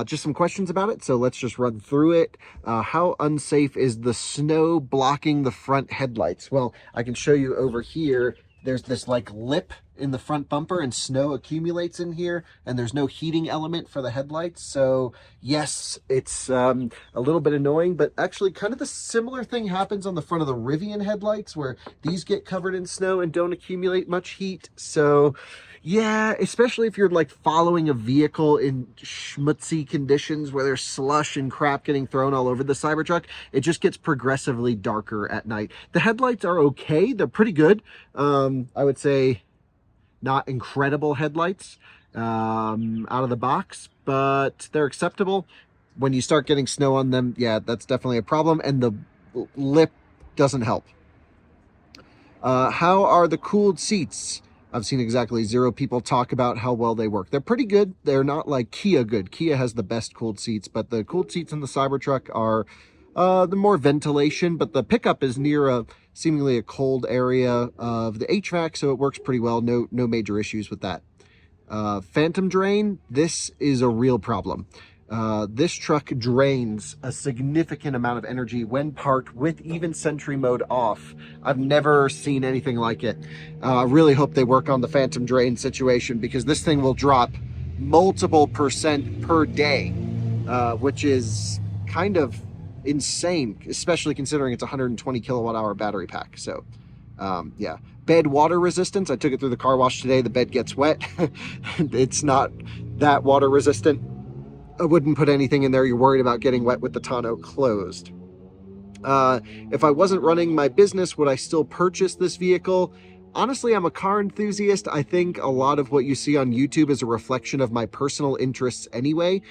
just some questions about it. So let's just run through it. How unsafe is the snow blocking the front headlights? Well, I can show you over here. There's this like lip in the front bumper, and snow accumulates in here, and there's no heating element for the headlights. So yes, it's a little bit annoying, but actually kind of the similar thing happens on the front of the Rivian headlights, where these get covered in snow and don't accumulate much heat. So yeah, especially if you're like following a vehicle in schmutzy conditions where there's slush and crap getting thrown all over the Cybertruck, it just gets progressively darker at night. The headlights are okay. They're pretty good. I would say not incredible headlights out of the box, but they're acceptable. When you start getting snow on them, yeah, that's definitely a problem. And the lip doesn't help. How are the cooled seats? I've seen exactly 0 people talk about how well they work. They're pretty good. They're not like Kia good. Kia has the best cooled seats, but the cooled seats in the Cybertruck are the more ventilation, but the pickup is near seemingly a cold area of the HVAC, so it works pretty well. No major issues with that. Phantom drain, this is a real problem. This truck drains a significant amount of energy when parked with even Sentry mode off. I've never seen anything like it. I really hope they work on the phantom drain situation, because this thing will drop multiple % per day, which is kind of insane, especially considering it's a 120 kilowatt hour battery pack. So yeah. Bed water resistance, I took it through the car wash today. The bed gets wet. It's not that water resistant. I wouldn't put anything in there you're worried about getting wet with the tonneau closed. If I wasn't running my business, would I still purchase this vehicle? Honestly, I'm a car enthusiast. I think a lot of what you see on YouTube is a reflection of my personal interests anyway.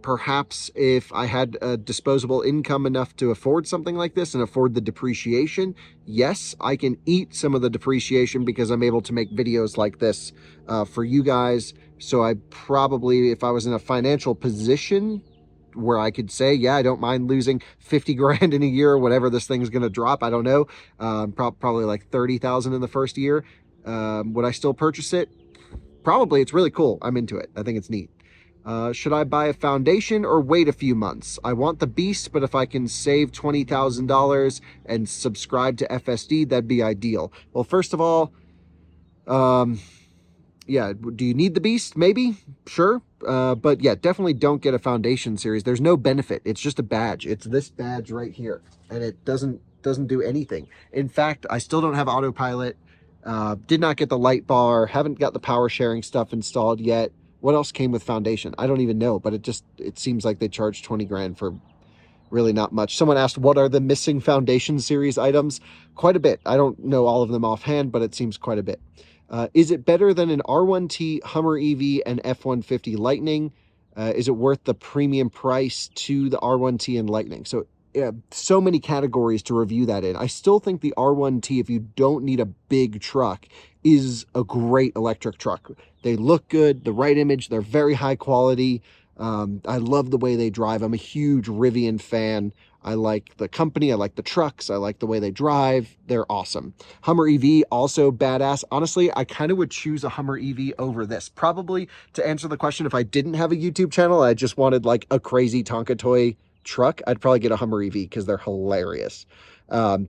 Perhaps if I had a disposable income enough to afford something like this and afford the depreciation, yes, I can eat some of the depreciation because I'm able to make videos like this for you guys. So I probably, if I was in a financial position where I could say, yeah, I don't mind losing 50 grand in a year or whatever this thing's going to drop. I don't know. Probably like 30,000 in the first year. Would I still purchase it? Probably. It's really cool. I'm into it. I think it's neat. Should I buy a foundation or wait a few months? I want the Beast, but if I can save $20,000 and subscribe to FSD, that'd be ideal. Well, first of all, yeah, do you need the Beast? Maybe, sure. But yeah, definitely don't get a foundation series. There's no benefit. It's just a badge. It's this badge right here, and it doesn't do anything. In fact, I still don't have autopilot. Did not get the light bar. Haven't got the power sharing stuff installed yet. What else came with foundation? I don't even know, but it seems like they charge 20 grand for really not much. Someone asked, what are the missing foundation series items? Quite a bit. I don't know all of them offhand, but it seems quite a bit. Is it better than an R1T, Hummer EV, and F-150 Lightning? Is it worth the premium price to the R1T and Lightning? So so many categories to review that in. I still think the R1T, if you don't need a big truck, is a great electric truck. They look good, the right image, they're very high quality. I love the way they drive. I'm a huge Rivian fan. I like the company, I like the trucks, I like the way they drive. They're awesome. Hummer EV, also badass. Honestly, I kind of would choose a Hummer EV over this. Probably, to answer the question, if I didn't have a YouTube channel, I just wanted like a crazy Tonka toy truck, I'd probably get a Hummer EV because they're hilarious.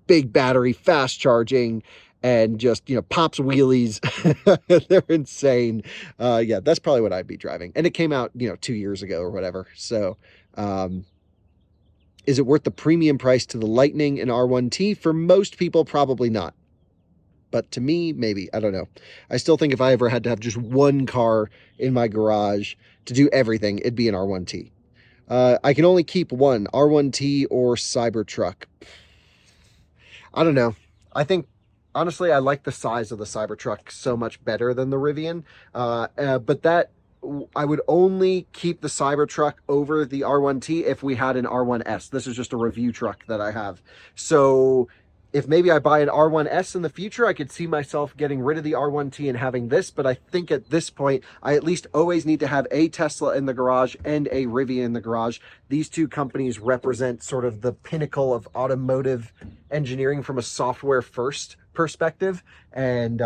Big battery, fast charging, and just, you know, pops wheelies. They're insane. Yeah, that's probably what I'd be driving. And it came out, you know, 2 years ago or whatever. So, is it worth the premium price to the Lightning and R1T? For most people, probably not. But to me, maybe. I don't know. I still think if I ever had to have just one car in my garage to do everything, it'd be an R1T. I can only keep one, R1T or Cybertruck. I don't know. I think, honestly, I like the size of the Cybertruck so much better than the Rivian. But that, I would only keep the Cybertruck over the R1T if we had an R1S. This is just a review truck that I have. So if maybe I buy an R1S in the future, I could see myself getting rid of the R1T and having this. But I think at this point, I at least always need to have a Tesla in the garage and a Rivian in the garage. These two companies represent sort of the pinnacle of automotive engineering from a software first perspective. And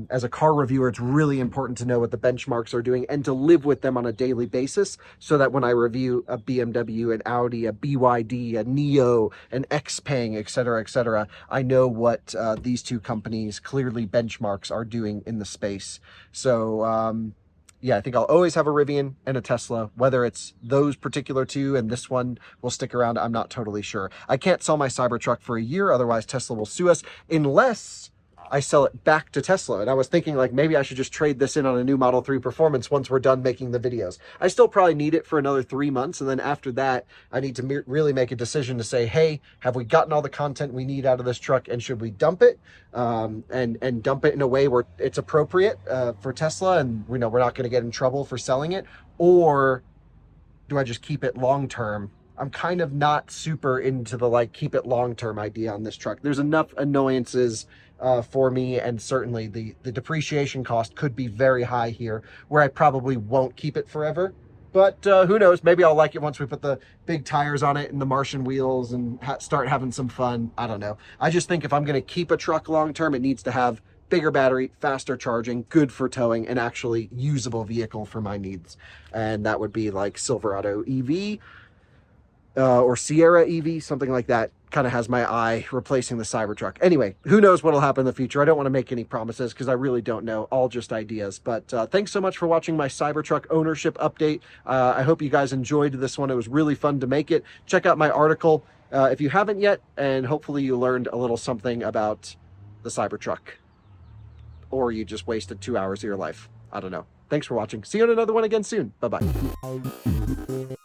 as a car reviewer, it's really important to know what the benchmarks are doing and to live with them on a daily basis, so that when I review a BMW, an Audi, a BYD, a NIO, an XPeng, etc., I know what these two companies clearly benchmarks are doing in the space. So yeah, I think I'll always have a Rivian and a Tesla. Whether it's those particular two and this one will stick around, I'm not totally sure. I can't sell my Cybertruck for a year, otherwise Tesla will sue us, unless I sell it back to Tesla. And I was thinking, like, maybe I should just trade this in on a new Model 3 Performance once we're done making the videos. I still probably need it for another 3 months, and then after that, I need to really make a decision to say, hey, have we gotten all the content we need out of this truck, and should we dump it? And dump it in a way where it's appropriate for Tesla, and we know we're not going to get in trouble for selling it? Or do I just keep it long term? I'm kind of not super into the, like, keep it long term idea on this truck. There's enough annoyances for me, and certainly the depreciation cost could be very high here, where I probably won't keep it forever. But who knows? Maybe I'll like it once we put the big tires on it and the Martian wheels and start having some fun. I don't know. I just think if I'm going to keep a truck long term, it needs to have bigger battery, faster charging, good for towing, and actually usable vehicle for my needs. And that would be like Silverado EV or Sierra EV, something like that. Kind of has my eye replacing the Cybertruck. Anyway, who knows what'll happen in the future. I don't want to make any promises because I really don't know, all just ideas. But thanks so much for watching my Cybertruck ownership update. I hope you guys enjoyed this one. It was really fun to make it. Check out my article if you haven't yet, and hopefully you learned a little something about the Cybertruck, or you just wasted 2 hours of your life. I don't know. Thanks for watching. See you on another one again soon. Bye-bye.